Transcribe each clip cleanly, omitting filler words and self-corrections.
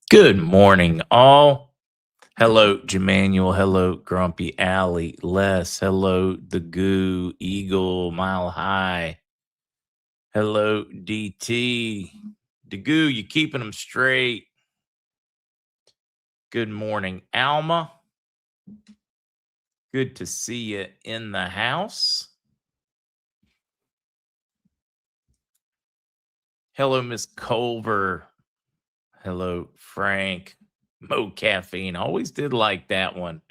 Good morning, all. Hello, Jemanuel. Hello, Grumpy Alley. Les. Hello, The Goo, Eagle, Mile High. Hello, DT. The Goo, you keeping them straight. Good morning, Alma. Good to see you in the house. Hello, Miss Culver. Hello, Frank. Mo Caffeine. Always did like that one.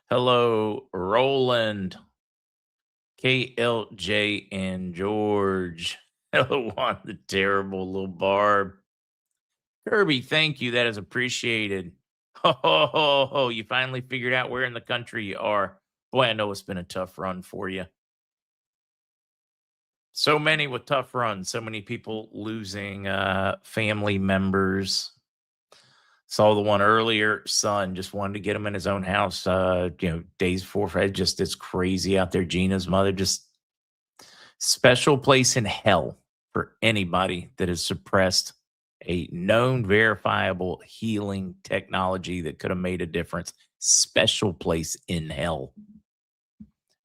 Hello, Roland. KLJ and George. Hello, on the terrible little Barb. Kirby, thank you. That is appreciated. Ho, ho, ho, ho. You finally figured out where in the country you are. Boy, I know it's been a tough run for you. So many with tough runs. So many people losing family members. Saw the one earlier. Son just wanted to get him in his own house. Days before. Just it's crazy out there. Gina's mother just special place in hell for anybody that has suppressed a known verifiable healing technology that could have made a difference. Special place in hell.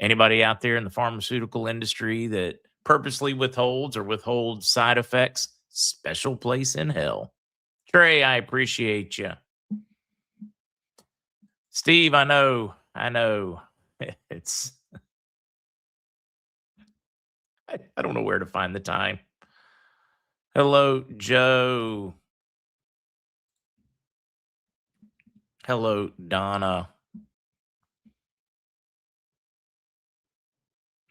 Anybody out there in the pharmaceutical industry that purposely withholds side effects, special place in hell. Trey, I appreciate you. Steve, I know. It's I don't know where to find the time. Hello, Joe. Hello, Donna.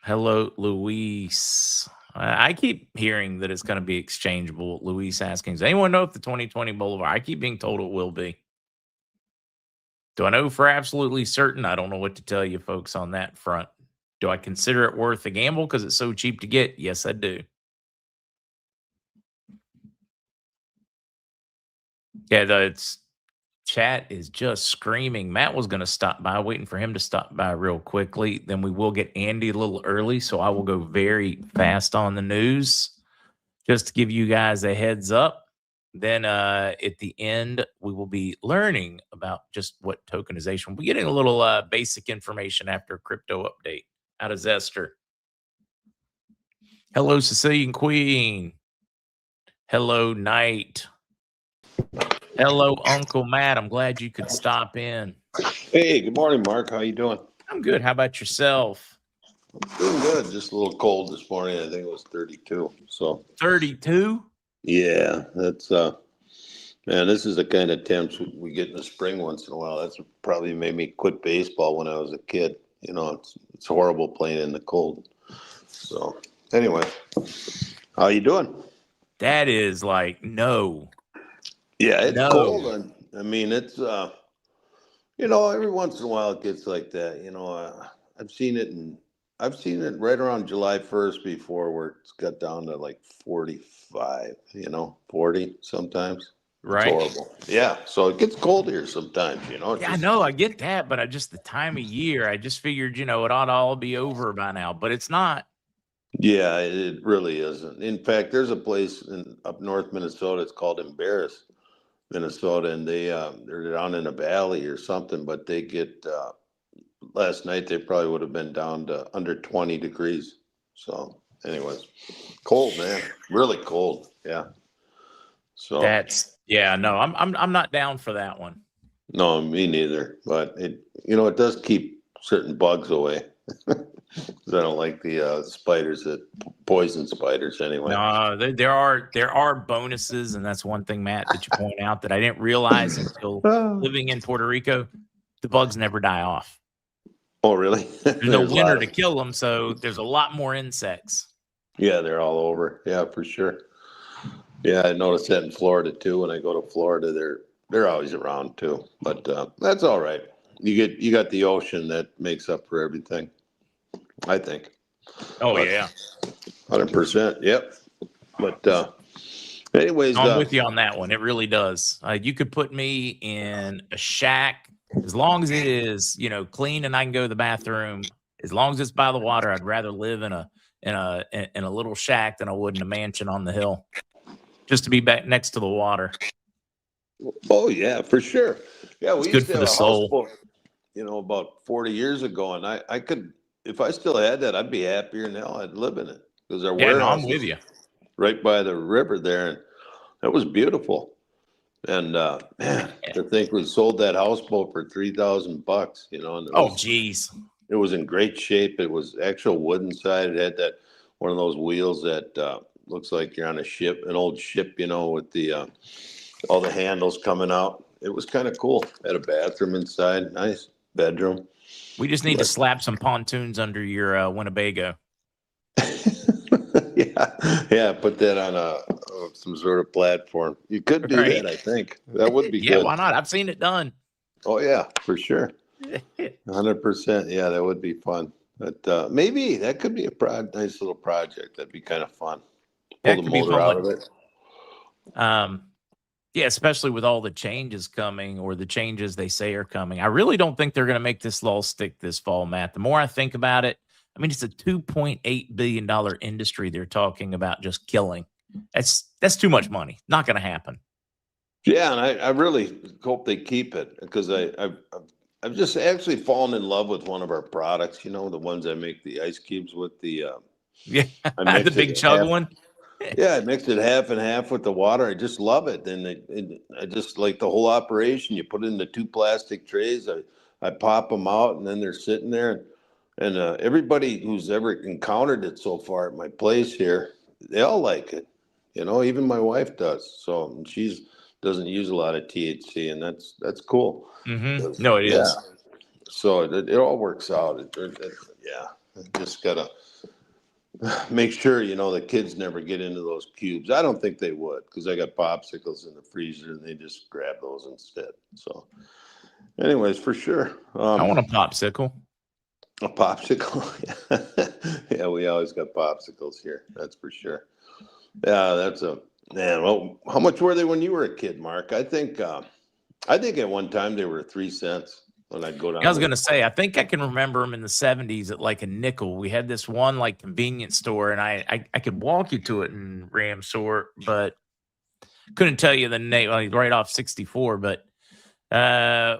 Hello, Luis. I keep hearing that it's going to be exchangeable. Luis asking, does anyone know if the 2020 Boulevard? I keep being told it will be. Do I know for absolutely certain? I don't know what to tell you folks on that front. Do I consider it worth a gamble because it's so cheap to get? Yes, I do. Yeah, it's chat is just screaming. Matt was going to stop by, waiting for him to stop by real quickly. Then we will get Andy a little early, so I will go very fast on the news just to give you guys a heads up. Then at the end, we will be learning about just what tokenization. We're getting a little basic information after a crypto update out of Zester. Hello, Sicilian Queen. Hello, Knight. Hello, Uncle Matt. I'm glad you could stop in. Hey, good morning, Mark. How you doing? I'm good. How about yourself? Doing good. Just a little cold this morning. I think it was 32. So 32? Yeah, that's man, this is the kind of temps we get in the spring once in a while. That's what probably made me quit baseball when I was a kid. It's horrible playing in the cold. So anyway, how you doing? That is like no. Yeah, it's No. cold. I mean, it's every once in a while it gets like that. I've seen it right around July 1st before where it's got down to like 45, 40 sometimes. Right. It's horrible. Yeah. So it gets cold here sometimes, Yeah, I know. I get that, but I just the time of year, I just figured, it ought to all be over by now, but it's not. Yeah, it really isn't. In fact, there's a place up north Minnesota. It's called Embarrass, Minnesota, and they're down in a valley or something, but they get last night they probably would have been down to under 20 degrees. So anyways, cold, man, really cold. Yeah. So I'm not down for that one. no, me neither, but it does keep certain bugs away. I don't like the spiders, that poison spiders anyway. No, there are bonuses, and that's one thing, Matt, that you point out that I didn't realize until living in Puerto Rico. The bugs never die off. Oh, really? There's no winter to kill them, so there's a lot more insects. Yeah, they're all over. Yeah, for sure. Yeah, I noticed that in Florida too. When I go to Florida, they're always around too. But that's all right. You got the ocean that makes up for everything, I think. Oh, yeah. 100%. Yep. But anyways, I'm with you on that one. It really does. You could put me in a shack as long as it is, clean and I can go to the bathroom. As long as it's by the water, I'd rather live in a little shack than I would in a mansion on the hill. Just to be back next to the water. Oh yeah, for sure. Yeah, It's we good used to for have the a soul. houseboat, about 40 years ago, and I could, if I still had that, I'd be happier than hell. I'd live in it because our Yeah, no, I'm warehouse with is you. right by the river there, and that was beautiful. And man, to think we sold that houseboat for $3,000, and Oh, geez. it was in great shape. It was actual wood inside. It had that one of those wheels that looks like you're on a ship, an old ship, with the all the handles coming out. It was kind of cool. Had a bathroom inside, nice bedroom. We just need to slap some pontoons under your Winnebago. Yeah, put that on some sort of platform. You could do Right? that, I think. That would be Yeah, good. why not? I've seen it done. Oh yeah, for sure. 100%. Yeah, that would be fun. But maybe that could be a nice little project. That'd be kind of fun. Yeah, Pull it the could be motor fun. out of it. Yeah, especially with all the changes coming or the changes they say are coming. I really don't think they're going to make this law stick this fall, Matt. The more I think about it, I mean, it's a $2.8 billion industry they're talking about just killing. That's too much money. Not going to happen. Yeah, and I really hope they keep it because I've just actually fallen in love with one of our products. The ones I make the ice cubes with. Yeah, I the mix it big chug half. one. Yeah, I mix it half and half with the water. I just love it, and I just like the whole operation. You put it in the two plastic trays. I pop them out, and then they're sitting there. And everybody who's ever encountered it so far at my place here, they all like it. Even my wife does. So she's doesn't use a lot of THC, and that's cool. No, it Yeah. is. So it all works out. Yeah, just gotta make sure the kids never get into those cubes. I don't think they would because I got popsicles in the freezer and they just grab those instead. So, anyways, for sure, I want a popsicle. a popsicle. Yeah, we always got popsicles here. That's for sure. Yeah, that's a man. Well, how much were they when you were a kid, Mark? I think at one time they were 3 cents when I'd go down. I was going to say, I think I can remember them in the 70s at like a nickel. We had this one like convenience store, and I could walk you to it in Ramsort, but couldn't tell you the name, like right off 64. But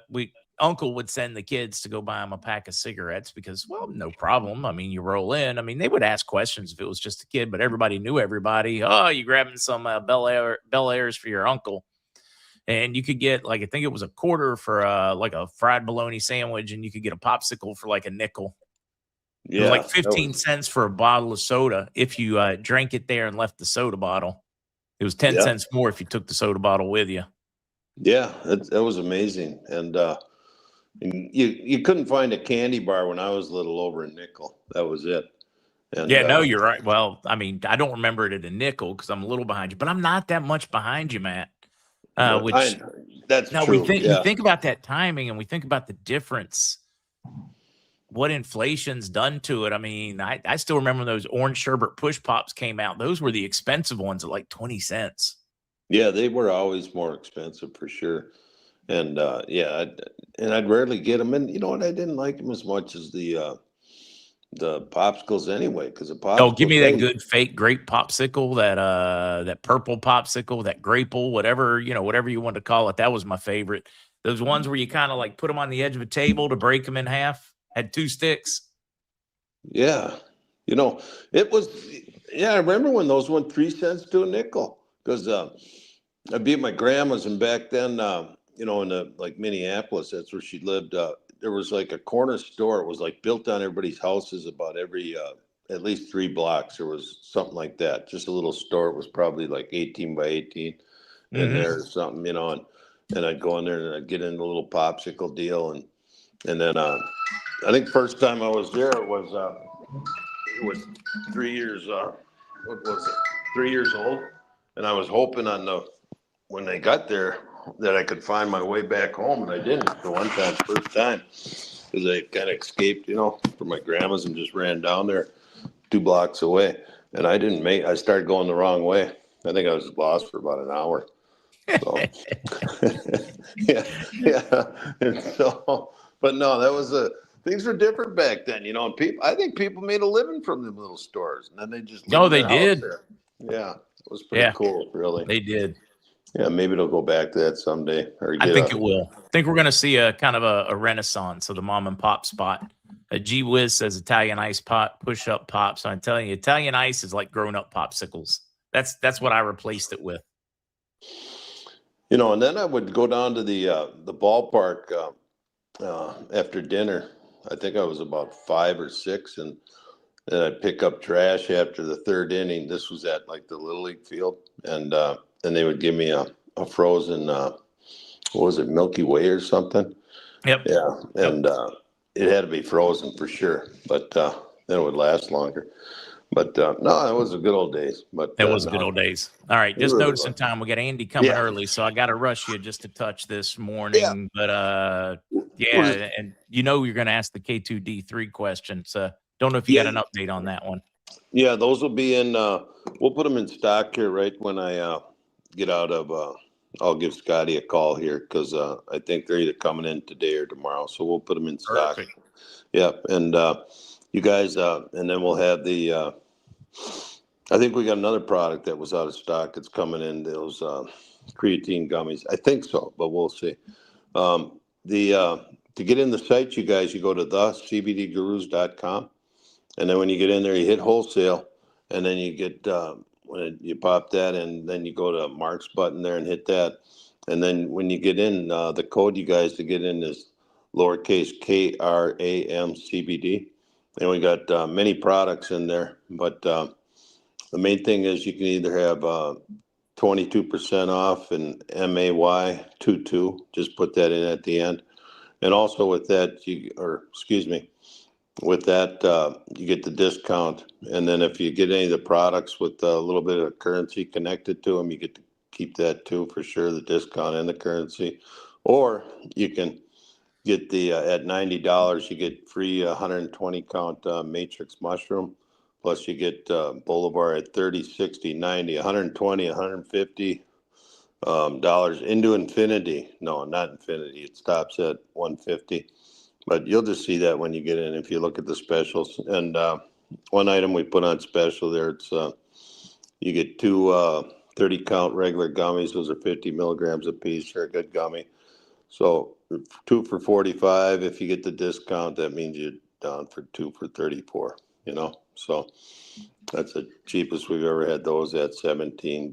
we uncle would send the kids to go buy him a pack of cigarettes because, well, no problem. I mean, you roll in. I mean, they would ask questions if it was just a kid, but everybody knew everybody. Oh, you grabbing some Bel Airs for your uncle? And you could get like I think it was a quarter for like a fried bologna sandwich, and you could get a popsicle for like a nickel. It was Yeah, like 15 cents for a bottle of soda if you drank it there and left the soda bottle. It was 10 yeah, cents more if you took the soda bottle with you. yeah. That was amazing, and you couldn't find a candy bar when I was little over a nickel. That was it. And Yeah, no, you're right. Well, I mean, I don't remember it at a nickel because I'm a little behind you, but I'm not that much behind you, Matt. but Which that's now true. we Yeah, think about that timing and we think about the difference what inflation's done to it. I mean, I still remember those orange sherbet push pops came out. Those were the expensive ones at like 20 cents. yeah. They were always more expensive for sure. And yeah, I'd rarely get them. And you know what? I didn't like them as much as the popsicles anyway, because the Oh, give me popsicles that they good fake grape popsicle, that purple popsicle, that grapple, whatever, whatever you want to call it. That was my favorite. Those ones where you kind of like put them on the edge of a table to break them in half, had two sticks. Yeah, you know, it was. Yeah, I remember when those went 3 cents to a nickel because I'd be at my grandma's, and back then, in the like Minneapolis, that's where she lived. There was like a corner store. It was like built on everybody's houses about every at least 3 blocks. There was something like that. Just a little store. It was probably like 18 by 18 in Mm-hmm. there or something, and I'd go in there and I'd get in a little popsicle deal, and then I think first time I was there it was 3 years. What was it? 3 years old, and I was hoping when they got there that I could find my way back home, and I didn't the one time, first time, because I kind of escaped, from my grandma's and just ran down there 2 blocks away, and I didn't make. I started going the wrong way. I think I was lost for about an hour. So yeah, yeah, and so, but no, that was things were different back then, and I think people made a living from them little stores, and then they just lived No, in they their house did. there. Yeah, it was pretty Yeah, cool, really. they did. Yeah, maybe it'll go back to that someday. Or I think it will. I think we're going to see a kind of a renaissance of the mom and pop spot. G Wiz says Italian ice pop, push up pops. I'm telling you, Italian ice is like grown up popsicles. That's what I replaced it with. And then I would go down to the ballpark after dinner. I think I was about 5 or 6, and then I'd pick up trash after the third inning. This was at like the Little League field, and they would give me a frozen, what was it, Milky Way or something? Yep. Yeah, and it had to be frozen for sure, but then it would last longer. But no, it was the good old days. But that was the good old days. All right, just really noticing time. We got Andy coming early, so I got to rush you just to touch this morning. Yeah. But and you're going to ask the K2D3 question. So don't know if you got an update on that one. Yeah, those will be in. We'll put them in stock here right when I get out of. I'll give Scotty a call here because I think they're either coming in today or tomorrow. So we'll put them in stock. Perfect. Yep, and you guys, and then we'll have the. I think we got another product that was out of stock. It's coming in, those creatine gummies. I think so, but we'll see. To get in the site, you guys, you go to thecbdgurus.com. And then when you get in there, you hit wholesale, and then you get when you pop that, and then you go to MarkZ button there and hit that. And then when you get in, the code you guys to get in is lowercase KRAMCBD. And we got many products in there, but the main thing is you can either have 22% off and MAY22. Just put that in at the end. And also with that, with that, you get the discount. And then if you get any of the products with a little bit of currency connected to them, you get to keep that too, for sure, the discount and the currency. Or you can get the, at $90, you get free 120 count matrix mushroom. Plus you get Bolivar at 30, 60, 90, 120, 150 dollars into infinity. No, not infinity. It stops at 150. But you'll just see that when you get in if you look at the specials. And one item we put on special there, it's you get two 30 count regular gummies. Those are 50 milligrams a piece. They're a good gummy. So 2 for 45. If you get the discount, that means you're down for 2 for 34. So that's the cheapest we've ever had those at, $17.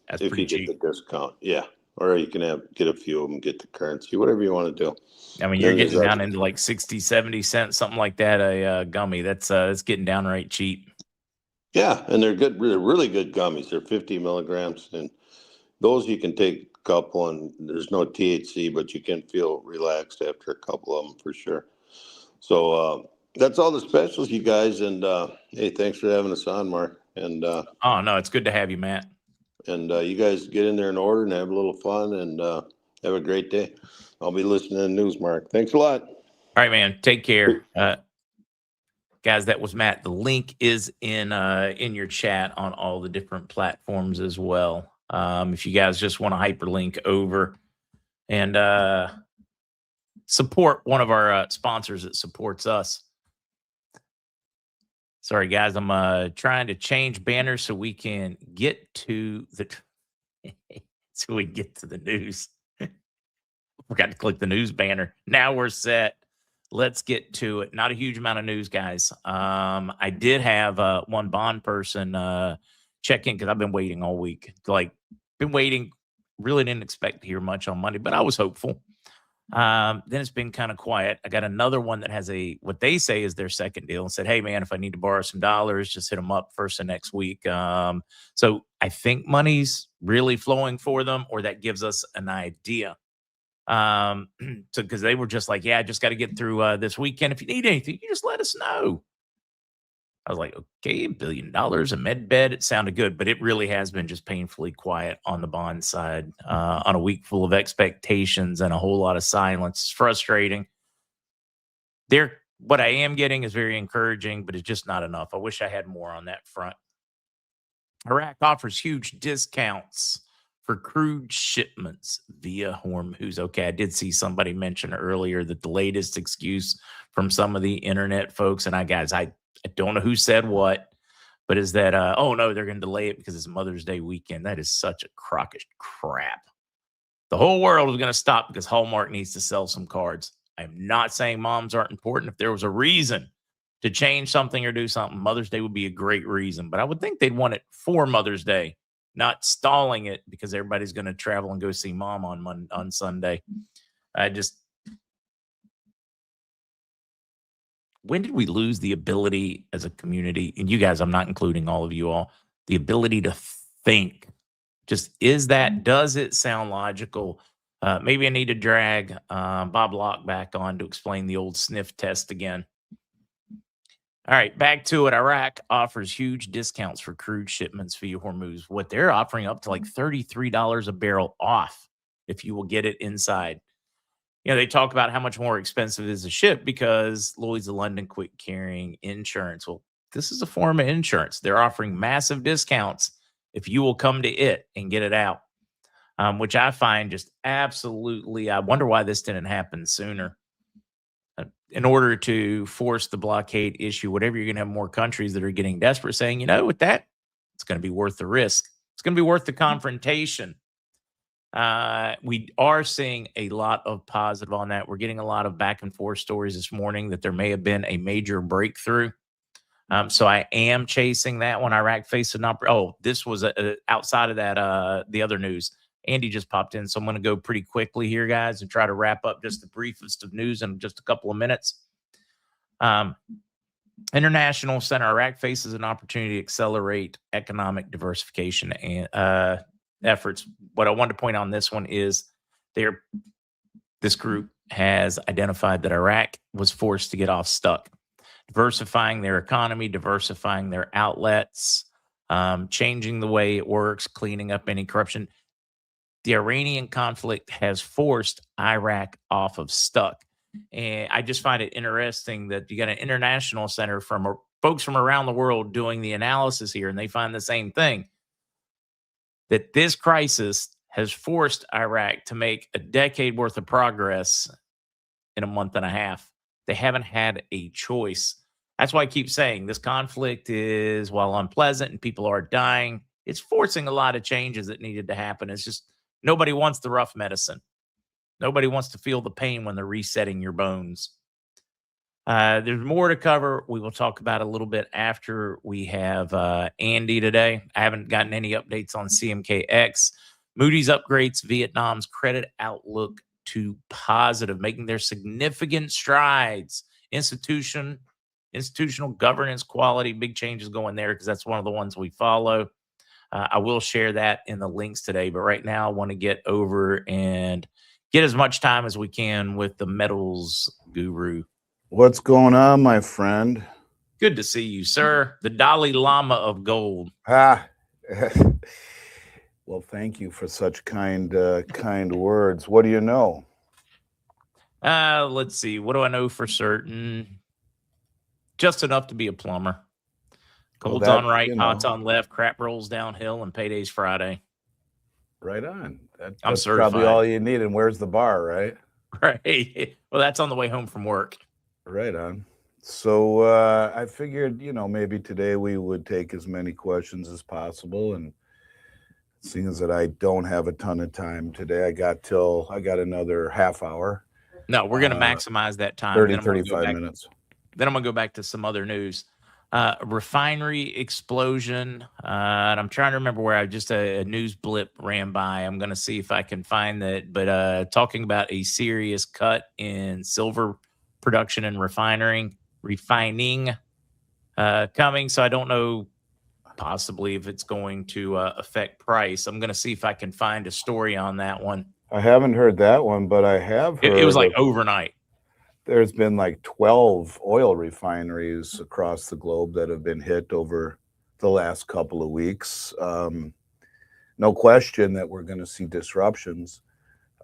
That's if pretty you cheap. Get the discount, yeah. Or you can get a few of them, get the currency, whatever you want to do. I mean, you're getting down into like 60, 70 cents, something like that, a gummy. That's getting downright cheap. Yeah, and they're good, really good gummies. They're 50 milligrams, and those you can take a couple, and there's no THC, but you can feel relaxed after a couple of them for sure. So that's all the specials, you guys. And hey, thanks for having us on, Mark. And oh no, it's good to have you, Matt. And you guys get in there and order and have a little fun, and have a great day. I'll be listening to the news, Mark. Thanks a lot. All right, man. Take care. Guys, that was Matt. The link is in your chat on all the different platforms as well. If you guys just want to hyperlink over and support one of our sponsors that supports us. Sorry, guys, I'm trying to change banners so we can get to the news. Forgot to click the news banner. Now we're set. Let's get to it. Not a huge amount of news, guys. I did have one bond person check in because I've been waiting all week. Been waiting. Really didn't expect to hear much on Monday, but I was hopeful. Then it's been kind of quiet. I got another one that has what they say is their second deal and said, hey, man, if I need to borrow some dollars, just hit them up first of next week. So I think money's really flowing for them, or that gives us an idea. So because they were just like, yeah, I just got to get through this weekend. If you need anything, you just let us know. I was like, okay, $1 billion, a med bed. It sounded good, but it really has been just painfully quiet on the bond side on a week full of expectations and a whole lot of silence. It's frustrating. What I am getting is very encouraging, but it's just not enough. I wish I had more on that front. Iraq offers huge discounts for crude shipments via Hormuz. Okay, I did see somebody mention earlier that the latest excuse from some of the internet folks, and I don't know who said what, but is that, oh no, they're going to delay it because it's Mother's Day weekend. That is such a crock of crap. The whole world is going to stop because Hallmark needs to sell some cards. I'm not saying moms aren't important. If there was a reason to change something or do something, Mother's Day would be a great reason. But I would think they'd want it for Mother's Day, not stalling it because everybody's going to travel and go see mom on Sunday. When did we lose the ability as a community? And you guys, I'm not including all of you all, the ability to think. Does it sound logical? Maybe I need to drag Bob Locke back on to explain the old sniff test again. All right, back to it. Iraq offers huge discounts for crude shipments via Hormuz. What they're offering up to like $33 a barrel off if you will get it inside. They talk about how much more expensive it is to ship because Lloyd's of London quit carrying insurance. Well, this is a form of insurance. They're offering massive discounts if you will come to it and get it out, which I find just absolutely, I wonder why this didn't happen sooner. In order to force the blockade issue, whatever, you're going to have more countries that are getting desperate saying, with that, it's going to be worth the risk. It's going to be worth the confrontation. We are seeing a lot of positive on that. We're getting a lot of back and forth stories this morning that there may have been a major breakthrough. So I am chasing that one. Iraq faced an this was outside of that, the other news. Andy just popped in, so I'm going to go pretty quickly here, guys, and try to wrap up just the briefest of news in just a couple of minutes. International Center, Iraq faces an opportunity to accelerate economic diversification and efforts. What I wanted to point on this one is this group has identified that Iraq was forced to get off stuck, diversifying their economy, diversifying their outlets, changing the way it works, cleaning up any corruption. The Iranian conflict has forced Iraq off of stuck. And I just find it interesting that you got an international center from folks from around the world doing the analysis here, and they find the same thing, that this crisis has forced Iraq to make a decade worth of progress in a month and a half. They haven't had a choice. That's why I keep saying this conflict is, while unpleasant and people are dying, it's forcing a lot of changes that needed to happen. It's just nobody wants the rough medicine. Nobody wants to feel the pain when they're resetting your bones. There's more to cover. We will talk about a little bit after we have Andy today. I haven't gotten any updates on CMKX. Moody's upgrades Vietnam's credit outlook to positive, making their significant strides. Institutional governance quality, big changes going there because that's one of the ones we follow. I will share that in the links today, but right now I want to get over and get as much time as we can with the metals guru. What's going on, my friend? Good to see you, sir. The Dalai Lama of gold. Well, thank you for such kind words. What do you know? Let's see. What do I know for certain? Just enough to be a plumber. Gold's on right, hot's on left, crap rolls downhill, and payday's Friday. Right on. I'm certified. Probably all you need. And where's the bar, right? Right. Well, that's on the way home from work. Right on. So I figured, maybe today we would take as many questions as possible. And seeing as that I don't have a ton of time today, I got another half hour. No, we're going to maximize that time. 35 minutes. Then I'm going to go back to some other news. Refinery explosion. And I'm trying to remember where a news blip ran by. I'm going to see if I can find that. But talking about a serious cut in silver production and refining coming. So I don't know possibly if it's going to affect price. I'm going to see if I can find a story on that one. I haven't heard that one, but I have heard. It was like overnight. There's been like 12 oil refineries across the globe that have been hit over the last couple of weeks. No question that we're going to see disruptions.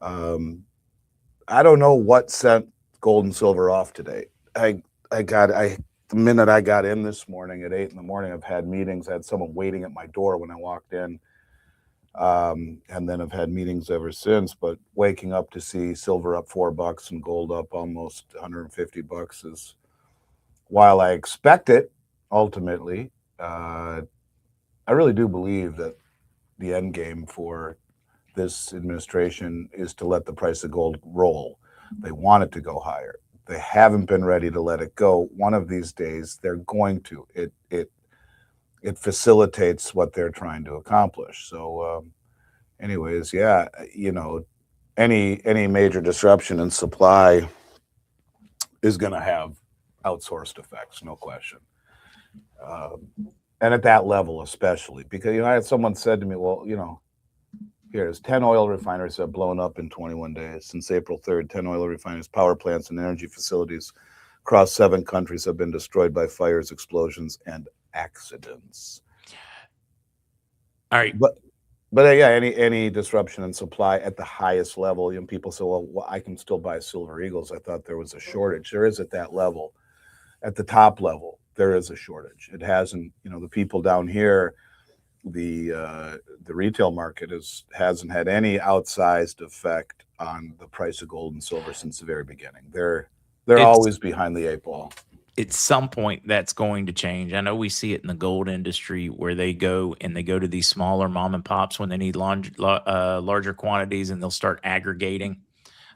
I don't know what sent gold and silver off today. The minute I got in this morning at 8 a.m, I've had meetings. I had someone waiting at my door when I walked in. And then I've had meetings ever since, but waking up to see silver up $4 and gold up almost $150 is, while I expect it ultimately, I really do believe that the end game for this administration is to let the price of gold roll. They want it to go higher. They haven't been ready to let it go. One of these days, they're going to. It facilitates what they're trying to accomplish. So, anyways, yeah, any major disruption in supply is going to have outsourced effects, no question. And at that level, especially because I had someone said to me, well, here's 10 oil refineries have blown up in 21 days. Since April 3rd, 10 oil refineries, power plants, and energy facilities across 7 countries have been destroyed by fires, explosions, and accidents. All right. But yeah, any disruption in supply at the highest level, people say, well, I can still buy Silver Eagles. I thought there was a shortage. There is at that level. At the top level, there is a shortage. It hasn't, the people down here, the retail market hasn't had any outsized effect on the price of gold and silver since the very beginning. They're always behind the 8 ball. At some point, that's going to change. I know we see it in the gold industry where they go to these smaller mom and pops when they need larger quantities, and they'll start aggregating.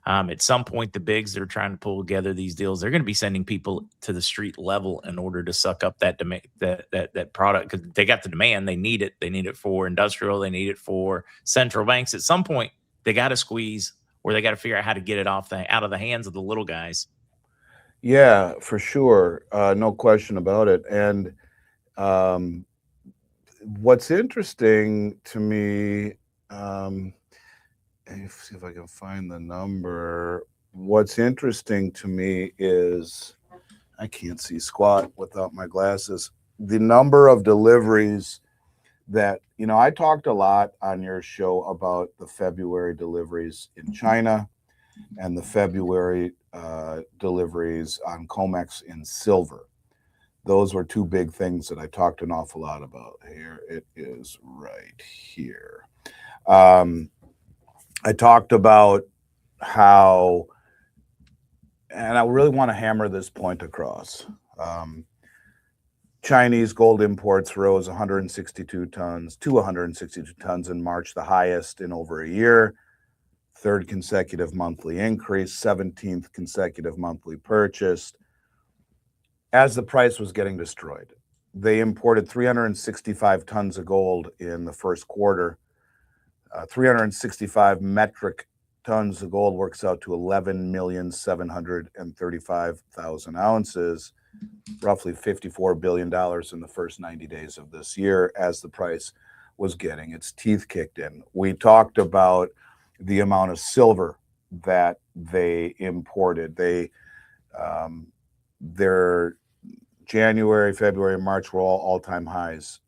At some point, the bigs that are trying to pull together these deals, they're going to be sending people to the street level in order to suck up that demand, that product, because they got the demand. They need it. They need it for industrial. They need it for central banks. At some point, they got to squeeze, or they got to figure out how to get it out of the hands of the little guys. Yeah, for sure. No question about it. And what's interesting to me, see if I can find the number. What's interesting to me is I can't see squat without my glasses. The number of deliveries that, I talked a lot on your show about the February deliveries in China and the February deliveries on COMEX in silver. Those were 2 big things that I talked an awful lot about. Here it is right here. I talked about how, and I really want to hammer this point across. Chinese gold imports rose 162 tons to 162 tons in March, the highest in over a year. 3rd consecutive monthly increase, 17th consecutive monthly purchase. As the price was getting destroyed, they imported 365 tons of gold in the first quarter. 365 metric tons of gold works out to 11,735,000 ounces, roughly $54 billion in the first 90 days of this year as the price was getting its teeth kicked in. We talked about the amount of silver that they imported. Their January, February, March were all-time highs,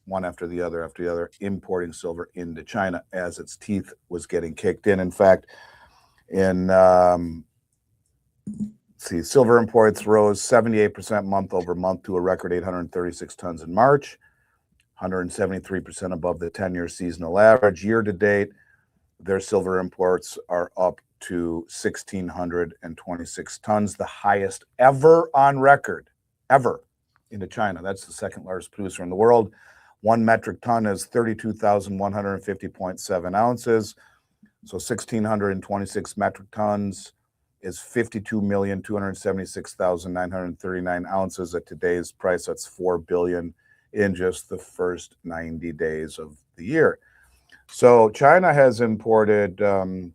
one after the other, importing silver into China as its teeth was getting kicked in. In fact, silver imports rose 78% month over month to a record 836 tons in March, 173% above the 10-year seasonal average. Year to date, their silver imports are up to 1,626 tons, the highest ever on record, ever, into China. That's the 2nd largest producer in the world. 1 metric ton is 32,150.7 ounces. So 1,626 metric tons is 52,276,939 ounces at today's price. That's $4 billion in just the first 90 days of the year. So China has imported $4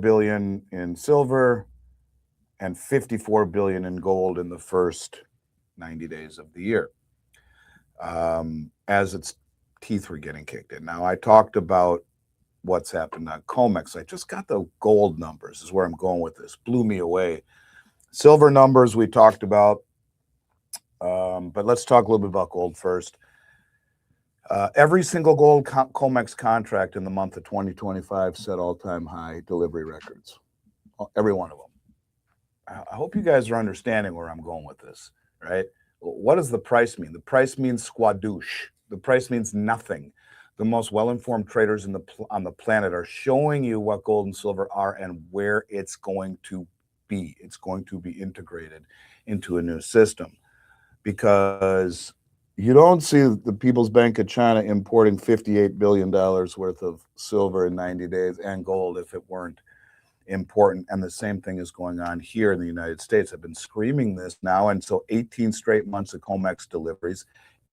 billion in silver and $54 billion in gold in the first 90 days of the year, as its teeth were getting kicked in. Now, I talked about what's happened on COMEX. I just got the gold numbers, is where I'm going with this. Blew me away. Silver numbers we talked about, but let's talk a little bit about gold first. Every single gold COMEX contract in the month of 2025 set all-time high delivery records. Every one of them. I hope you guys are understanding where I'm going with this, right? What does the price mean? The price means squadouche. The price means nothing. The most well-informed traders on the planet are showing you what gold and silver are and where it's going to be. It's going to be integrated into a new system. because you don't see the People's Bank of China importing $58 billion worth of silver in 90 days and gold if it weren't important. And the same thing is going on here in the United States. I've been screaming this now. And so 18 straight months of COMEX deliveries.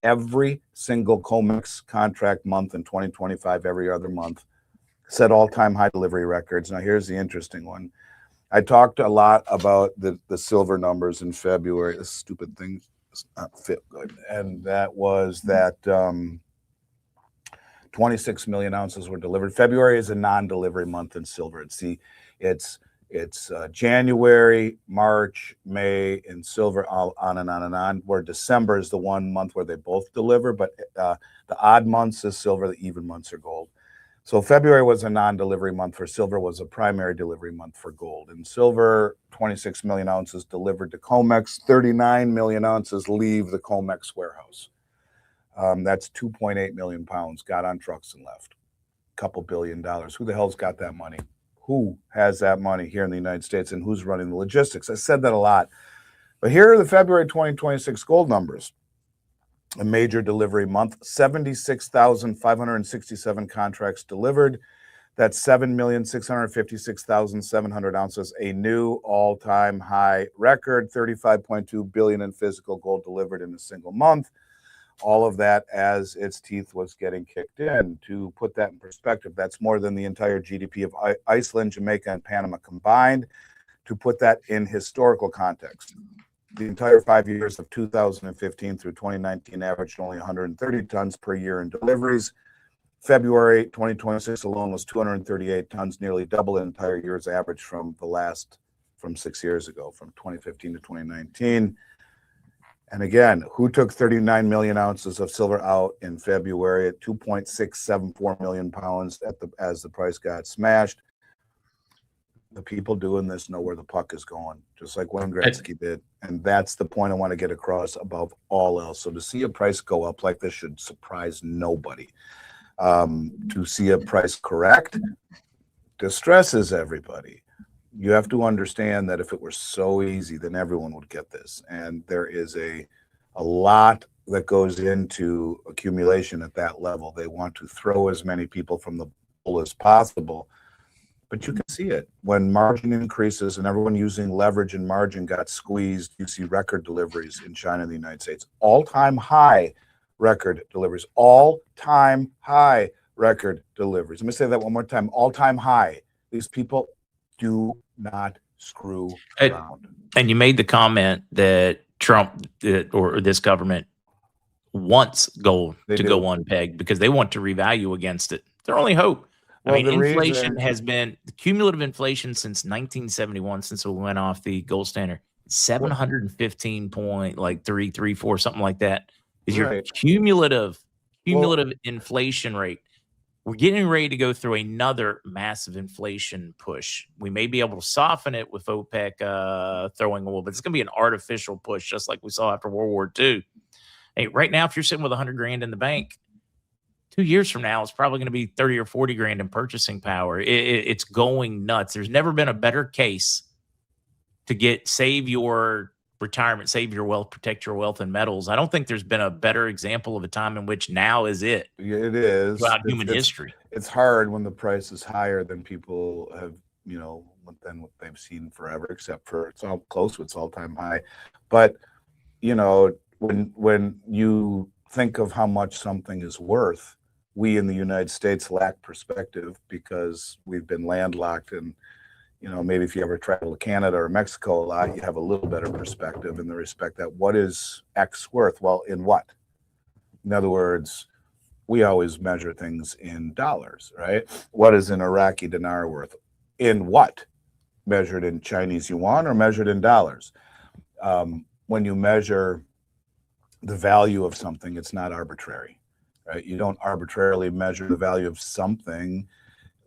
Every single COMEX contract month in 2025, every other month, set all-time high delivery records. Now, here's the interesting one. I talked a lot about the silver numbers in February. This stupid thing does not fit good. And that was that 26 million ounces were delivered. February is a non-delivery month in silver. It's January, March, May in silver, all on and on and on, where December is the one month where they both deliver, but the odd months is silver, the even months are gold. So February was a non-delivery month for silver, was a primary delivery month for gold. And silver, 26 million ounces delivered to COMEX, 39 million ounces leave the COMEX warehouse. That's 2.8 million pounds got on trucks and left. Couple $2 billion. Who the hell's got that money? Who has that money here in the United States, and who's running the logistics? I said that a lot. But here are the February 2026 gold numbers. A major delivery month, 76,567 contracts delivered. That's 7,656,700 ounces, a new all-time high record, 35.2 billion in physical gold delivered in a single month. All of that as its teeth was getting kicked in. To put that in perspective, that's more than the entire GDP of Iceland, Jamaica, and Panama combined. To put that in historical context, the entire 5 years of 2015 through 2019 averaged only 130 tons per year in deliveries. February 2026 alone was 238 tons, nearly double the entire year's average from 6 years ago, from 2015 to 2019. And again, who took 39 million ounces of silver out in February at 2.674 million pounds as the price got smashed? The people doing this know where the puck is going, just like Wayne Gretzky did. And that's the point I want to get across above all else. So to see a price go up like this should surprise nobody. To see a price correct distresses everybody. You have to understand that if it were so easy, then everyone would get this. And there is a lot that goes into accumulation at that level. They want to throw as many people from the pool as possible. But you can see it when margin increases and everyone using leverage and margin got squeezed. You see record deliveries in China and the United States, all-time high record deliveries, all-time high record deliveries. Let me say that one more time, all-time high. These people do not screw around. And you made the comment that Trump or this government wants gold to go unpegged because they want to revalue against it. Their only hope. Well, I mean, inflation has been cumulative inflation since 1971, since we went off the gold standard, 715.334, something like that is your cumulative inflation rate. We're getting ready to go through another massive inflation push. We may be able to soften it with OPEC throwing oil, but it's going to be an artificial push, just like we saw after World War II. Hey, right now, if you're sitting with $100,000 in the bank, 2 years from now, it's probably going to be 30 or 40 grand in purchasing power. It's going nuts. There's never been a better case to save your retirement, save your wealth, protect your wealth in metals. I don't think there's been a better example of a time in which now is it. It is throughout human history. It's hard when the price is higher than people have, than what they've seen forever, except for it's all close to its all-time high. But when you think of how much something is worth, we in the United States lack perspective because we've been landlocked. And, maybe if you ever travel to Canada or Mexico a lot, you have a little better perspective in the respect that what is X worth? Well, in what? In other words, we always measure things in dollars, right? What is an Iraqi dinar worth? In what? Measured in Chinese yuan or measured in dollars? When you measure the value of something, it's not arbitrary. Right? You don't arbitrarily measure the value of something.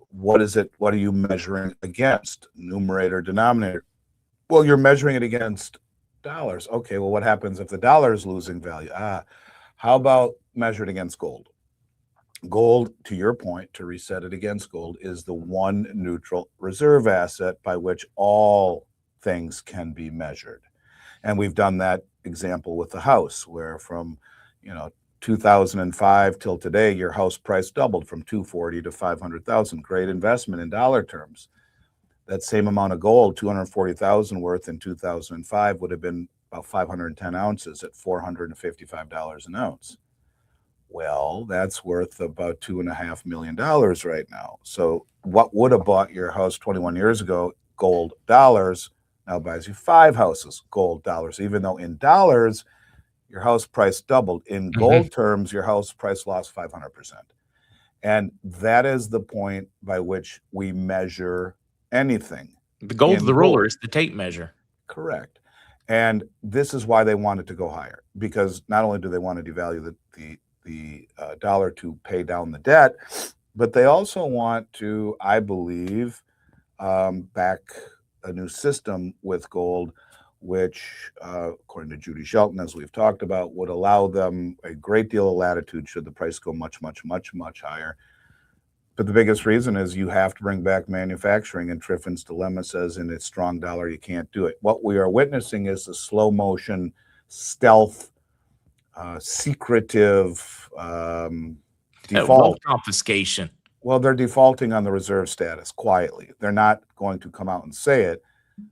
What is it? What are you measuring against? Numerator, denominator. Well, you're measuring it against dollars. Okay, well, what happens if the dollar is losing value? How about measured against gold? Gold, to your point, to reset it against gold, is the one neutral reserve asset by which all things can be measured. And we've done that example with the house, where from 2005 till today, your house price doubled from 240 to 500,000. Great investment in dollar terms. That same amount of gold, 240,000 worth in 2005, would have been about 510 ounces at $455 an ounce. Well, that's worth about $2.5 million right now. So what would have bought your house 21 years ago, gold dollars, now buys you 5 houses, gold dollars, even though in dollars, your house price doubled. In gold terms, your house price lost 500%. And that is the point by which we measure anything. The gold's in the ruler. gold. It's the tape measure. Correct. And this is why they want it to go higher, because not only do they want to devalue the dollar to pay down the debt, but they also want to, I believe, back a new system with gold, which, according to Judy Shelton, as we've talked about, would allow them a great deal of latitude should the price go much, much, much, much higher. But the biggest reason is you have to bring back manufacturing, and Triffin's dilemma says in its strong dollar, you can't do it. What we are witnessing is a slow motion, stealth, secretive default. Wealth confiscation. Well, they're defaulting on the reserve status quietly. They're not going to come out and say it.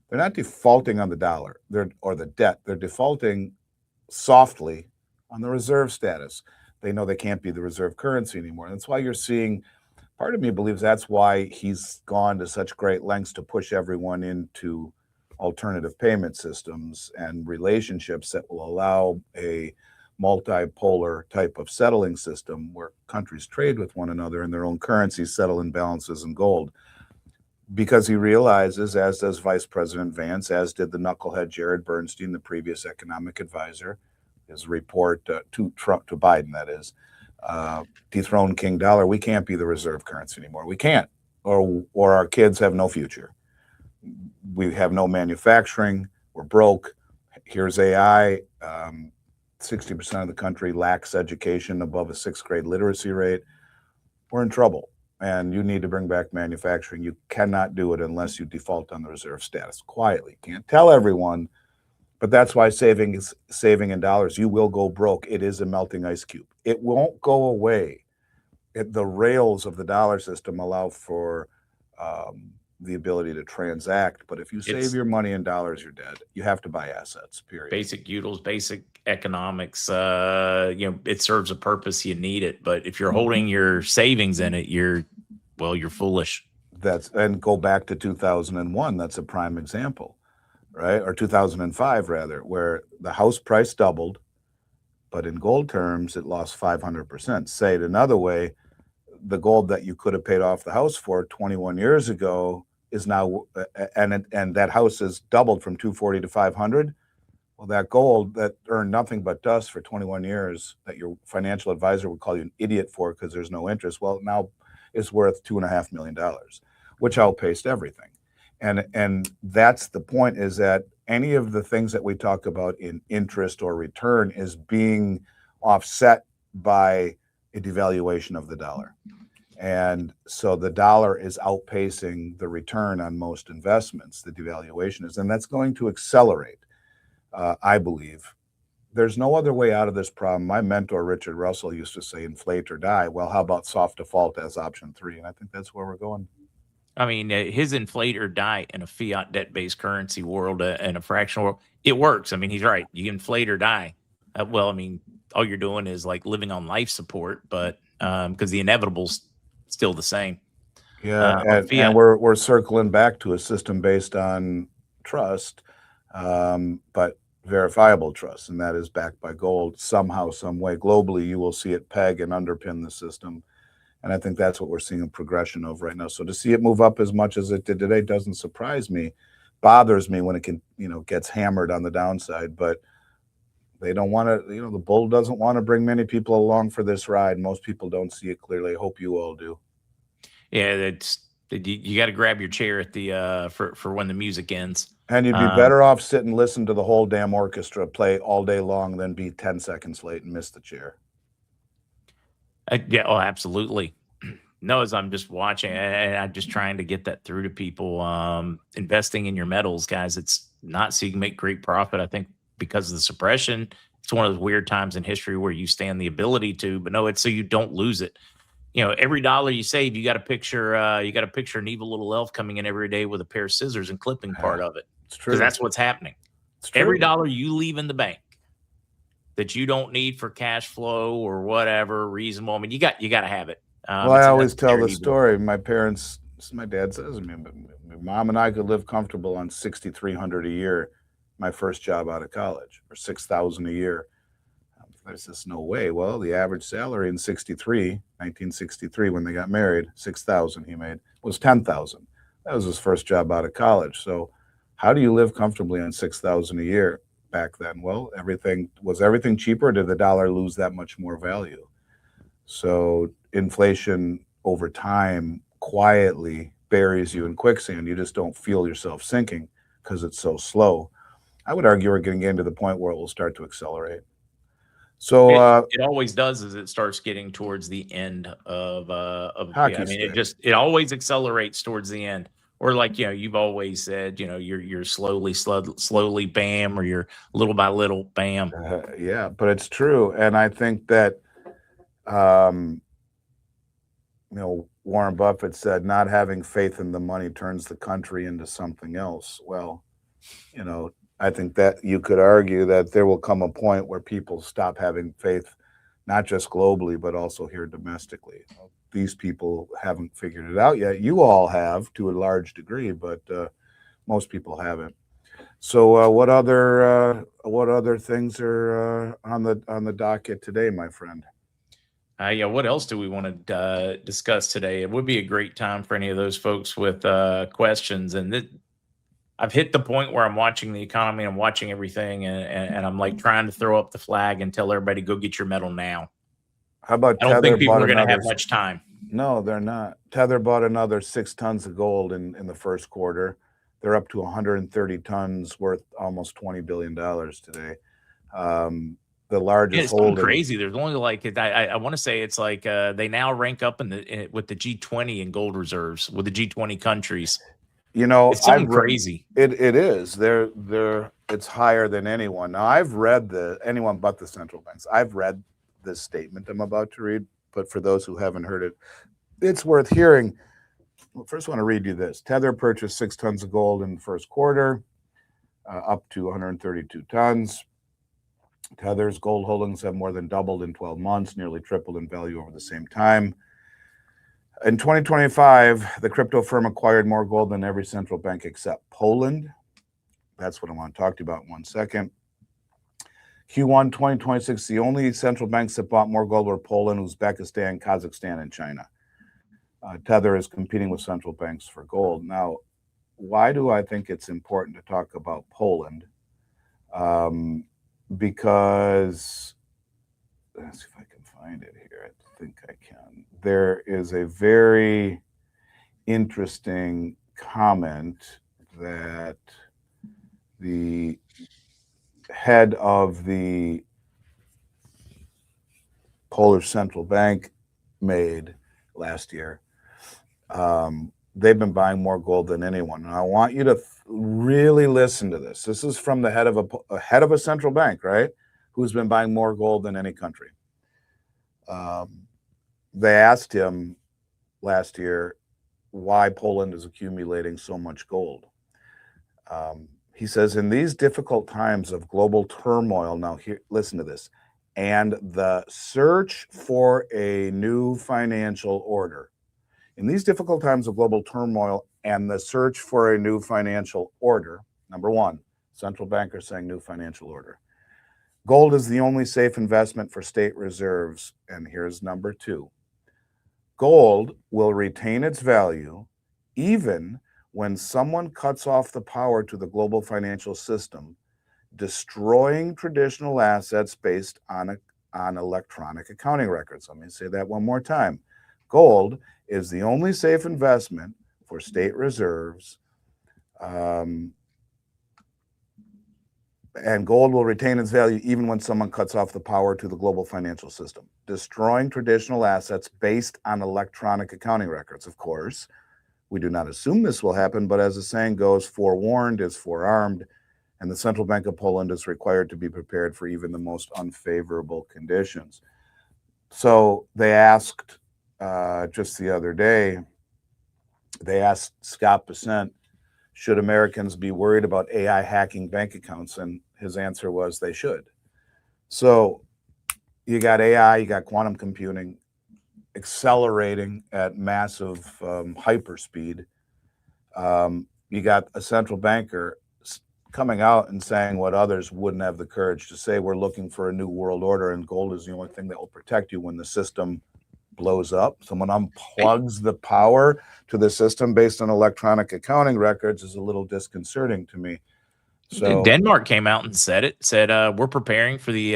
They're not defaulting on the dollar or the debt. They're defaulting softly on the reserve status. They know they can't be the reserve currency anymore. That's why you're seeing, part of me believes that's why he's gone to such great lengths to push everyone into alternative payment systems and relationships that will allow a multipolar type of settling system where countries trade with one another and their own currencies settle imbalances in gold. Because he realizes, as does Vice President Vance, as did the knucklehead Jared Bernstein, the previous economic advisor, his report to Trump, to Biden, that is, dethrone King Dollar. We can't be the reserve currency anymore. We can't, or our kids have no future. We have no manufacturing. We're broke. Here's AI. 60% of the country lacks education above a 6th grade literacy rate. We're in trouble. And you need to bring back manufacturing. You cannot do it unless you default on the reserve status quietly. Can't tell everyone, but that's why saving in dollars. You will go broke. It is a melting ice cube. It won't go away. The rails of the dollar system allow for the ability to transact, but if you save your money in dollars, you're dead. You have to buy assets, period. Basic utils, basic economics. It serves a purpose. You need it, but if you're holding your savings in it, you're foolish. And go back to 2001. That's a prime example, right? Or 2005 rather, where the house price doubled, but in gold terms, it lost 500%. Say it another way, the gold that you could have paid off the house for 21 years ago is now, and that house has doubled from 240 to 500. Well, that gold that earned nothing but dust for 21 years that your financial advisor would call you an idiot for because there's no interest, well, now is worth $2.5 million, which outpaced everything. And that's the point, is that any of the things that we talk about in interest or return is being offset by a devaluation of the dollar. And so the dollar is outpacing the return on most investments, the devaluation is, and that's going to accelerate, I believe. There's no other way out of this problem. My mentor, Richard Russell, used to say, inflate or die. Well, how about soft default as option 3? And I think that's where we're going. I mean, his inflate or die in a fiat debt-based currency world and a fractional world, it works. I mean, he's right. You inflate or die. Well, I mean, all you're doing is like living on life support, but because the inevitable's still the same. Yeah, and we're circling back to a system based on trust, but verifiable trust, and that is backed by gold somehow, some way. Globally, you will see it peg and underpin the system, and I think that's what we're seeing a progression of right now. So to see it move up as much as it did today doesn't surprise me. Bothers me when it can, gets hammered on the downside, but they don't want to, the bull doesn't want to bring many people along for this ride. Most people don't see it clearly. I hope you all do. Yeah, you got to grab your chair at the for when the music ends. And you'd be better off sit and listen to the whole damn orchestra play all day long than be 10 seconds late and miss the chair. Yeah, absolutely. No, as I'm just watching, I'm just trying to get that through to people. Investing in your metals, guys, it's not so you can make great profit. I think because of the suppression. It's one of those weird times in history where you stand the ability to, but no, it's so you don't lose it. Every dollar you save, you got to picture an evil little elf coming in every day with a pair of scissors and clipping part of it. It's true. Because that's what's happening. It's true. Every dollar you leave in the bank that you don't need for cash flow or whatever reasonable. I mean, you got to have it. Well, I always tell the story. My parents, my dad says, my mom and I could live comfortable on $6,300 a year. My first job out of college, or $6,000 a year. There's just no way. Well, the average salary in 1963, when they got married, $6,000 he made, was $10,000. That was his first job out of college. So, how do you live comfortably on $6,000 a year back then? Well, everything cheaper? Or did the dollar lose that much more value? So, inflation over time quietly buries you in quicksand. You just don't feel yourself sinking because it's so slow. I would argue we're getting into the point where it will start to accelerate. So it always does as it starts getting towards the end of hockey I mean, stick. it always accelerates towards the end. Or like, you've always said, you're slowly bam, or you're little by little bam. Yeah, but it's true. And I think that, Warren Buffett said, not having faith in the money turns the country into something else. Well, I think that you could argue that there will come a point where people stop having faith, not just globally, but also here domestically. These people haven't figured it out yet. You all have to a large degree, but most people haven't. So what other things are on the docket today, my friend? What else do we want to discuss today? It would be a great time for any of those folks with questions. And I've hit the point where I'm watching the economy, and I'm watching everything, and I'm like trying to throw up the flag and tell everybody, go get your medal now. How about I don't think people are going to have much time. No, they're not. Tether bought another 6 tons of gold in the first quarter. They're up to 130 tons worth almost $20 billion today. The largest holding. It's crazy. There's only I want to say it's like they now rank up with the G20 in gold reserves with the G20 countries. It's something crazy. It is. It's higher than anyone. Now I've read anyone but the central banks. I've read this statement I'm about to read, but for those who haven't heard it, it's worth hearing. Well, first I want to read you this. Tether purchased 6 tons of gold in the first quarter, up to 132 tons. Tether's gold holdings have more than doubled in 12 months, nearly tripled in value over the same time. In 2025, the crypto firm acquired more gold than every central bank except Poland. That's what I want to talk to you about in 1 second. Q1 2026, the only central banks that bought more gold were Poland, Uzbekistan, Kazakhstan, and China. Tether is competing with central banks for gold. Now, why do I think it's important to talk about Poland? Because, let's see if I can find it here. I think I can. There is a very interesting comment that the head of the Polish central bank made last year. They've been buying more gold than anyone. And I want you to really listen to this. This is from the head of a central bank, right? Who's been buying more gold than any country. They asked him last year why Poland is accumulating so much gold. He says, in these difficult times of global turmoil, now here, listen to this, and the search for a new financial order. In these difficult times of global turmoil and the search for a new financial order, number one, central bankers saying new financial order. Gold is the only safe investment for state reserves. And here's number two. Gold will retain its value even when someone cuts off the power to the global financial system, destroying traditional assets based on electronic accounting records. Let me say that one more time. Gold is the only safe investment for state reserves, and gold will retain its value even when someone cuts off the power to the global financial system, destroying traditional assets based on electronic accounting records. Of course, we do not assume this will happen, but as the saying goes, forewarned is forearmed, and the Central Bank of Poland is required to be prepared for even the most unfavorable conditions. So they asked just the other day, they asked Scott Bessent, should Americans be worried about AI hacking bank accounts? And his answer was they should. So you got AI, you got quantum computing accelerating at massive hyperspeed. You got a central banker coming out and saying what others wouldn't have the courage to say. We're looking for a new world order, and gold is the only thing that will protect you when the system blows up. Someone unplugs the power to the system based on electronic accounting records is a little disconcerting to me. So Denmark came out and said we're preparing for the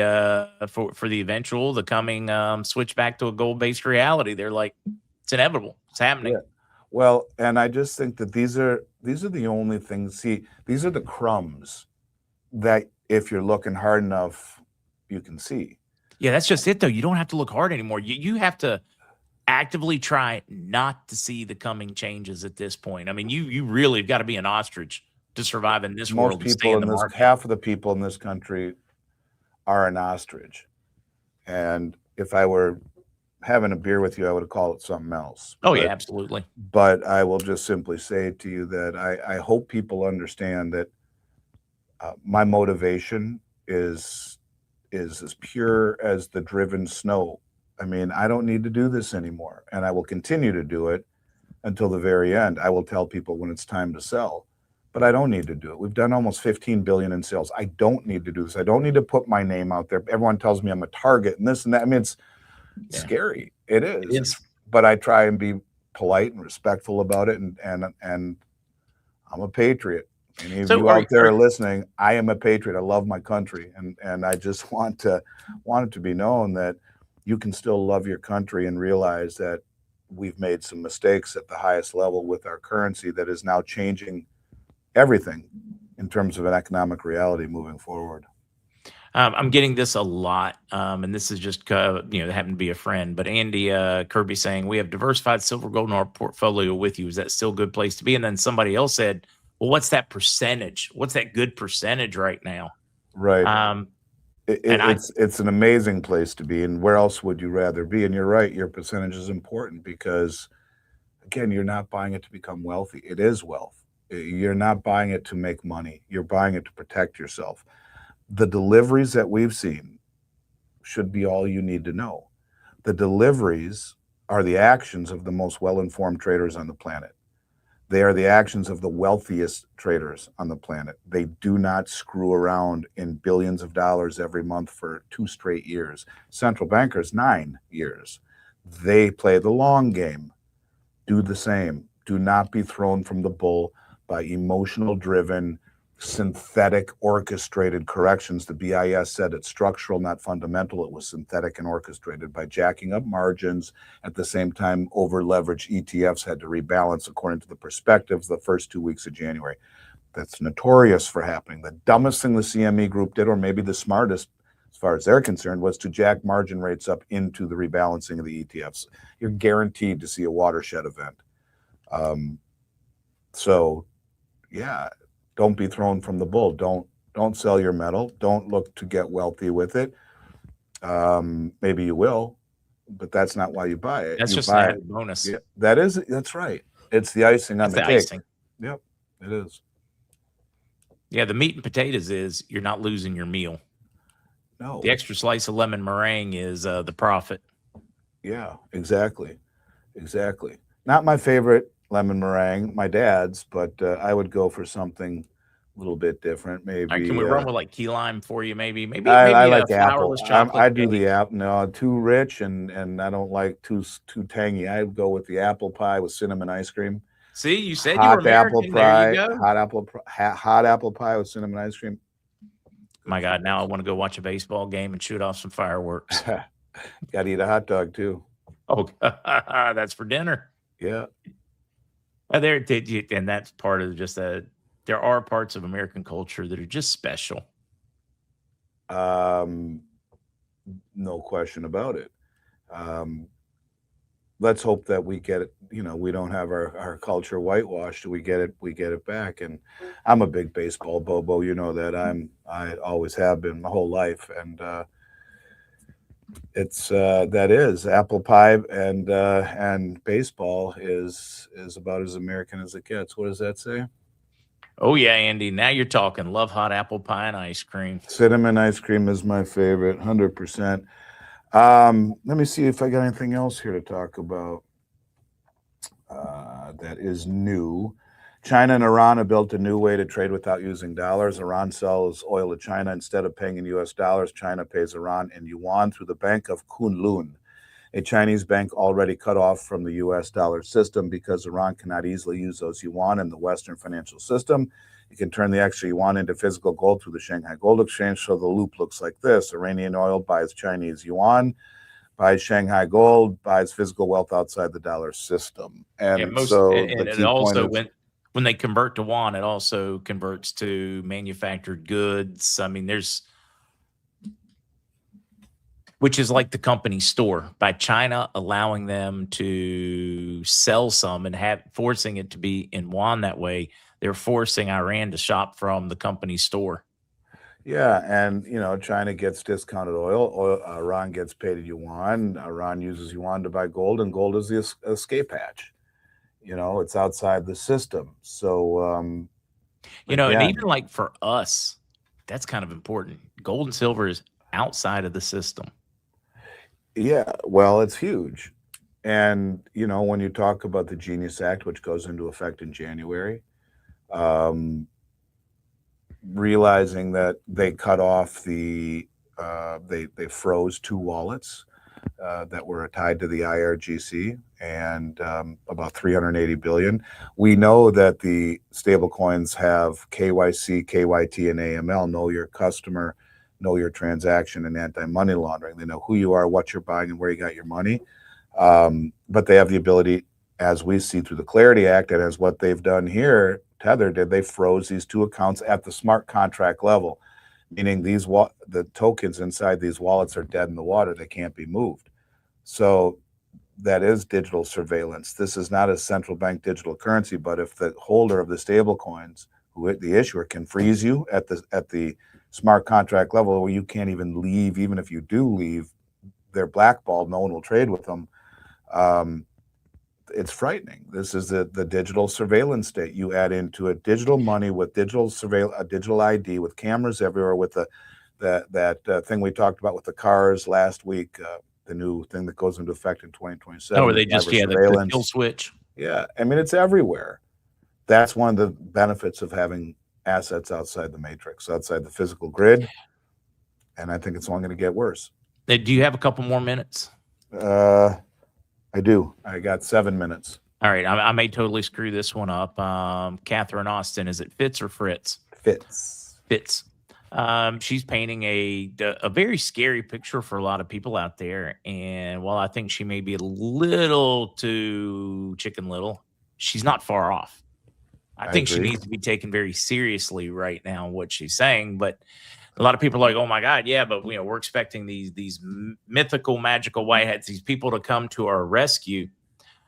the coming switch back to a gold-based reality. They're like, it's inevitable, it's happening. Yeah. Well, and I just think that these are the only things. See, these are the crumbs that if you're looking hard enough, you can see. Yeah, that's just it though. You don't have to look hard anymore. You have to actively try not to see the coming changes at this point. I mean, you really have got to be an ostrich to survive in this world. Most people in this, half of the people in this country are an ostrich. And if I were having a beer with you, I would call it something else. Oh, yeah, absolutely. But I will just simply say to you that I hope people understand that my motivation is as pure as the driven snow. I mean, I don't need to do this anymore, and I will continue to do it until the very end. I will tell people when it's time to sell, but I don't need to do it. We've done almost 15 billion in sales. I don't need to do this. I don't need to put my name out there. Everyone tells me I'm a target and this and that. I mean, it's scary. It is. But I try and be polite and respectful about it, and I'm a patriot. Any of you out there listening, I am a patriot. I love my country, and I just want it to be known that you can still love your country and realize that we've made some mistakes at the highest level with our currency that is now changing everything in terms of an economic reality moving forward. I'm getting this a lot, and this is just happened to be a friend. But Andy Kirby saying we have diversified silver gold in our portfolio with you. Is that still a good place to be? And then somebody else said, well, what's that percentage? What's that good percentage right now? Right. It's an amazing place to be, and where else would you rather be? And you're right, your percentage is important because, again, you're not buying it to become wealthy. It is wealth. You're not buying it to make money. You're buying it to protect yourself. The deliveries that we've seen should be all you need to know. The deliveries are the actions of the most well-informed traders on the planet. They are the actions of the wealthiest traders on the planet. They do not screw around in billions of dollars every month for 2 straight years. Central bankers, 9 years. They play the long game. Do the same. Do not be thrown from the bull by emotional-driven, synthetic, orchestrated corrections. The BIS said it's structural, not fundamental. It was synthetic and orchestrated by jacking up margins. At the same time, over-leveraged ETFs had to rebalance according to the perspectives the first 2 weeks of January. That's notorious for happening. The dumbest thing the CME group did, or maybe the smartest as far as they're concerned, was to jack margin rates up into the rebalancing of the ETFs. You're guaranteed to see a watershed event. So, yeah. Don't be thrown from the bull. Don't sell your metal. Don't look to get wealthy with it. Maybe you will, but that's not why you buy it. That's you just an added bonus. Yeah, that's right. It's the icing on the cake. Icing. Yep, it is. Yeah, the meat and potatoes is you're not losing your meal. No. The extra slice of lemon meringue is the profit. Yeah, exactly. Exactly. Not my favorite lemon meringue, my dad's, but I would go for something a little bit different. Maybe. Right, can we run with like key lime for you? Maybe I like flourless apple. chocolate. I do the apple. No, too rich and I don't like too tangy. I would go with the apple pie with cinnamon ice cream. See, you said you were American. There you go. Hot apple pie with cinnamon ice cream. My God, now I want to go watch a baseball game and shoot off some fireworks. Got to eat a hot dog too. Oh, that's for dinner. Yeah. And that's part of just there are parts of American culture that are just special. No question about it. let's hope that we get it. You know, we don't have our culture whitewashed. We get it back. And I'm a big baseball bobo. You know that I always have been my whole life. And it's that is apple pie and baseball is about as American as it gets. What does that say? Oh yeah, Andy. Now you're talking. Love hot apple pie and ice cream. Cinnamon ice cream is my favorite, 100%. Let me see if I got anything else here to talk about that is new. China and Iran have built a new way to trade without using dollars. Iran sells oil to China. Instead of paying in US dollars, China pays Iran in yuan through the Bank of Kunlun, a Chinese bank already cut off from the US dollar system because Iran cannot easily use those yuan in the Western financial system. You can turn the extra yuan into physical gold through the Shanghai Gold Exchange. So the loop looks like this. Iranian oil buys Chinese yuan, buys Shanghai gold, buys physical wealth outside the dollar system. And And it also, when they convert to yuan, it also converts to manufactured goods. I mean, which is like the company store. By China allowing them to sell some and forcing it to be in yuan that way, they're forcing Iran to shop from the company store. Yeah, and you know, China gets discounted oil. Iran gets paid in yuan. Iran uses yuan to buy gold, and gold is the escape hatch. You know, it's outside the system. So, you know, and even like for us, that's kind of important. Gold and silver is outside of the system. Yeah, well, it's huge. And, you know, when you talk about the Genius Act, which goes into effect in January, realizing that they cut off they froze 2 wallets that were tied to the IRGC and about 380 billion. We know that the stable coins have KYC, KYT, and AML, know your customer, know your transaction, and anti-money laundering. They know who you are, what you're buying, and where you got your money. But they have the ability, as we see through the Clarity Act, and as what they've done here, Tether did, they froze these 2 accounts at the smart contract level, meaning the tokens inside these wallets are dead in the water. They can't be moved. So that is digital surveillance. This is not a central bank digital currency, but if the holder of the stable coins, the issuer, can freeze you at the smart contract level where you can't even leave, even if you do leave, they're blackballed, no one will trade with them. It's frightening. This is the digital surveillance state. You add into a digital money with a digital ID with cameras everywhere, with that thing we talked about with the cars last week, the new thing that goes into effect in 2027. Oh, they just, the kill switch. Yeah, I mean, it's everywhere. That's one of the benefits of having assets outside the matrix, outside the physical grid. And I think it's only going to get worse. Do you have a couple more minutes? I do. I got 7 minutes. All right. I may totally screw this one up. Catherine Austin, is it Fitz or Fritz? Fitz. She's painting a very scary picture for a lot of people out there. And while I think she may be a little too Chicken Little, she's not far off. I think she needs to be taken very seriously right now, what she's saying. But a lot of people are like, oh my God, yeah, but we're expecting these mythical, magical whiteheads, these people to come to our rescue.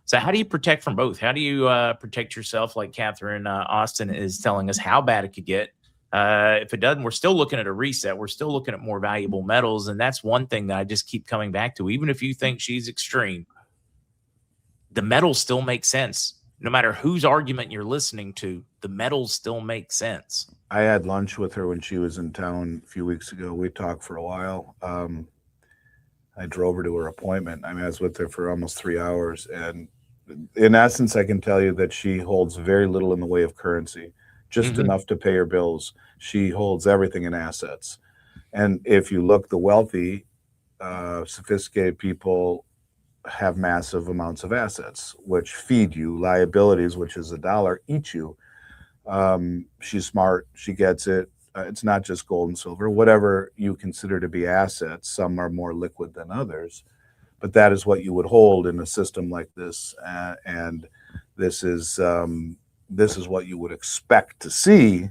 So how do you protect from both? How do you protect yourself, like Catherine Austin is telling us how bad it could get? If it doesn't, we're still looking at a reset. We're still looking at more valuable metals. And that's one thing that I just keep coming back to. Even if you think she's extreme, the metals still make sense. No matter whose argument you're listening to, the metals still make sense. I had lunch with her when she was in town a few weeks ago. We talked for a while. I drove her to her appointment. I mean, I was with her for almost 3 hours. And in essence, I can tell you that she holds very little in the way of currency, just enough to pay her bills. She holds everything in assets. And if you look, the wealthy, sophisticated people have massive amounts of assets, which feed you. Liabilities, which is $1, eat you. She's smart. She gets it. It's not just gold and silver, whatever you consider to be assets. Some are more liquid than others, but that is what you would hold in a system like this. And this is what you would expect to see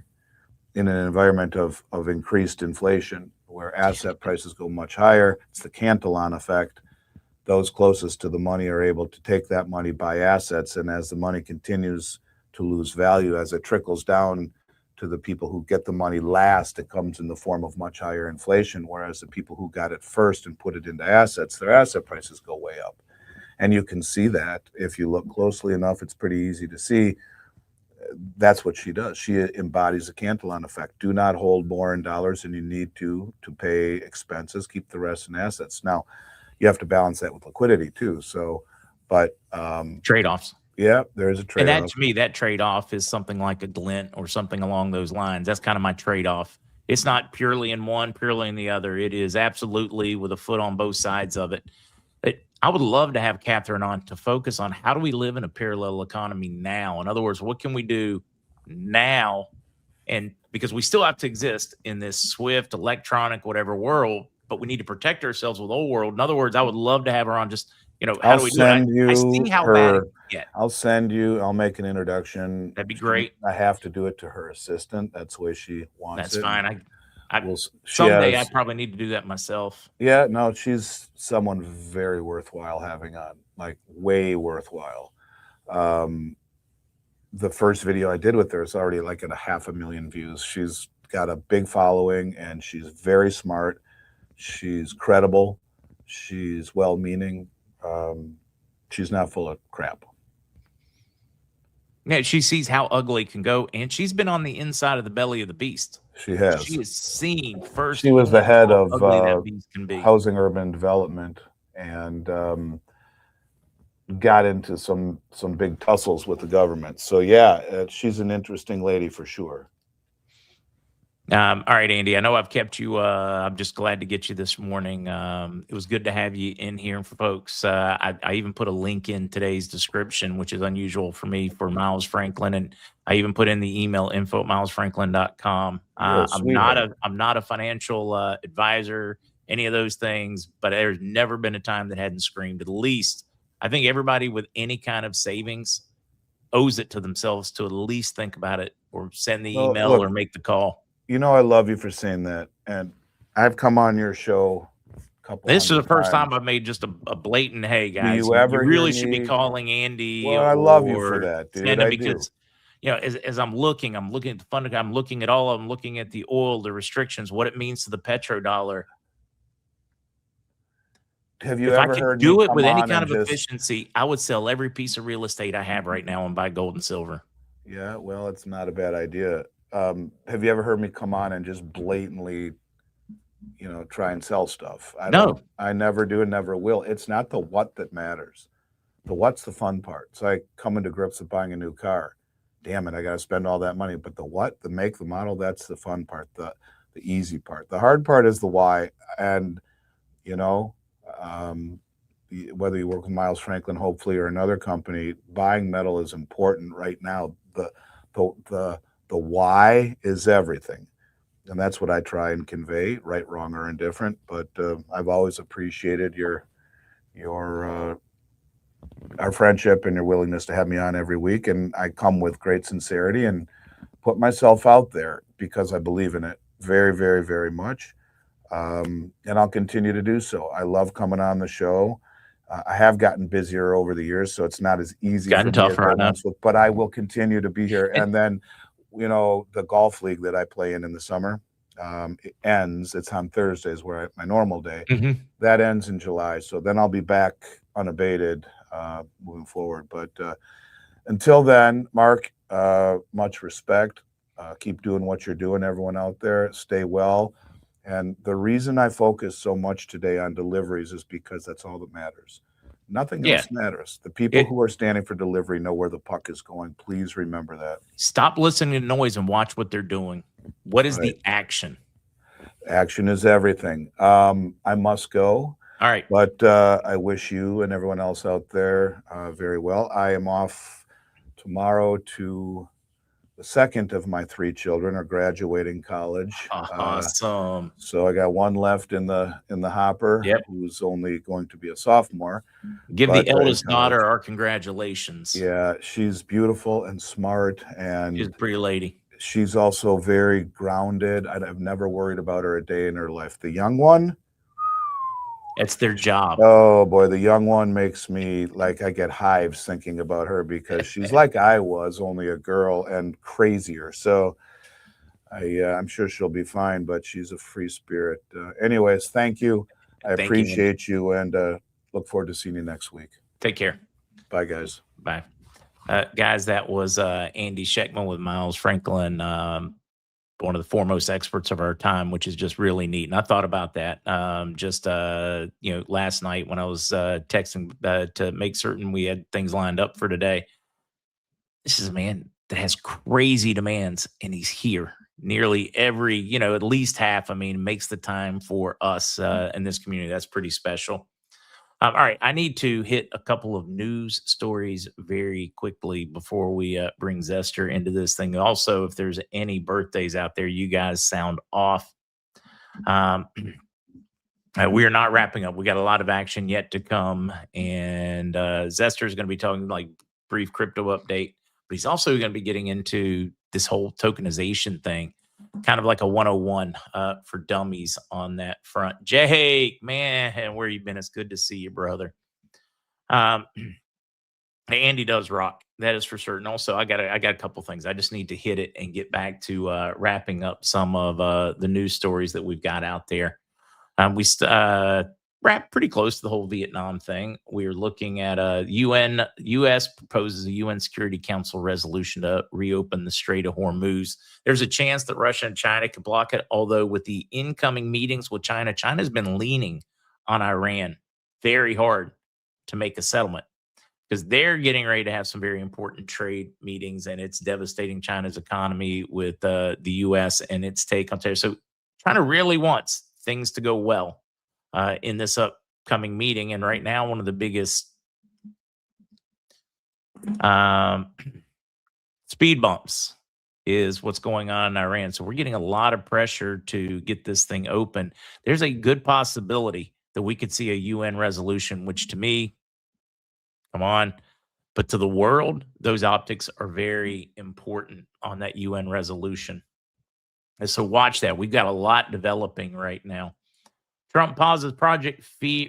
in an environment of increased inflation, where asset prices go much higher. It's the Cantillon effect. those closest to the money are able to take that money, buy assets, and as the money continues to lose value, as it trickles down to the people who get the money last, it comes in the form of much higher inflation, whereas the people who got it first and put it into assets, their asset prices go way up. And you can see that if you look closely enough. It's pretty easy to see. That's what she does. She embodies the Cantillon effect. Do not hold more in dollars than you need to pay expenses. Keep the rest in assets. Now, you have to balance that with liquidity too. So, but trade-offs. Yeah, there is a trade-off. And that, to me, that trade-off is something like a glint or something along those lines. That's kind of my trade-off. It's not purely in one, purely in the other. It is absolutely with a foot on both sides of it. I would love to have Catherine on to focus on how do we live in a parallel economy now? In other words, what can we do now? And because we still have to exist in this swift, electronic, whatever world, but we need to protect ourselves with old world. In other words, I would love to have her on just, how do we do it? I see how bad it can get. I'll make an introduction. That'd be great. I have to do it to her assistant. That's the way she wants it. That's fine. Someday I probably need to do that myself. Yeah, no, she's someone very worthwhile having on, like way worthwhile. The first video I did with her is already like at 500,000 views. She's got a big following and she's very smart. She's credible. She's well-meaning. She's not full of crap. Yeah, she sees how ugly it can go, and she's been on the inside of the belly of the beast. She has. She has seen first. She was the head of Housing Urban Development and got into some big tussles with the government. So yeah, she's an interesting lady for sure. All right, Andy, I know I've kept you. I'm just glad to get you this morning. It was good to have you in here. And for folks, I even put a link in today's description, which is unusual for me, for Miles Franklin. And I even put in the email info@milesfranklin.com. I'm not a financial advisor, any of those things, but there's never been a time that hadn't screamed. At least I think everybody with any kind of savings owes it to themselves to at least think about it or send the email or make the call. I love you for saying that. And I've come on your show a couple This is the first times. time I've made just a blatant, hey, guys, you really should be calling Andy. Well, I love you for that, dude. Because, as I'm looking at the funding, I'm looking at the oil, the restrictions, what it means to the petrodollar. Have you if ever I could heard do me it with come any on kind and of just- efficiency, I would sell every piece of real estate I have right now and buy gold and silver. Yeah, well, it's not a bad idea. Have you ever heard me come on and just blatantly, try and sell stuff? I never do and never will. It's not the what that matters. The what's the fun part. It's like coming to grips with buying a new car. Damn it, I got to spend all that money. But the what, the make, the model, that's the fun part, the easy part. The hard part is the why. And, whether you work with Miles Franklin, hopefully, or another company, buying metal is important right now. The why is everything. And that's what I try and convey, right, wrong, or indifferent. But I've always appreciated our friendship and your willingness to have me on every week. And I come with great sincerity and put myself out there because I believe in it very, very, very much. And I'll continue to do so. I love coming on the show. I have gotten busier over the years, so it's not as easy. Gotten tougher enough. But I will continue to be here. And then, the golf league that I play in the summer, it ends. It's on Thursdays, my normal day. Mm-hmm. That ends in July. So then I'll be back unabated moving forward. But until then, Mark, much respect. Keep doing what you're doing, everyone out there. Stay well. And the reason I focus so much today on deliveries is because that's all that matters. Nothing else matters. The people who are standing for delivery know where the puck is going. Please remember that. Stop listening to noise and watch what they're doing. What is the action? Action is everything. I must go. All right. But I wish you and everyone else out there very well. I am off tomorrow to the second of my 3 children are graduating college. Awesome. So I got one left in the hopper, who's only going to be a sophomore. Give the eldest daughter our congratulations. Yeah, she's beautiful and smart, and she's a pretty lady. She's also very grounded. I've never worried about her a day in her life. The young one, It's their job. Oh boy, the young one makes me like I get hives thinking about her because she's like I was, only a girl and crazier. So I'm sure she'll be fine, but she's a free spirit. Anyways, thank you. I Thank you, Andy. appreciate you, and look forward to seeing you next week. Take care. Bye, guys. Bye. Guys, that was Andy Schectman with Miles Franklin, one of the foremost experts of our time, which is just really neat. And I thought about that last night when I was texting to make certain we had things lined up for today. This is a man that has crazy demands, and he's here nearly every, at least half. I mean, makes the time for us in this community. That's pretty special. All right, I need to hit a couple of news stories very quickly before we bring Zester into this thing. Also, if there's any birthdays out there, you guys sound off. We are not wrapping up. We got a lot of action yet to come, and Zester is going to be talking like brief crypto update, but he's also going to be getting into this whole tokenization thing, kind of like a 101 for dummies on that front. Jake, man, where you been? It's good to see you, brother. Andy does rock. That is for certain. Also, I got a couple things. I just need to hit it and get back to wrapping up some of the news stories that we've got out there. We wrapped pretty close to the whole Vietnam thing. We are looking at U.S. proposes a UN Security Council resolution to reopen the Strait of Hormuz. There's a chance that Russia and China could block it, although with the incoming meetings with China's been leaning on Iran very hard to make a settlement because they're getting ready to have some very important trade meetings, and it's devastating China's economy with the U.S. and its take on terror. So China really wants things to go well in this upcoming meeting. And right now, one of the biggest speed bumps is what's going on in Iran. So we're getting a lot of pressure to get this thing open. There's a good possibility that we could see a UN resolution, which to me, come on, but to the world, those optics are very important on that UN resolution. And so watch that. We've got a lot developing right now. Trump pauses Project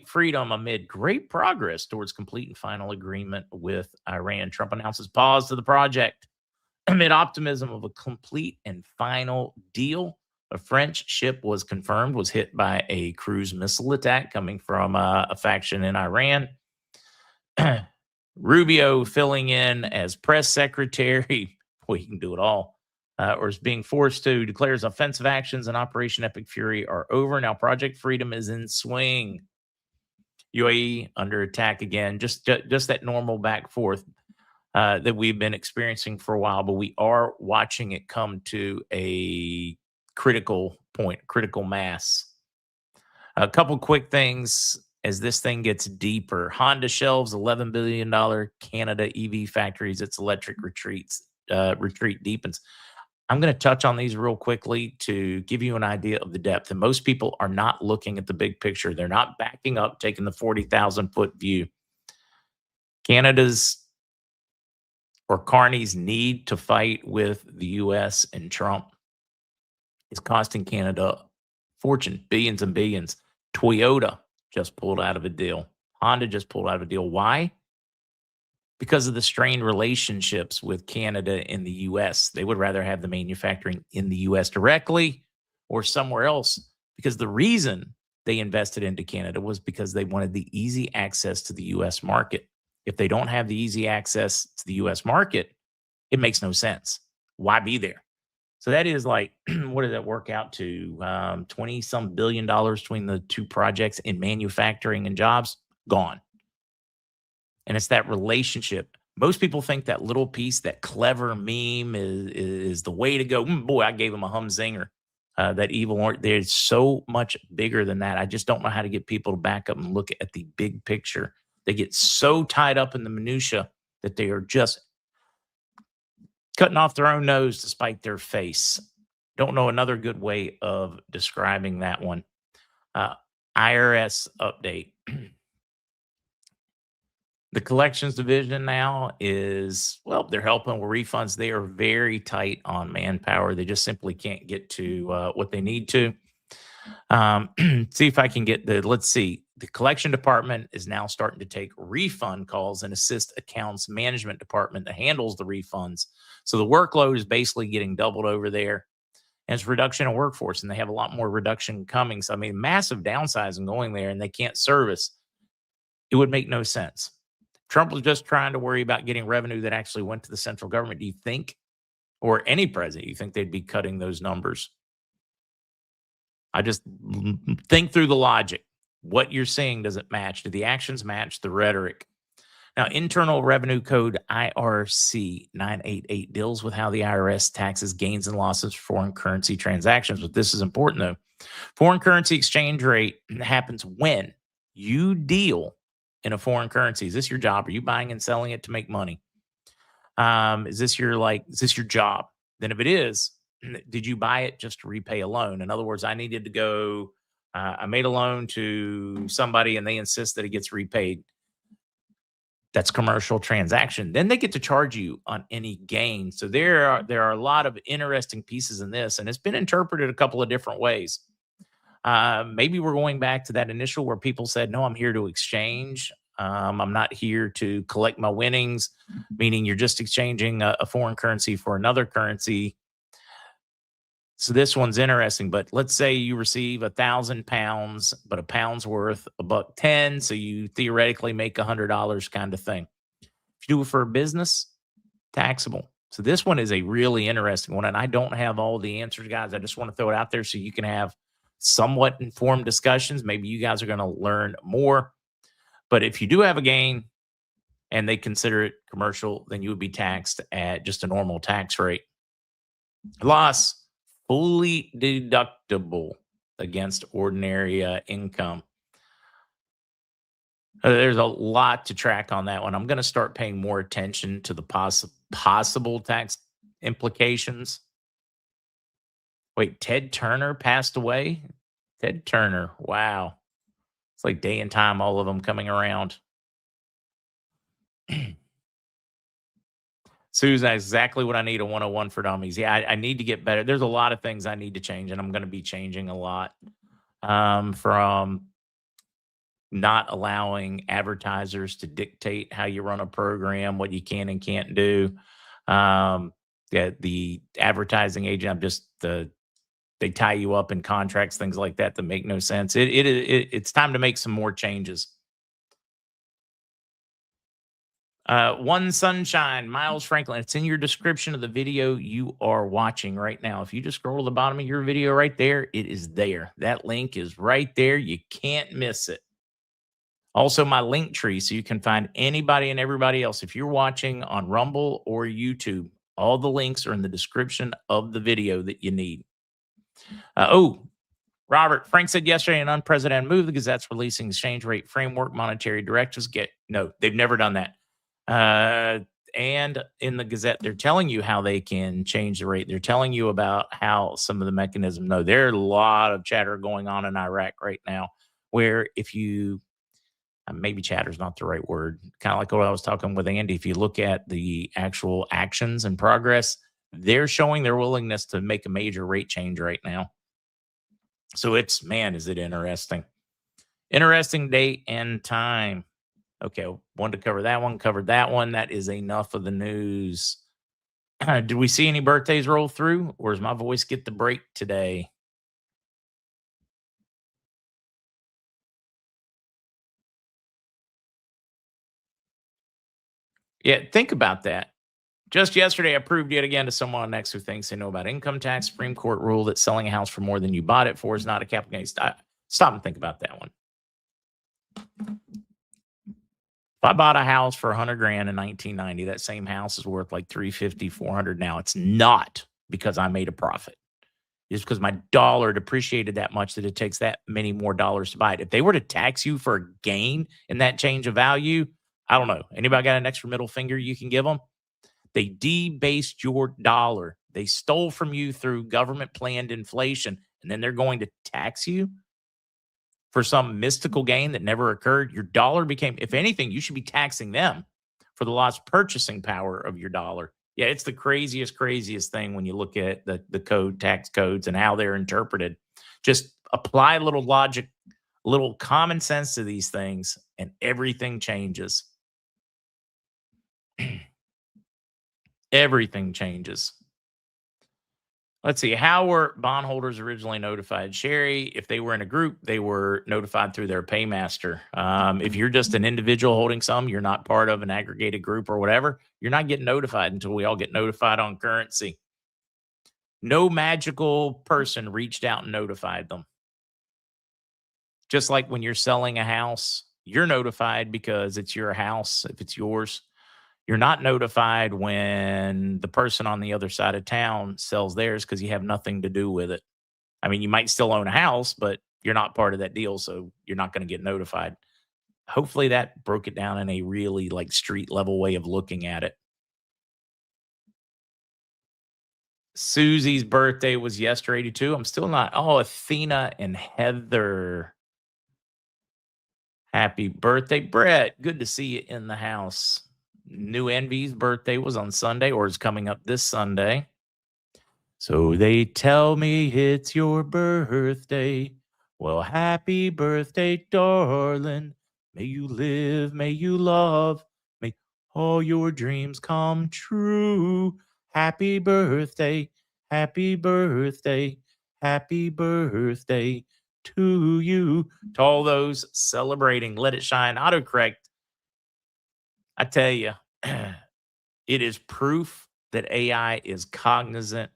Freedom amid great progress towards complete and final agreement with Iran. Trump announces pause to the project amid optimism of a complete and final deal. A French ship was confirmed was hit by a cruise missile attack coming from a faction in Iran. Rubio filling in as press secretary. Boy, he can do it all. Or is being forced to declares offensive actions and Operation Epic Fury are over. Now Project Freedom is in swing. UAE under attack again. Just that normal back forth that we've been experiencing for a while, but we are watching it come to a critical point, critical mass. A couple quick things as this thing gets deeper. Honda shelves $11 billion Canada EV factories. Its electric retreat deepens. I'm going to touch on these real quickly to give you an idea of the depth. And most people are not looking at the big picture. They're not backing up, taking the 40,000 foot view. Canada's or Carney's need to fight with the U.S. and Trump is costing Canada fortune, billions and billions. Toyota just pulled out of a deal. Honda just pulled out of a deal. Why? Because of the strained relationships with Canada and the U.S. They would rather have the manufacturing in the U.S. directly or somewhere else, because the reason they invested into Canada was because they wanted the easy access to the U.S. market. If they don't have the easy access to the U.S. market, it makes no sense. Why be there? So that is like, what does that work out to? 20 some billion dollars between the two projects in manufacturing and jobs gone. And it's that relationship. Most people think that little piece, that clever meme is the way to go. Boy, I gave him a humzinger. That evil, there's so much bigger than that. I just don't know how to get people to back up and look at the big picture. They get so tied up in the minutia that they are just cutting off their own nose to spite their face. Don't know another good way of describing that one. IRS update. The collections division now is, well, they're helping with refunds. They are very tight on manpower. They just simply can't get to what they need to. See if I can get let's see. the collection department is now starting to take refund calls and assist accounts management department that handles the refunds. So the workload is basically getting doubled over there. And it's reduction in workforce, and they have a lot more reduction coming. So, I mean, massive downsizing going there, and they can't service. It would make no sense. Trump was just trying to worry about getting revenue that actually went to the central government. Do you think, or any president, you think they'd be cutting those numbers? I just think through the logic. What you're saying doesn't match. Do the actions match the rhetoric? Now, Internal Revenue Code IRC 988 deals with how the IRS taxes gains and losses for foreign currency transactions. But this is important, though. Foreign currency exchange rate happens when you deal in a foreign currency. Is this your job? Are you buying and selling it to make money? Is this your job? Then if it is, did you buy it just to repay a loan? In other words, I needed to go, I made a loan to somebody and they insist that it gets repaid. That's commercial transaction. Then they get to charge you on any gain. So there are a lot of interesting pieces in this, and it's been interpreted a couple of different ways. Maybe we're going back to that initial where people said, no, I'm here to exchange. I'm not here to collect my winnings, meaning you're just exchanging a foreign currency for another currency. So this one's interesting, but let's say you receive 1,000 pounds, but a pound's worth $1.10. So you theoretically make $100 kind of thing. If you do it for a business, taxable. So this one is a really interesting one. And I don't have all the answers, guys. I just want to throw it out there so you can have somewhat informed discussions. Maybe you guys are going to learn more. But if you do have a gain and they consider it commercial, then you would be taxed at just a normal tax rate. Loss, fully deductible against ordinary income. There's a lot to track on that one. I'm going to start paying more attention to the possible tax implications. Wait, Ted Turner passed away? Ted Turner, wow. It's like day and time, all of them coming around. Susan, exactly what I need, a 101 for dummies. Yeah, I need to get better. There's a lot of things I need to change, and I'm going to be changing a lot, from not allowing advertisers to dictate how you run a program, what you can and can't do. The advertising agent, they tie you up in contracts, things like that make no sense. It's time to make some more changes. One Sunshine, Miles Franklin. It's in your description of the video you are watching right now. If you just scroll to the bottom of your video right there, it is there. That link is right there. You can't miss it. Also, my link tree, so you can find anybody and everybody else. If you're watching on Rumble or YouTube, all the links are in the description of the video that you need. Robert, Frank said yesterday, an unprecedented move. The Gazette's releasing exchange rate framework, monetary directives. No, they've never done that. And in the Gazette, they're telling you how they can change the rate. They're telling you about how some of the mechanism. No, there are a lot of chatter going on in Iraq right now, where if you, maybe chatter is not the right word, kind of like what I was talking with Andy. If you look at the actual actions and progress, they're showing their willingness to make a major rate change right now. So it's, man, is it interesting. Interesting date and time. Okay, wanted to cover that one, covered that one. That is enough of the news. Did we see any birthdays roll through, or does my voice get the break today? Yeah, think about that. Just yesterday, I proved yet again to someone next who thinks they know about income tax. Supreme Court ruled that selling a house for more than you bought it for is not a capital gain. Stop and think about that one. If I bought a house for $100,000 in 1990, that same house is worth like $350, $400 now. It's not because I made a profit. It's because my dollar depreciated that much that it takes that many more dollars to buy it. If they were to tax you for a gain in that change of value, I don't know. Anybody got an extra middle finger you can give them? They debased your dollar. They stole from you through government planned inflation, and then they're going to tax you for some mystical gain that never occurred. Your dollar became, if anything, you should be taxing them for the lost purchasing power of your dollar. Yeah, it's the craziest thing when you look at the tax codes and how they're interpreted. Just apply a little logic little common sense to these things, and everything changes. Everything changes. Let's see. How were bondholders originally notified? Sherry, if they were in a group, they were notified through their paymaster. If you're just an individual holding some, you're not part of an aggregated group or whatever, you're not getting notified until we all get notified on currency. No magical person reached out and notified them. Just like when you're selling a house, you're notified because it's your house, if it's yours. You're not notified when the person on the other side of town sells theirs because you have nothing to do with it. I mean, you might still own a house, but you're not part of that deal, so you're not going to get notified. Hopefully that broke it down in a really like street level way of looking at it. Susie's birthday was yesterday too. I'm still not. Oh, Athena and Heather. Happy birthday, Brett. Good to see you in the house. New Envy's birthday was on Sunday, or is coming up this Sunday. So they tell me it's your birthday. Well, happy birthday, darling. May you live, may you love, may all your dreams come true. Happy birthday, happy birthday, happy birthday to you. To all those celebrating, let it shine. Autocorrect. I tell you, it is proof that AI is cognizant,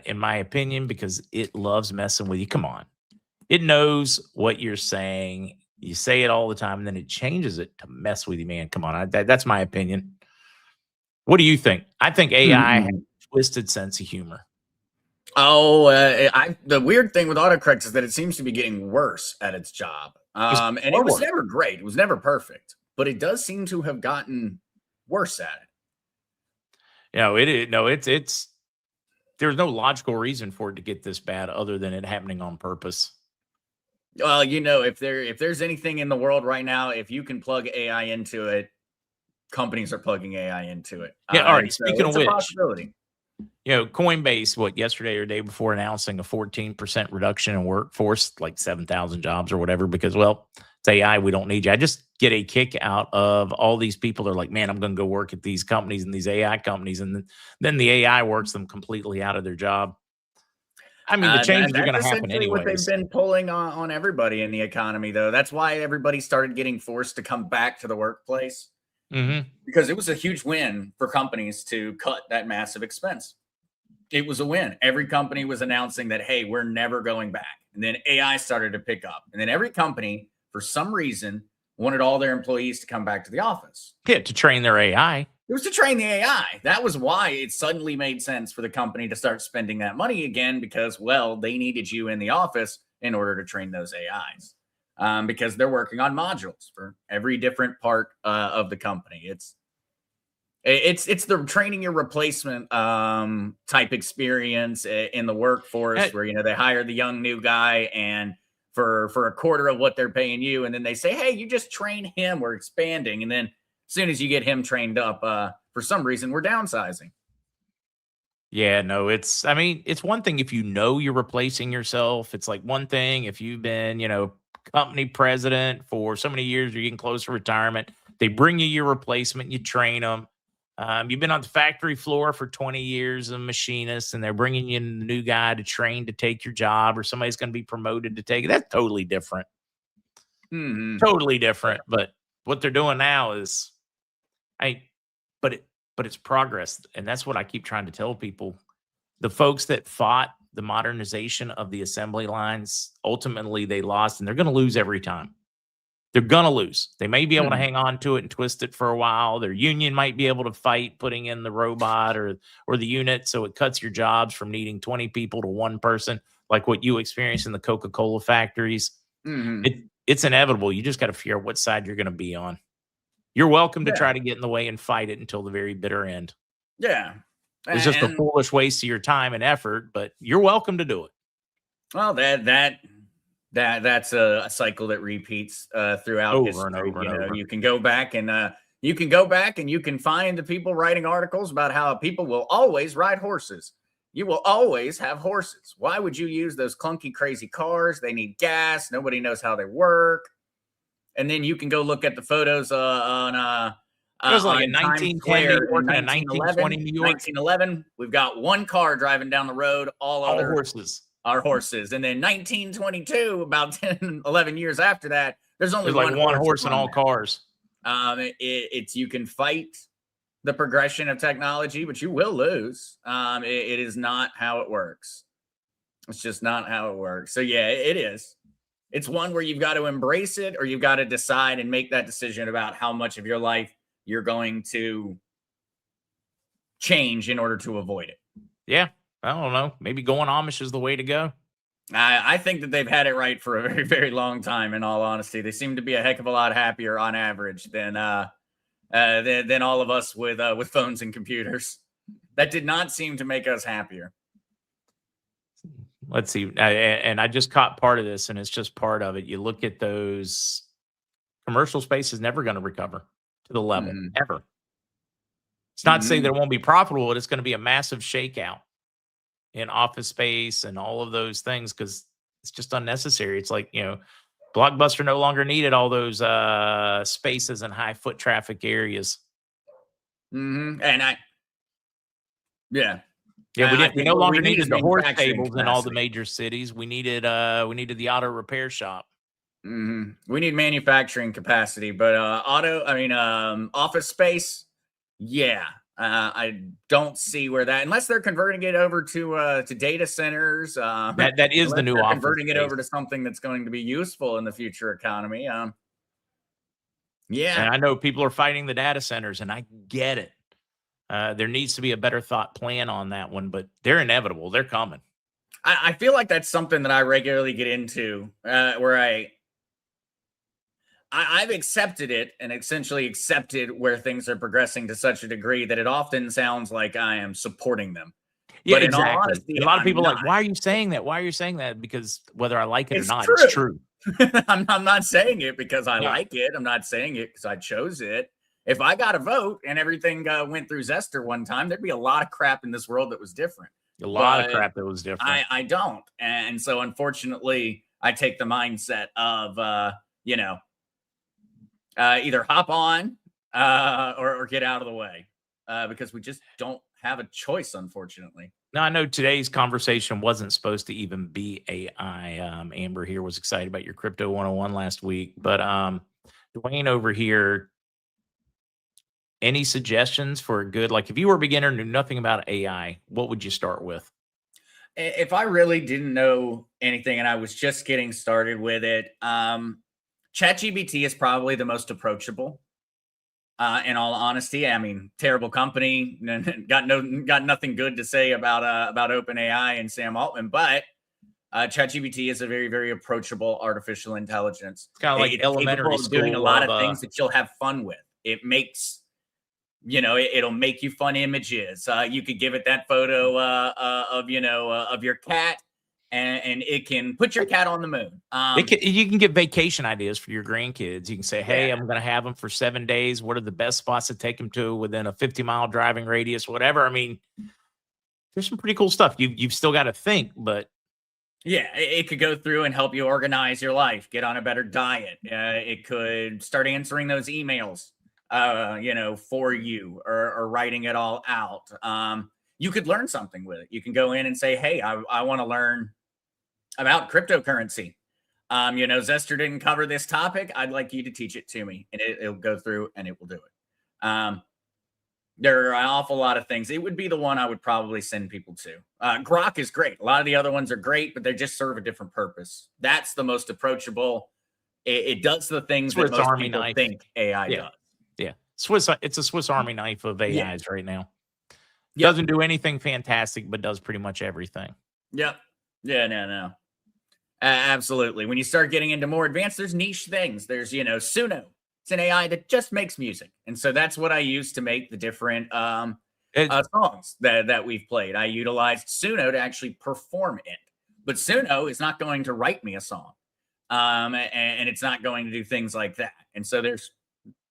in my opinion, because it loves messing with you. Come on. It knows what you're saying. You say it all the time, and then it changes it to mess with you, man. Come on. That's my opinion. What do you think? I think AI has a twisted sense of humor. Oh, the weird thing with autocorrect is that it seems to be getting worse at its job. And it was never great. It was never perfect, but it does seem to have gotten worse at it. It's there's no logical reason for it to get this bad other than it happening on purpose. Well, if there's anything in the world right now, if you can plug AI into it, companies are plugging AI into it. Yeah. All right. So Speaking of which, possibility. Coinbase, yesterday or day before announcing a 14% reduction in workforce, like 7,000 jobs or whatever, because, well, it's AI. We don't need you. I just get a kick out of all these people that are like, man, I'm going to go work at these companies and these AI companies. And then the AI works them completely out of their job. I mean, the changes are going to happen anyways. What they've been pulling on everybody in the economy, though. That's why everybody started getting forced to come back to the workplace. Mm-hmm. Because it was a huge win for companies to cut that massive expense. It was a win. Every company was announcing that, hey, we're never going back. And then AI started to pick up. And then every company, for some reason, wanted all their employees to come back to the office. Yeah, to train their AI. It was to train the AI. That was why it suddenly made sense for the company to start spending that money again because, well, they needed you in the office in order to train those AIs. Because they're working on modules for every different part of the company. It's the training your replacement type experience in the workforce where they hire the young new guy and for a quarter of what they're paying you, and then they say, hey, you just train him. We're expanding, and then as soon as you get him trained up, for some reason we're downsizing. Yeah, no, it's one thing if you're replacing yourself. It's like one thing if you've been, company president for so many years, you're getting close to retirement. They bring you your replacement, you train them. You've been on the factory floor for 20 years, a machinist, and they're bringing you a new guy to train to take your job, or somebody's going to be promoted to take it. That's totally different. Mm-hmm. Totally different. But what they're doing now is, but it's progress, and that's what I keep trying to tell people. The folks that fought the modernization of the assembly lines, ultimately they lost, and they're going to lose every time. They're going to lose. They may be able to hang on to it and twist it for a while. Their union might be able to fight putting in the robot or the unit, so it cuts your jobs from needing 20 people to one person, like what you experience in the Coca-Cola factories. Mm-hmm. It's inevitable. You just got to figure out what side you're going to be on. You're welcome to try to get in the way and fight it until the very bitter end. Yeah. It's just a foolish waste of your time and effort, but you're welcome to do it. Well, that's a cycle that repeats throughout over history. and over and over. You can go back and you can find the people writing articles about how people will always ride horses. you will always have horses. Why would you use those clunky, crazy cars? They need gas. Nobody knows how they work. And then you can go look at the photos It was like a on Times 1910 New Square York in and a 1920 New York. 1911, we've got one car driving down the road. All All other horses. are horses. And then 1922, about 10, 11 years after that, there's only There's like one horse in on all there. cars. It's you can fight the progression of technology, but you will lose. It is not how it works. It's just not how it works. So yeah, it is. It's one where you've got to embrace it, or you've got to decide and make that decision about how much of your life you're going to change in order to avoid it. Yeah, I don't know. Maybe going Amish is the way to go. I think that they've had it right for a very, very long time. In all honesty, they seem to be a heck of a lot happier on average than all of us with phones and computers. That did not seem to make us happier. Let's see. And I just caught part of this, and it's just part of it. You look at those, commercial space is never going to recover to the level ever. It's not to say that it won't be profitable, but it's going to be a massive shakeout in office space and all of those things, because it's just unnecessary. It's like, Blockbuster no longer needed all those spaces in high foot traffic areas. And we no longer needed the horse manufacturing stables in all the capacity. major cities. We needed the auto repair shop. We need manufacturing capacity, but office space, I don't see where that, unless they're converting it over to data centers. That is the new office converting it space. over to something that's going to be useful in the future economy. And I know people are fighting the data centers, and I get it. There needs to be a better thought plan on that one, but they're inevitable. They're coming. I feel like that's something that I regularly get into, where I've accepted it and essentially accepted where things are progressing to such a degree that it often sounds like I am supporting them. Yeah, But in all exactly. honesty, A lot of I'm people are like, not. why are you saying that? Why are you saying that? Because whether I like it or It's not, true. it's true. I'm not saying it because I Yeah. like it. I'm not saying it because I chose it. If I got a vote and everything went through Zester one time, there'd be a lot of crap in this world that was different. A lot of But crap that was different. I don't. And so unfortunately, I take the mindset of, either hop on or get out of the way because we just don't have a choice, unfortunately. Now, I know today's conversation wasn't supposed to even be AI. Amber here was excited about your Crypto 101 last week, but Dwayne over here, any suggestions for a good, like if you were a beginner and knew nothing about AI, what would you start with? If I really didn't know anything and I was just getting started with it, ChatGPT is probably the most approachable. In all honesty, I mean, terrible company, got nothing good to say about OpenAI and Sam Altman, but ChatGPT is a very, very approachable artificial intelligence. It's kind of like It's elementary capable of school. doing a lot of things that you'll have fun with. It makes, it'll make you fun images. You could give it that photo of your cat, and it can put your cat on the moon. You can get vacation ideas for your grandkids. You can say, hey, Yeah. I'm going to have them for 7 days. What are the best spots to take them to within a 50-mile driving radius, whatever. I mean, there's some pretty cool stuff. You've still got to think, but yeah, it could go through and help you organize your life, get on a better diet. It could start answering those emails, for you or writing it all out. You could learn something with it. You can go in and say, hey, I want to learn about cryptocurrency. Zester didn't cover this topic. I'd like you to teach it to me, and it'll go through and it will do it. There are an awful lot of things. It would be the one I would probably send people to. Grok is great. A lot of the other ones are great, but they just serve a different purpose. That's the most approachable. It does the things that Swiss most Army people knife. think AI does. Yeah, it's a Swiss Army knife of AIs right now. Yep. Doesn't do anything fantastic, but does pretty much everything. Yep. Yeah, no. Absolutely. When you start getting into more advanced, there's niche things. There's, Suno. It's an AI that just makes music. And so that's what I use to make the different songs that we've played. I utilized Suno to actually perform it. But Suno is not going to write me a song. And it's not going to do things like that. And so there's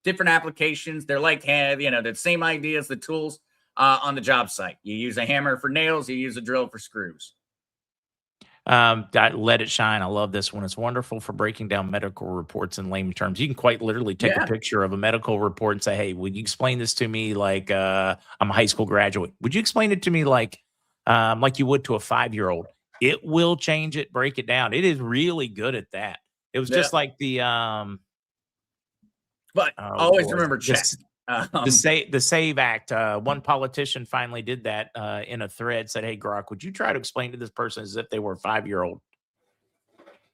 different applications. They're like, the same ideas, the tools. on the job site. You use a hammer for nails, you use a drill for screws. Let it shine. I love this one. It's wonderful for breaking down medical reports in layman terms. You can quite literally take a picture of a medical report and say, hey, would you explain this to me like I'm a high school graduate? Would you explain it to me like you would to a 5-year-old? It will change it, break it down. It is really good at that. It was just like the but always remember check. The SAVE Act. One politician finally did that in a thread, said, hey, Grok, would you try to explain to this person as if they were a 5-year-old?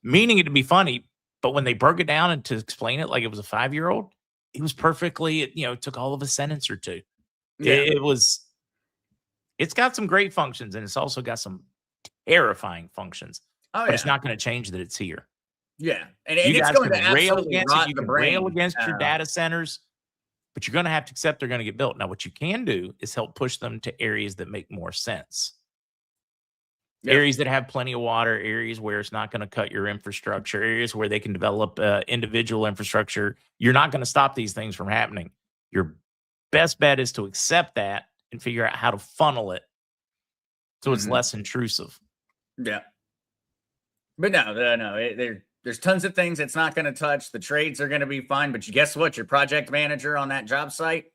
Meaning it to be funny, but when they broke it down and to explain it like it was a 5-year-old, it was perfectly, it took all of a sentence or two. Yeah. It's got some great functions, and it's also got some terrifying functions. But it's not going to change that it's here. Yeah. And it's going to absolutely rot the brain. Rail against your data centers, but you're going to have to accept they're going to get built. Now, what you can do is help push them to areas that make more sense. Yep. Areas that have plenty of water, areas where it's not going to cut your infrastructure, areas where they can develop individual infrastructure. You're not going to stop these things from happening. Your best bet is to accept that and figure out how to funnel it so it's less intrusive. Yeah. But no, there's tons of things it's not going to touch. The trades are going to be fine. But guess what? Your project manager on that job site,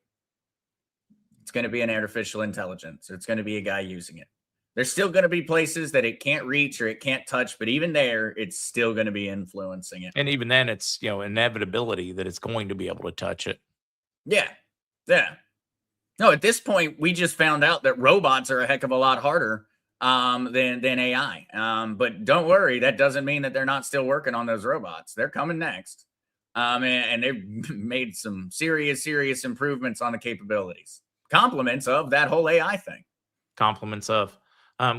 it's going to be an artificial intelligence. Or it's going to be a guy using it. There's still going to be places that it can't reach or it can't touch. But even there, it's still going to be influencing it. And even then, it's inevitability that it's going to be able to touch it. Yeah. Yeah. No, at this point, we just found out that robots are a heck of a lot harder than AI. But don't worry, that doesn't mean that they're not still working on those robots. They're coming next. And they've made some serious improvements on the capabilities. Compliments of that whole AI thing. Compliments of.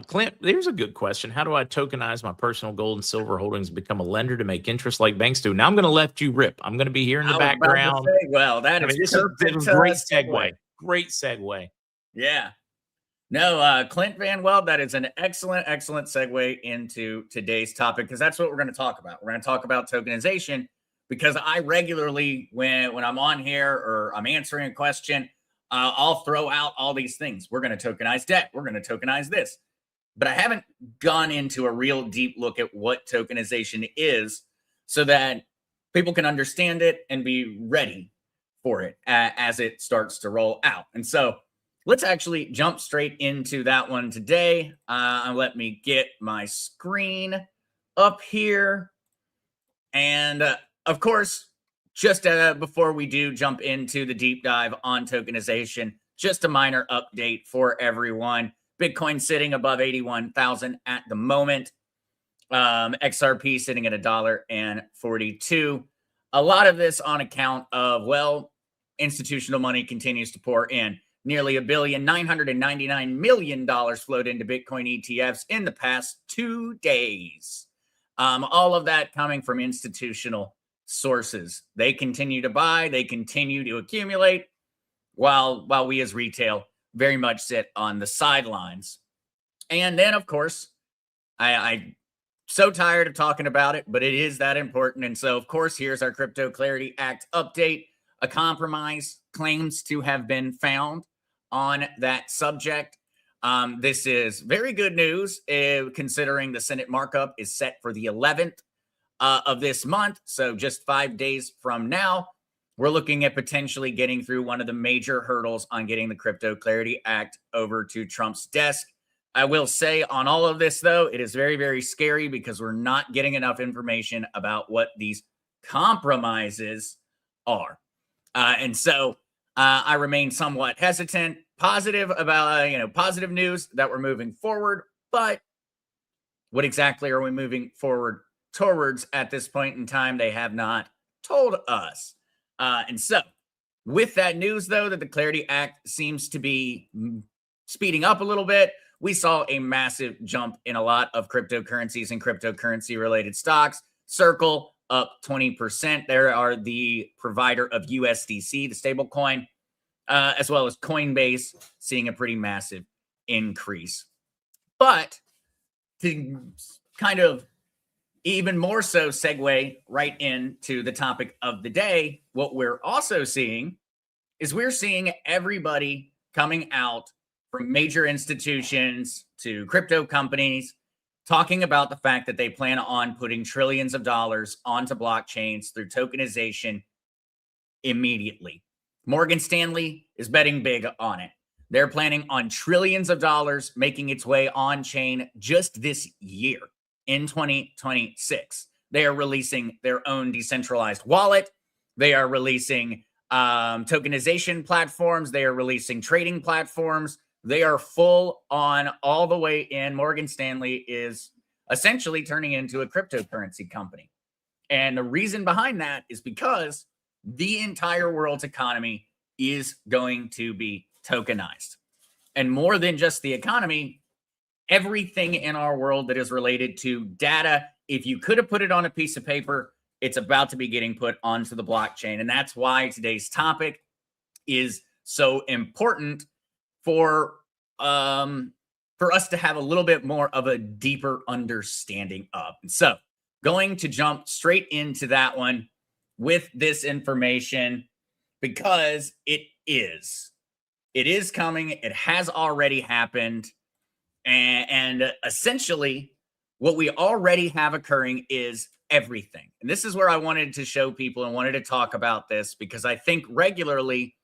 Clint, there's a good question. How do I tokenize my personal gold and silver holdings and become a lender to make interest like banks do? Now I'm going to let you rip. I'm going to be here in the background. Well, that is a great segue. Great segue. Yeah. No, Clint Van Weld, that is an excellent segue into today's topic, because that's what we're going to talk about. We're going to talk about tokenization, because I regularly, when I'm on here or I'm answering a question, I'll throw out all these things. We're going to tokenize debt. We're going to tokenize this. But I haven't gone into a real deep look at what tokenization is so that people can understand it and be ready for it as it starts to roll out. And so let's actually jump straight into that one today. Let me get my screen up here. And of course, just before we do jump into the deep dive on tokenization, just a minor update for everyone. Bitcoin sitting above 81,000 at the moment. XRP sitting at $1.42. A lot of this on account of, well, institutional money continues to pour in. Nearly $1.999 billion flowed into Bitcoin ETFs in the past 2 days. All of that coming from institutional sources. They continue to buy, they continue to accumulate, while we as retail very much sit on the sidelines. And then, of course, I'm so tired of talking about it, but it is that important. And so, of course, here's our Crypto Clarity Act update. A compromise claims to have been found on that subject. This is very good news, considering the Senate markup is set for the 11th of this month. So just 5 days from now, we're looking at potentially getting through one of the major hurdles on getting the Crypto Clarity Act over to Trump's desk. I will say on all of this, though, it is very, very scary, because we're not getting enough information about what these compromises are. And so I remain somewhat hesitant, positive about, positive news that we're moving forward. But what exactly are we moving forward towards at this point in time? They have not told us. And so with that news, though, that the Clarity Act seems to be speeding up a little bit, we saw a massive jump in a lot of cryptocurrencies and cryptocurrency related stocks. Circle up 20%. They are the provider of USDC, the stable coin, as well as Coinbase, seeing a pretty massive increase. But to kind of even more so segue right into the topic of the day, what we're also seeing is we're seeing everybody coming out from major institutions to crypto companies talking about the fact that they plan on putting trillions of dollars onto blockchains through tokenization immediately. Morgan Stanley is betting big on it. They're planning on trillions of dollars making its way on chain just this year in 2026. They are releasing their own decentralized wallet. They are releasing tokenization platforms. They are releasing trading platforms. They are full on all the way in. Morgan Stanley is essentially turning into a cryptocurrency company. And the reason behind that is because the entire world's economy is going to be tokenized. And more than just the economy, everything in our world that is related to data, if you could have put it on a piece of paper, it's about to be getting put onto the blockchain. And that's why today's topic is so important for us to have a little bit more of a deeper understanding of. And so going to jump straight into that one with this information because it is coming. It has already happened. And essentially what we already have occurring is everything. And this is where I wanted to show people and wanted to talk about this because I think regularly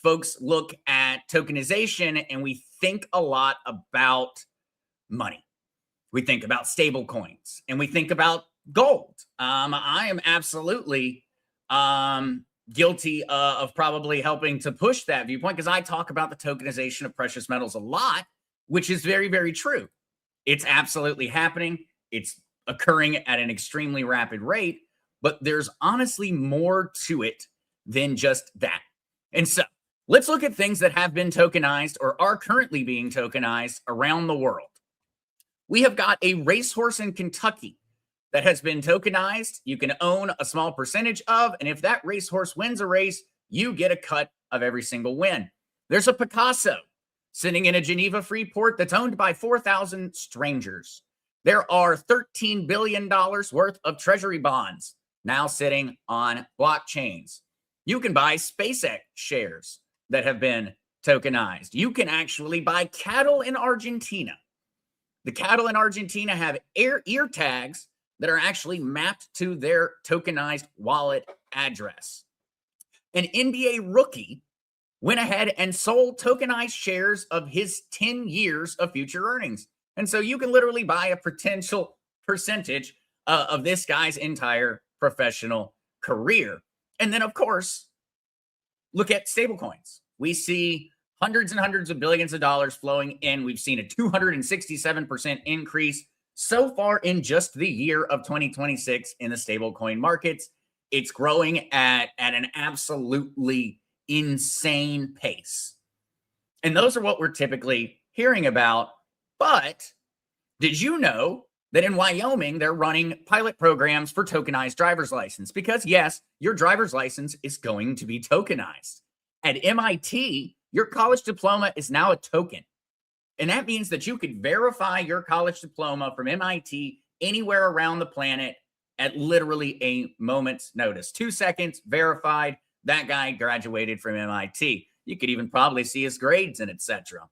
folks look at tokenization and we think a lot about money. We think about stable coins and we think about gold. I am absolutely guilty of probably helping to push that viewpoint because I talk about the tokenization of precious metals a lot, which is very, very true. It's absolutely happening. It's occurring at an extremely rapid rate, but there's honestly more to it than just that. And so let's look at things that have been tokenized or are currently being tokenized around the world. We have got a racehorse in Kentucky that has been tokenized. You can own a small percentage of, and if that racehorse wins a race, you get a cut of every single win. There's a Picasso sitting in a Geneva free port that's owned by 4,000 strangers. There are $13 billion worth of treasury bonds now sitting on blockchains. You can buy SpaceX shares that have been tokenized. You can actually buy cattle in Argentina. The cattle in Argentina have ear tags that are actually mapped to their tokenized wallet address. An NBA rookie went ahead and sold tokenized shares of his 10 years of future earnings. And so you can literally buy a potential percentage of this guy's entire professional career. And then, of course, look at stablecoins. We see hundreds and hundreds of billions of dollars flowing in. We've seen a 267% increase so far in just the year of 2026 in the stablecoin markets. It's growing at an absolutely insane pace. And those are what we're typically hearing about. But did you know that in Wyoming, they're running pilot programs for tokenized driver's license? Because yes, your driver's license is going to be tokenized. At MIT, your college diploma is now a token. And that means that you could verify your college diploma from MIT anywhere around the planet at literally a moment's notice. 2 seconds, verified, that guy graduated from MIT. You could even probably see his grades and etc.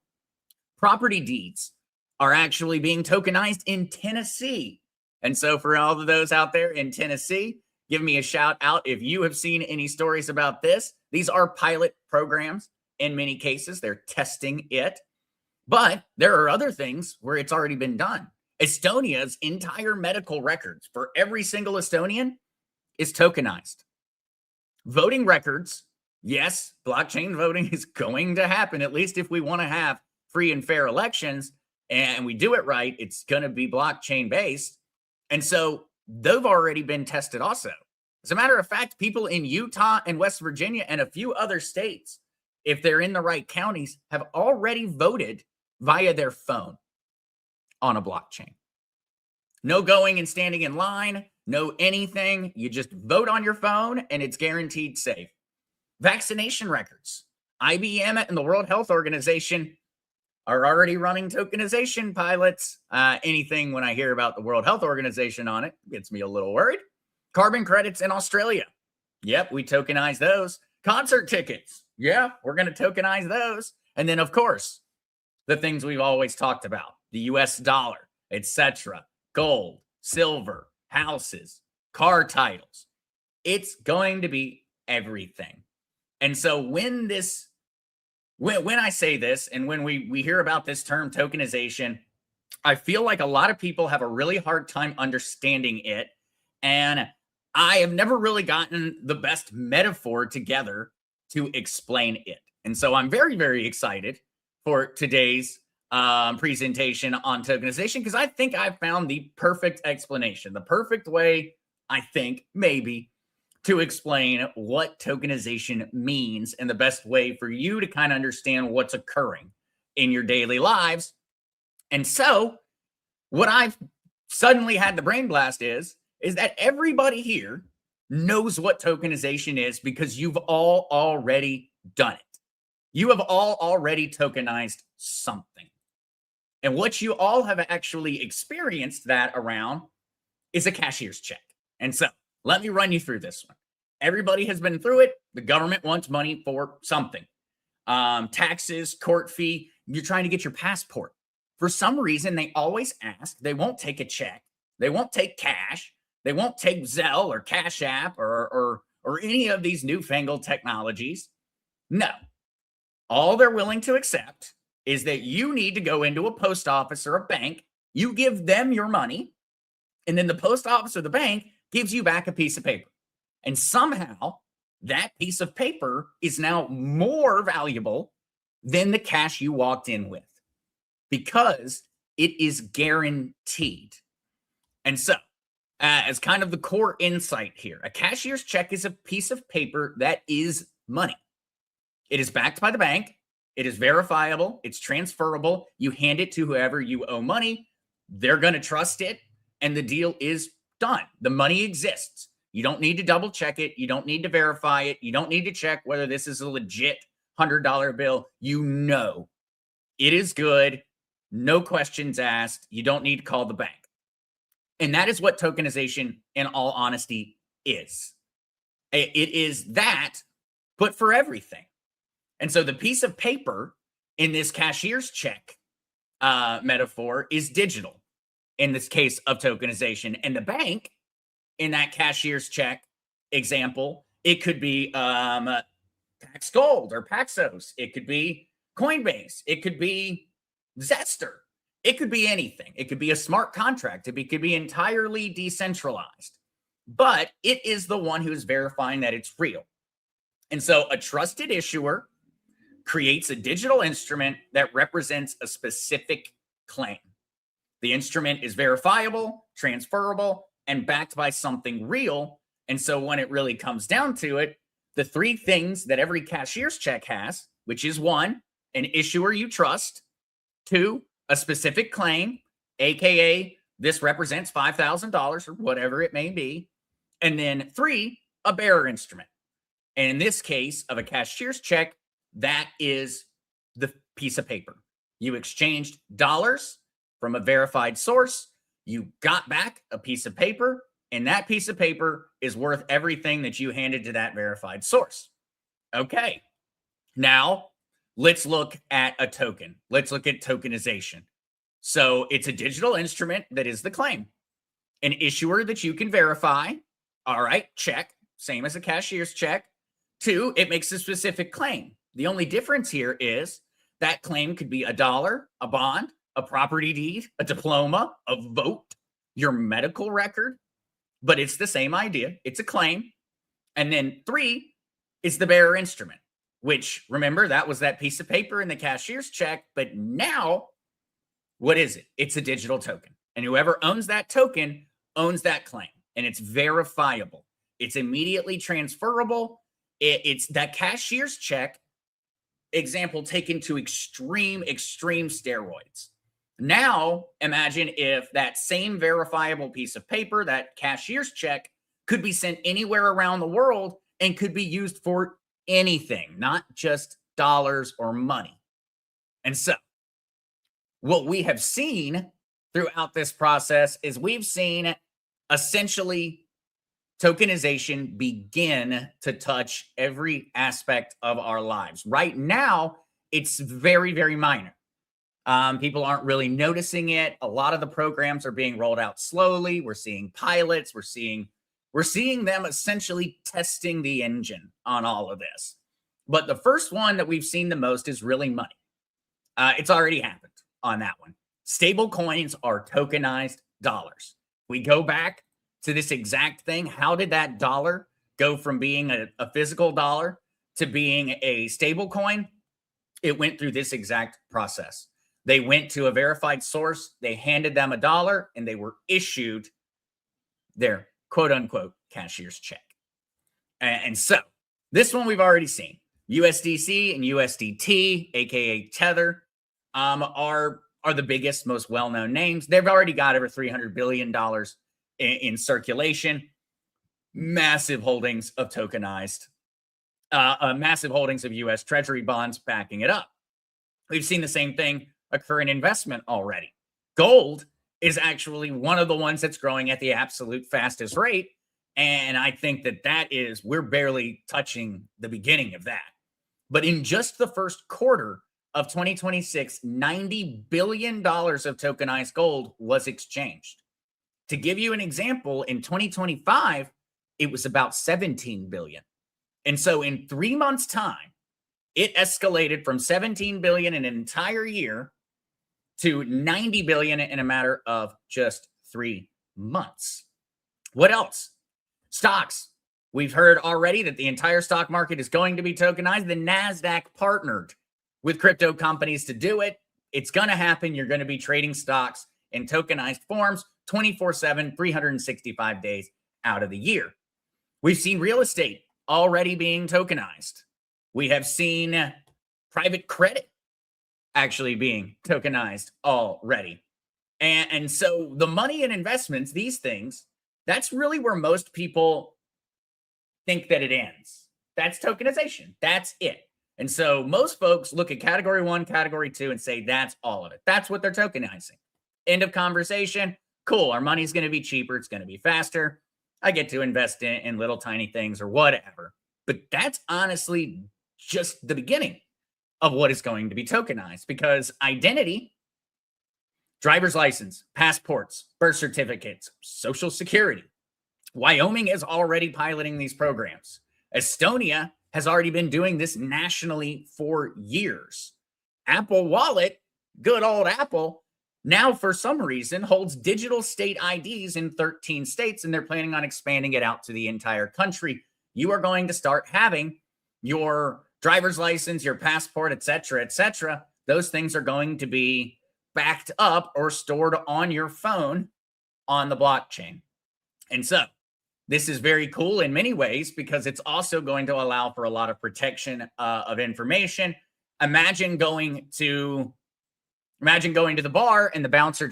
Property deeds are actually being tokenized in Tennessee. And so for all of those out there in Tennessee, give me a shout out if you have seen any stories about this. These are pilot programs. In many cases, they're testing it. But there are other things where it's already been done. Estonia's entire medical records for every single Estonian is tokenized. Voting records, yes, blockchain voting is going to happen, at least if we want to have free and fair elections and we do it right, it's going to be blockchain based. And so they've already been tested also. As a matter of fact, people in Utah and West Virginia and a few other states, if they're in the right counties, have already voted via their phone on a blockchain. No going and standing in line, no anything. You just vote on your phone and it's guaranteed safe. Vaccination records. IBM and the World Health Organization are already running tokenization pilots. Anything when I hear about the World Health Organization on it gets me a little worried. Carbon credits in Australia. Yep, we tokenize those. Concert tickets. Yeah, we're going to tokenize those. And then, of course, the things we've always talked about, the US dollar, etc., gold, silver, houses, car titles. It's going to be everything. And so when I say this, and when we hear about this term tokenization, I feel like a lot of people have a really hard time understanding it. And I have never really gotten the best metaphor together to explain it. And so I'm very, very excited for today's presentation on tokenization, because I think I've found the perfect explanation, the perfect way, I think, maybe, to explain what tokenization means and the best way for you to kind of understand what's occurring in your daily lives. And so what I've suddenly had the brain blast is that everybody here knows what tokenization is, because you've all already done it. You have all already tokenized something. And what you all have actually experienced that around is a cashier's check. And so let me run you through this one. Everybody has been through it. The government wants money for something. Taxes, court fee, you're trying to get your passport. For some reason, they always ask, they won't take a check. They won't take cash. They won't take Zelle or Cash App or any of these newfangled technologies. No. All they're willing to accept is that you need to go into a post office or a bank. You give them your money, and then the post office or the bank gives you back a piece of paper. And somehow that piece of paper is now more valuable than the cash you walked in with, because it is guaranteed. And so, as kind of the core insight here, a cashier's check is a piece of paper that is money. It is backed by the bank. It is verifiable. It's transferable. You hand it to whoever you owe money. They're going to trust it, and the deal is done. The money exists. You don't need to double check it. You don't need to verify it. You don't need to check whether this is a legit $100 bill. You know it is good. No questions asked. You don't need to call the bank. And that is what tokenization, in all honesty, is. It is that, but for everything. And so the piece of paper in this cashier's check metaphor is digital in this case of tokenization. And the bank in that cashier's check example, it could be Pax Gold or Paxos. It could be Coinbase. It could be Zester. It could be anything. It could be a smart contract. It could be entirely decentralized. But it is the one who's verifying that it's real. And so a trusted issuer creates a digital instrument that represents a specific claim. The instrument is verifiable, transferable, and backed by something real. And so when it really comes down to it, the three things that every cashier's check has, which is 1, an issuer you trust; 2, a specific claim, aka this represents $5,000 or whatever it may be; and then 3, a bearer instrument. And in this case of a cashier's check, that is the piece of paper. You exchanged dollars from a verified source. You got back a piece of paper, and that piece of paper is worth everything that you handed to that verified source. Okay. Now, let's look at a token. Let's look at tokenization. So it's a digital instrument that is the claim. An issuer that you can verify. All right, check. Same as a cashier's check. 2, it makes a specific claim. The only difference here is that claim could be $1, a bond, a property deed, a diploma, a vote, your medical record, but it's the same idea. It's a claim. And then 3 is the bearer instrument, which, remember, that was that piece of paper in the cashier's check. But now, what is it? It's a digital token. And whoever owns that token owns that claim. And it's verifiable. It's immediately transferable. It's that cashier's check example taken to extreme steroids. Now, imagine if that same verifiable piece of paper, that cashier's check, could be sent anywhere around the world and could be used for anything, not just dollars or money. And so, what we have seen throughout this process is we've seen essentially tokenization begin to touch every aspect of our lives. Right now, it's very, very minor. People aren't really noticing it. A lot of the programs are being rolled out slowly. We're seeing pilots. We're seeing them essentially testing the engine on all of this. But the first one that we've seen the most is really money. It's already happened on that one. Stable coins are tokenized dollars. We go back to this exact thing. How did that dollar go from being a physical dollar to being a stable coin? It went through this exact process. They went to a verified source, they handed them $1, and they were issued their quote unquote cashier's check. And so this one we've already seen. USDC and USDT, aka Tether, are the biggest, most well-known names. They've already got over $300 billion in circulation. Massive holdings of tokenized, massive holdings of US Treasury bonds backing it up. We've seen the same thing occur in investment already. Gold is actually one of the ones that's growing at the absolute fastest rate. And I think we're barely touching the beginning of that. But in just the first quarter of 2026, $90 billion of tokenized gold was exchanged. To give you an example, in 2025, it was about 17 billion. And so in 3 months' time, it escalated from 17 billion in an entire year to 90 billion in a matter of just 3 months. What else? Stocks. We've heard already that the entire stock market is going to be tokenized. The NASDAQ partnered with crypto companies to do it. It's going to happen. You're going to be trading stocks in tokenized forms 24/7, 365 days out of the year. We've seen real estate already being tokenized. We have seen private credit actually being tokenized already. And so the money and investments, these things, that's really where most people think that it ends. That's tokenization. That's it. And so most folks look at category 1, category 2, and say that's all of it. That's what they're tokenizing. End of conversation. Cool. Our money's going to be cheaper. It's going to be faster. I get to invest in little tiny things or whatever. But that's honestly just the beginning of what is going to be tokenized, because identity, driver's license, passports, birth certificates, social security. Wyoming is already piloting these programs. Estonia has already been doing this nationally for years. Apple Wallet, good old Apple, now for some reason holds digital state IDs in 13 states, and they're planning on expanding it out to the entire country. You are going to start having your driver's license, your passport, et cetera, those things are going to be backed up or stored on your phone on the blockchain. And so this is very cool in many ways, because it's also going to allow for a lot of protection of information. Imagine going to the bar and the bouncer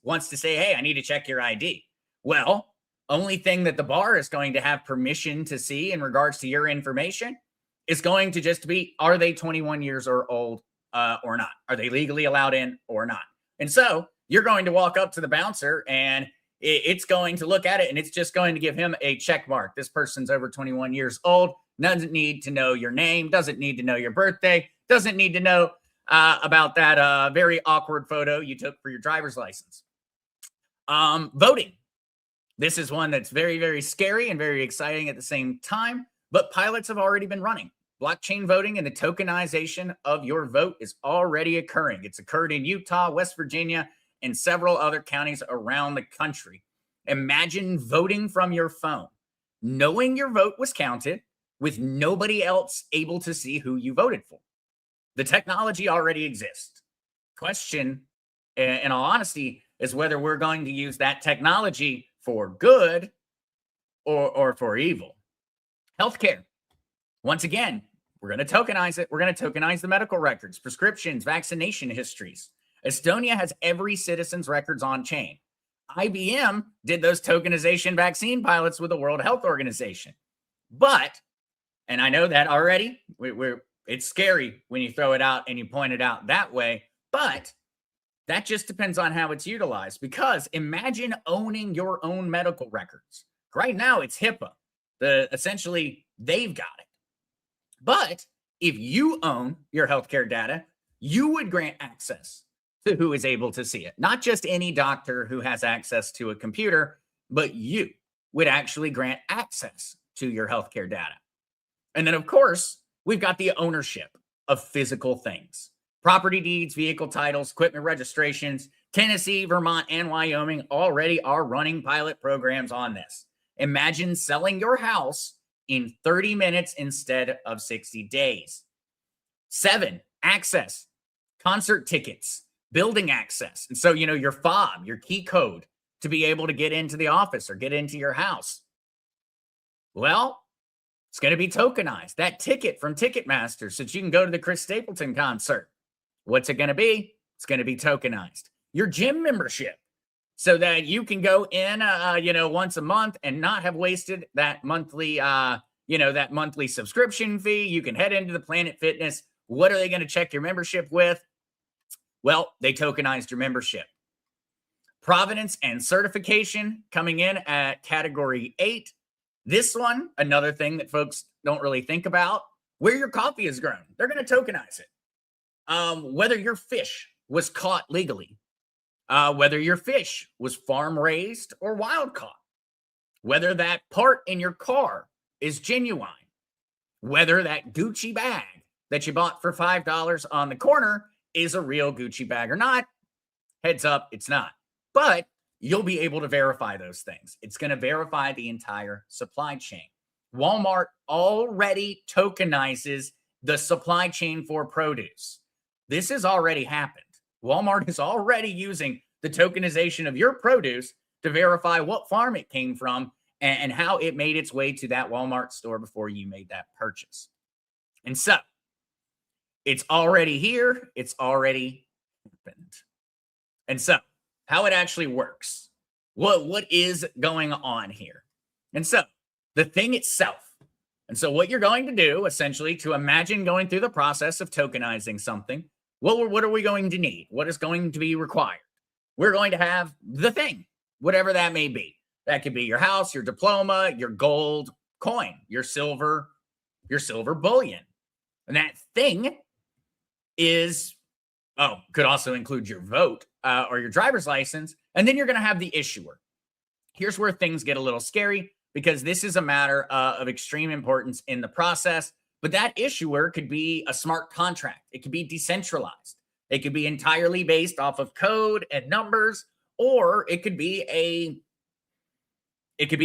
wants to say, hey, I need to check your ID. Well, only thing that the bar is going to have permission to see in regards to your information is going to just be, are they 21 years or old or not? Are they legally allowed in or not? And so you're going to walk up to the bouncer and it's going to look at it and it's just going to give him a check mark. This person's over 21 years old, doesn't need to know your name, doesn't need to know your birthday, doesn't need to know about that very awkward photo you took for your driver's license. Voting. This is one that's very, very scary and very exciting at the same time, but pilots have already been running. Blockchain voting and the tokenization of your vote is already occurring. It's occurred in Utah, West Virginia, and several other counties around the country. Imagine voting from your phone, knowing your vote was counted with nobody else able to see who you voted for. The technology already exists. Question, in all honesty, is whether we're going to use that technology for good or for evil. Healthcare. Once again, we're going to tokenize it. We're going to tokenize the medical records, prescriptions, vaccination histories. Estonia has every citizen's records on chain. IBM did those tokenization vaccine pilots with the World Health Organization. But, and I know that already, it's scary when you throw it out and you point it out that way, but that just depends on how it's utilized. Because imagine owning your own medical records. Right now, it's HIPAA. Essentially, they've got it. But if you own your healthcare data, you would grant access to who is able to see it. Not just any doctor who has access to a computer, but you would actually grant access to your healthcare data. And then, of course, we've got the ownership of physical things. Property deeds, vehicle titles, equipment registrations. Tennessee, Vermont, and Wyoming already are running pilot programs on this. Imagine selling your house in 30 minutes instead of 60 days. 7, access, concert tickets, building access. And so, your fob, your key code to be able to get into the office or get into your house. Well, it's going to be tokenized. That ticket from Ticketmaster so that you can go to the Chris Stapleton concert. What's it going to be? It's going to be tokenized. Your gym membership so that you can go in, once a month and not have wasted that monthly, that monthly subscription fee. You can head into the Planet Fitness. What are they going to check your membership with? Well, they tokenized your membership. Provenance and certification coming in at category 8. This one, another thing that folks don't really think about, where your coffee is grown. They're going to tokenize it. Whether your fish was caught legally, whether your fish was farm raised or wild caught, whether that part in your car is genuine, whether that Gucci bag that you bought for $5 on the corner is a real Gucci bag or not. Heads up, it's not. But you'll be able to verify those things. It's going to verify the entire supply chain. Walmart already tokenizes the supply chain for produce. This has already happened. Walmart is already using the tokenization of your produce to verify what farm it came from and how it made its way to that Walmart store before you made that purchase. And so it's already here. It's already happened. And so how it actually works, what is going on here? And so the thing itself. And so what you're going to do essentially to imagine going through the process of tokenizing something, what are we going to need? What is going to be required? We're going to have the thing, whatever that may be. That could be your house, your diploma, your gold coin, your silver bullion. And that thing could also include your vote or your driver's license. And then you're going to have the issuer. Here's where things get a little scary because this is a matter of extreme importance in the process. But that issuer could be a smart contract. It could be decentralized. It could be entirely based off of code and numbers, or it could be a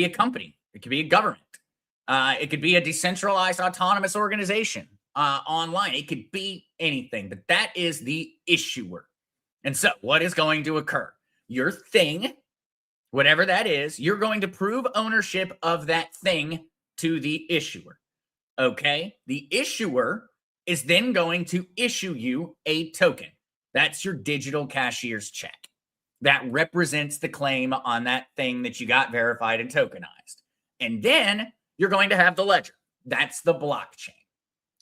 company. It could be a government. It could be a decentralized autonomous organization online. It could be anything, but that is the issuer. And so what is going to occur? Your thing, whatever that is, you're going to prove ownership of that thing to the issuer. Okay, the issuer is then going to issue you a token. That's your digital cashier's check. That represents the claim on that thing that you got verified and tokenized. And then you're going to have the ledger. That's the blockchain,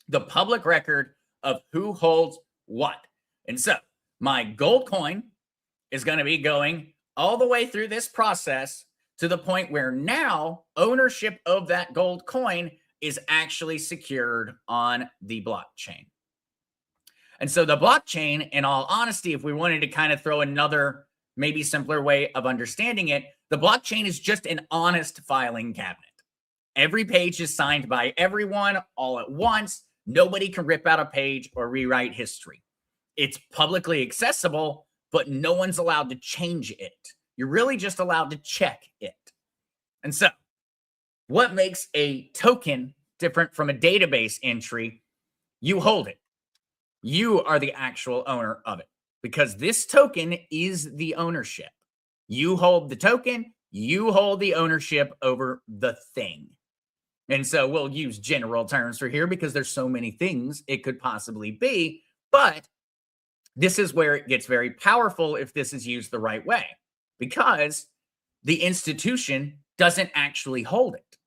the public record of who holds what. And so my gold coin is going to be going all the way through this process to the point where now ownership of that gold coin is actually secured on the blockchain. And so the blockchain, in all honesty, if we wanted to kind of throw another maybe simpler way of understanding it, the blockchain is just an honest filing cabinet. Every page is signed by everyone all at once. Nobody can rip out a page or rewrite history. It's publicly accessible, but no one's allowed to change it. You're really just allowed to check it. And so what makes a token different from a database entry? You hold it. You are the actual owner of it because this token is the ownership. You hold the token. You hold the ownership over the thing. And so we'll use general terms for here because there's so many things it could possibly be. But this is where it gets very powerful if this is used the right way, because the institution doesn't actually hold it.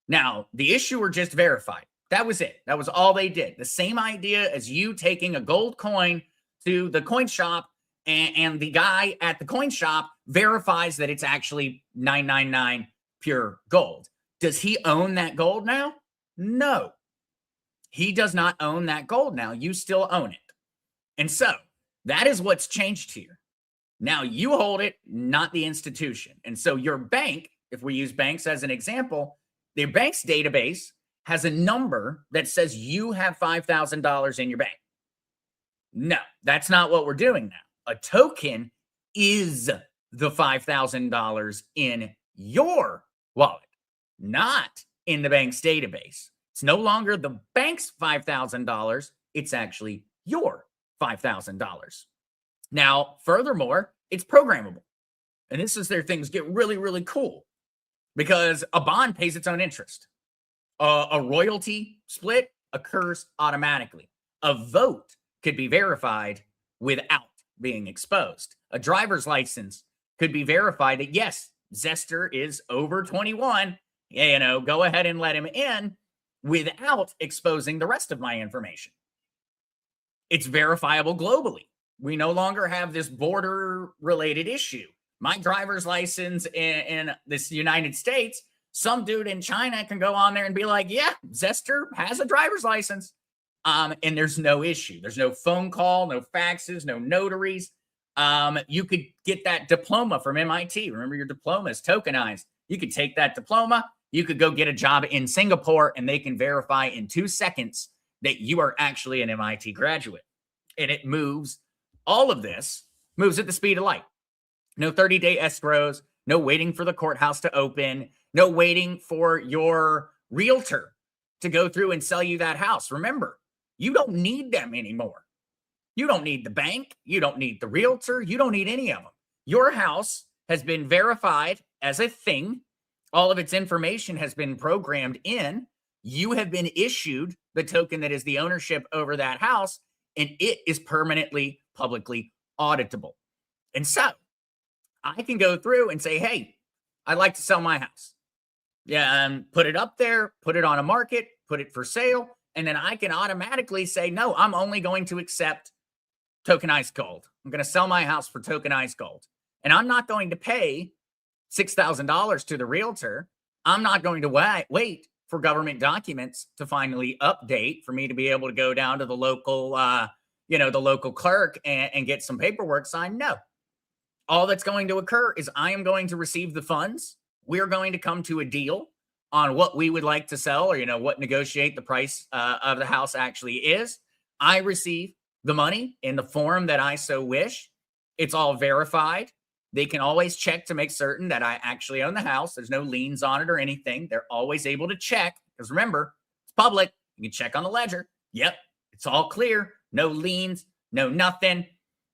Now, the issuer just verified. That was it. That was all they did. The same idea as you taking a gold coin to the coin shop and the guy at the coin shop verifies that it's actually 999 pure gold. Does he own that gold now? No. He does not own that gold now. You still own it. And so That is what's changed here. Now you hold it, not the institution. And so your bank, if we use banks as an example, the bank's database has a number that says you have $5,000 in your bank. No, that's not what we're doing now. A token is the $5,000 in your wallet, not in the bank's database. It's no longer the bank's $5,000. It's actually your $5,000. Now, furthermore, it's programmable. And this is where things get really, really cool because a bond pays its own interest. A royalty split occurs automatically. A vote could be verified without being exposed. A driver's license could be verified that, yes, Zester is over 21. Go ahead and let him in without exposing the rest of my information. It's verifiable globally. We no longer have this border-related issue. My driver's license in this United States, some dude in China can go on there and be like, yeah, Zester has a driver's license. And there's no issue. There's no phone call, no faxes, no notaries. You could get that diploma from MIT. Remember, your diploma is tokenized. You could take that diploma. You could go get a job in Singapore, and they can verify in 2 seconds that you are actually an MIT graduate. And it moves, all of this moves at the speed of light. No 30-day escrows, no waiting for the courthouse to open, no waiting for your realtor to go through and sell you that house. Remember, you don't need them anymore. You don't need the bank. You don't need the realtor. You don't need any of them. Your house has been verified as a thing. All of its information has been programmed in. You have been issued the token that is the ownership over that house, and it is permanently publicly auditable. And so I can go through and say, hey, I'd like to sell my house. Yeah, and put it up there, put it on a market, put it for sale. And then I can automatically say, no, I'm only going to accept tokenized gold. I'm going to sell my house for tokenized gold. And I'm not going to pay $6,000 to the realtor. I'm not going to wait for government documents to finally update for me to be able to go down to the local, the local clerk and get some paperwork signed. No. All that's going to occur is I am going to receive the funds. We're going to come to a deal on what we would like to sell, or, what negotiate the price of the house actually is. I receive the money in the form that I so wish. It's all verified. They can always check to make certain that I actually own the house. There's no liens on it or anything. They're always able to check because remember, it's public. You can check on the ledger. Yep, it's all clear. No liens, no nothing.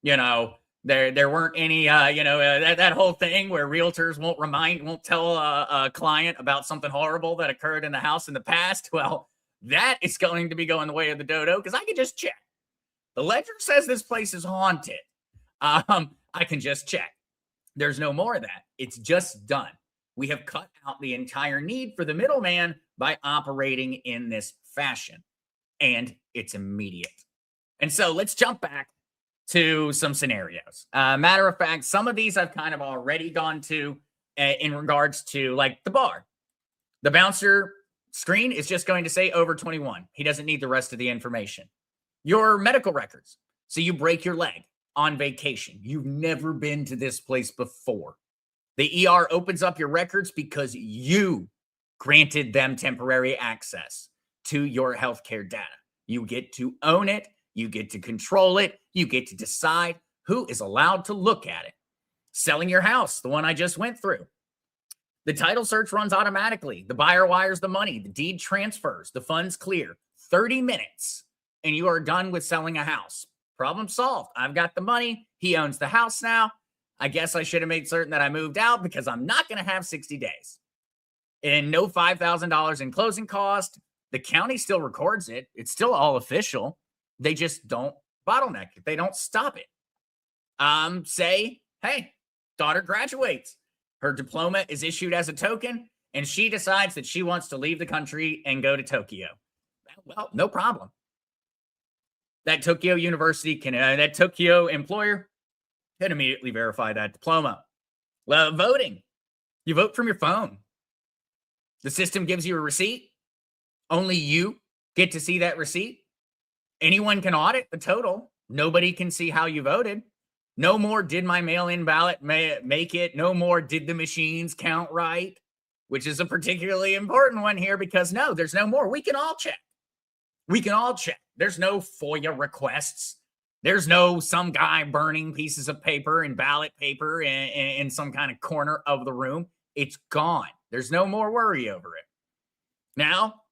There weren't any, that whole thing where realtors won't tell a client about something horrible that occurred in the house in the past. Well, that is going to be going the way of the dodo because I can just check. The ledger says this place is haunted. I can just check. There's no more of that. It's just done. We have cut out the entire need for the middleman by operating in this fashion, and it's immediate. And so let's jump back to some scenarios. Matter of fact, some of these I've kind of already gone to in regards to like the bar. The bouncer screen is just going to say over 21. He doesn't need the rest of the information. Your medical records. So you break your leg on vacation. You've never been to this place before. The ER opens up your records because you granted them temporary access to your healthcare data. You get to own it. You get to control it. You get to decide who is allowed to look at it. Selling your house, the one I just went through. The title search runs automatically. The buyer wires the money. The deed transfers. The funds clear. 30 minutes, and you are done with selling a house. Problem solved. I've got the money. He owns the house now. I guess I should have made certain that I moved out because I'm not going to have 60 days. And no $5,000 in closing cost. The county still records it. It's still all official. They just don't bottleneck it. They don't stop it. Say, hey, daughter graduates. Her diploma is issued as a token, and she decides that she wants to leave the country and go to Tokyo. Well, no problem. That Tokyo University that Tokyo employer can immediately verify that diploma. Voting. You vote from your phone. The system gives you a receipt. Only you get to see that receipt. Anyone can audit the total. Nobody can see how you voted. No more did my mail-in ballot make it. No more did the machines count right, which is a particularly important one here because no, there's no more. We can all check. We can all check. There's no FOIA requests. There's no some guy burning pieces of paper and ballot paper in some kind of corner of the room. It's gone. There's no more worry over it. Now,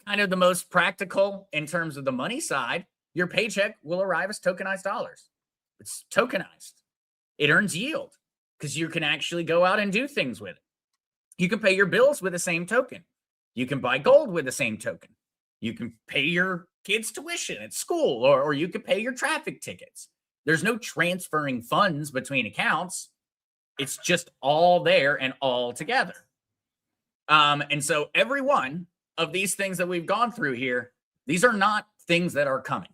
kind of the most practical in terms of the money side, your paycheck will arrive as tokenized dollars. It's tokenized. It earns yield because you can actually go out and do things with it. You can pay your bills with the same token. You can buy gold with the same token. You can pay your kids' tuition at school, or you can pay your traffic tickets. There's no transferring funds between accounts. It's just all there and all together. And so every one of these things that we've gone through here, these are not things that are coming.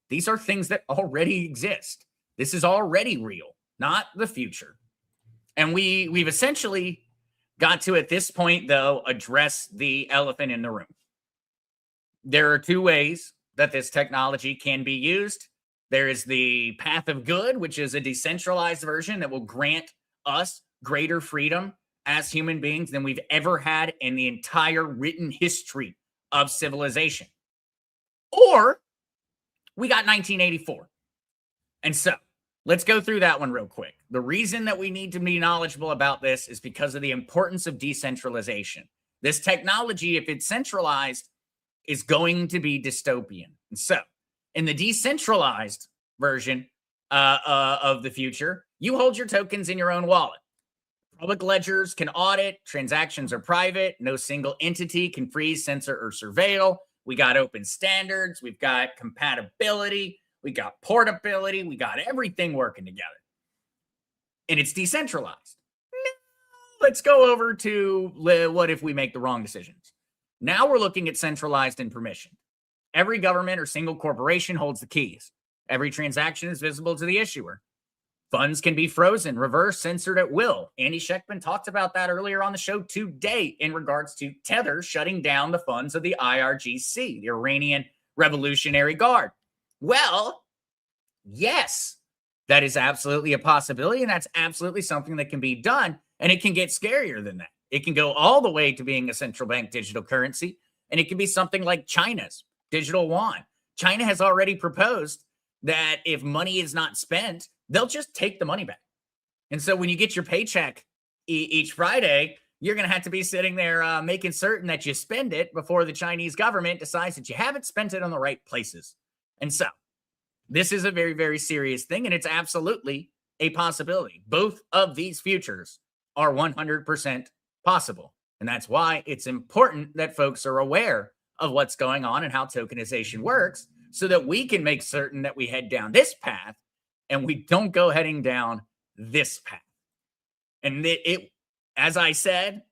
These are things that already exist. This is already real, not the future. And we've essentially got to, at this point, though, address the elephant in the room. There are two ways that this technology can be used. There is the path of good, which is a decentralized version that will grant us greater freedom as human beings than we've ever had in the entire written history of civilization. Or we got 1984. And so let's go through that one real quick. The reason that we need to be knowledgeable about this is because of the importance of decentralization. This technology, if it's centralized, is going to be dystopian. And so in the decentralized version of the future, you hold your tokens in your own wallet. Public ledgers can audit, transactions are private, no single entity can freeze, censor, or surveil. We got open standards, we've got compatibility, we got portability, we got everything working together. And it's decentralized. Let's go over to what if we make the wrong decisions. Now we're looking at centralized and permission. Every government or single corporation holds the keys. Every transaction is visible to the issuer. Funds can be frozen, reversed, censored at will. Andy Schectman talked about that earlier on the show today in regards to Tether shutting down the funds of the IRGC, the Iranian Revolutionary Guard. Well, yes, that is absolutely a possibility, and that's absolutely something that can be done, and it can get scarier than that. It can go all the way to being a central bank digital currency, and it can be something like China's digital yuan. China has already proposed that if money is not spent, they'll just take the money back. And so when you get your paycheck each Friday, you're going to have to be sitting there making certain that you spend it before the Chinese government decides that you haven't spent it on the right places. And so this is a very, very serious thing, and it's absolutely a possibility. Both of these futures are 100% possible. And that's why it's important that folks are aware of what's going on and how tokenization works so that we can make certain that we head down this path and we don't go heading down this path. And as I said,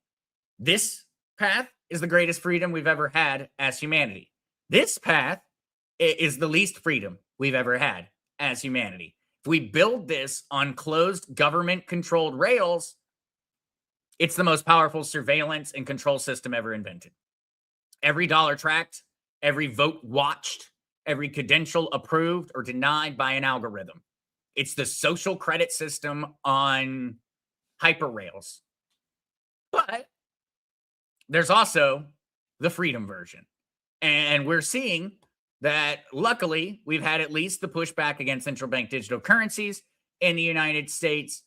this path is the greatest freedom we've ever had as humanity. This path is the least freedom we've ever had as humanity. If we build this on closed government-controlled rails, it's the most powerful surveillance and control system ever invented. Every dollar tracked, every vote watched, every credential approved or denied by an algorithm. It's the social credit system on hyperrails. But there's also the freedom version. And we're seeing that luckily we've had at least the pushback against central bank digital currencies in the United States,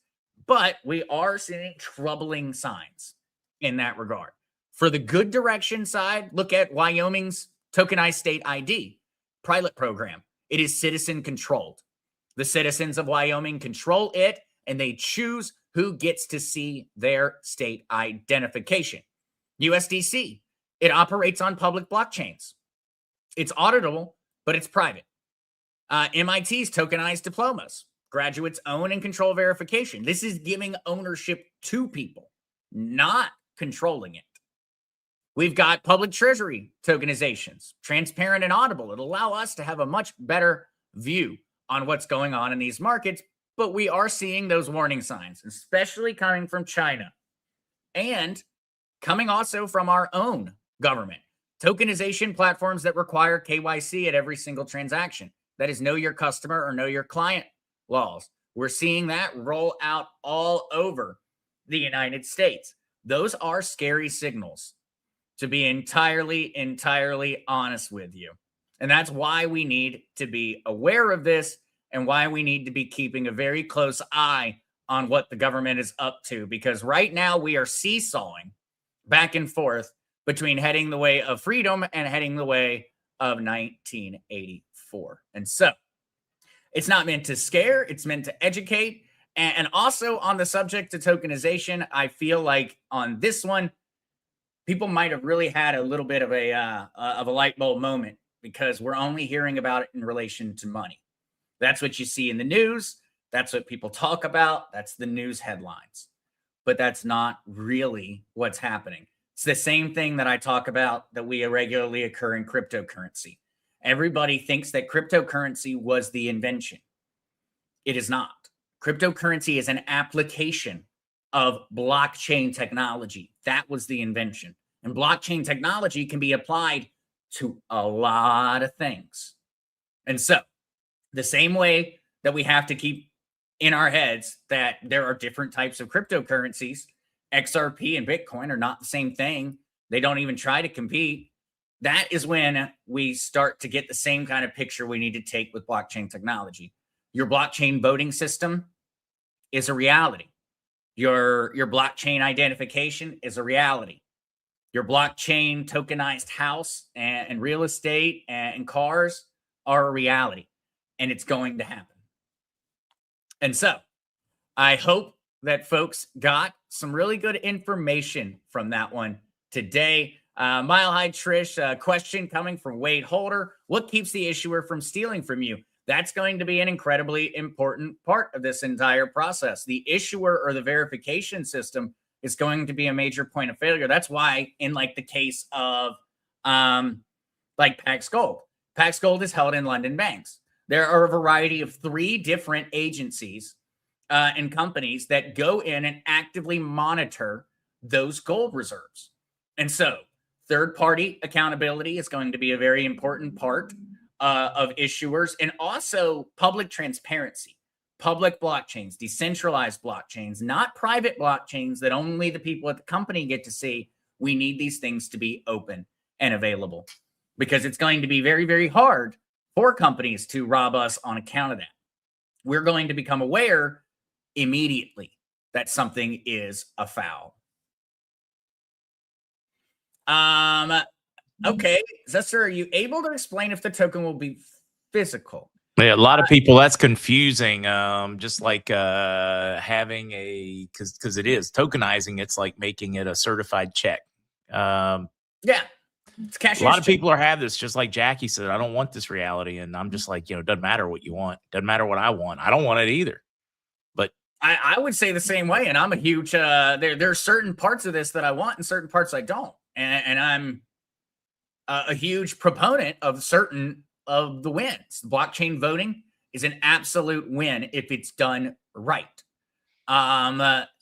but we are seeing troubling signs in that regard. For the good direction side, look at Wyoming's tokenized state ID pilot program. It is citizen controlled. The citizens of Wyoming control it, and they choose who gets to see their state identification. USDC, it operates on public blockchains. It's auditable, but it's private. MIT's tokenized diplomas. Graduates own and control verification. This is giving ownership to people, not controlling it. We've got public treasury tokenizations, transparent and audible. It'll allow us to have a much better view on what's going on in these markets, but we are seeing those warning signs, especially coming from China and coming also from our own government. Tokenization platforms that require KYC at every single transaction. that is know your customer or know your client laws. We're seeing that roll out all over the United States. Those are scary signals, to be entirely honest with you. And that's why we need to be aware of this and why we need to be keeping a very close eye on what the government is up to, because right now we are seesawing back and forth between heading the way of freedom and heading the way of 1984. And so it's not meant to scare, it's meant to educate. And also on the subject of tokenization, I feel like on this one, people might have really had a little bit of a light bulb moment, because we're only hearing about it in relation to money. That's what you see in the news. That's what people talk about. That's the news headlines. But that's not really what's happening. It's the same thing that I talk about that we regularly occur in cryptocurrency. Everybody thinks that cryptocurrency was the invention. It is not. Cryptocurrency is an application of blockchain technology. That was the invention. And blockchain technology can be applied to a lot of things. And so the same way that we have to keep in our heads that there are different types of cryptocurrencies, XRP and Bitcoin are not the same thing. They don't even try to compete. That is when we start to get the same kind of picture we need to take with blockchain technology. Your blockchain voting system is a reality. Your blockchain identification is a reality. Your blockchain tokenized house and real estate and cars are a reality, and it's going to happen. And so I hope that folks got some really good information from that one today. Mile High Trish, question coming from Wade Holder. What keeps the issuer from stealing from you? That's going to be an incredibly important part of this entire process. The issuer or the verification system is going to be a major point of failure. That's why in like the case of like Pax Gold is held in London banks. There are a variety of 3 different agencies and companies that go in and actively monitor those gold reserves. And so third-party accountability is going to be a very important part of issuers, and also public transparency, public blockchains, decentralized blockchains, not private blockchains that only the people at the company get to see. We need these things to be open and available, because it's going to be very, very hard for companies to rob us on account of that. We're going to become aware immediately that something is afoul. Okay, Zester, are you able to explain if the token will be physical? Yeah, a lot of people, that's confusing. Just like having a, because it is tokenizing, it's like making it a certified check. Yeah, it's cashier's a lot of check. people are have this, just like Jackie said, I don't want this reality. And I'm just like, it doesn't matter what you want. Doesn't matter what I want. I don't want it either. But I would say the same way. And I'm a huge, there are certain parts of this that I want and certain parts I don't. And I'm a huge proponent of certain of the wins. Blockchain voting is an absolute win if it's done right.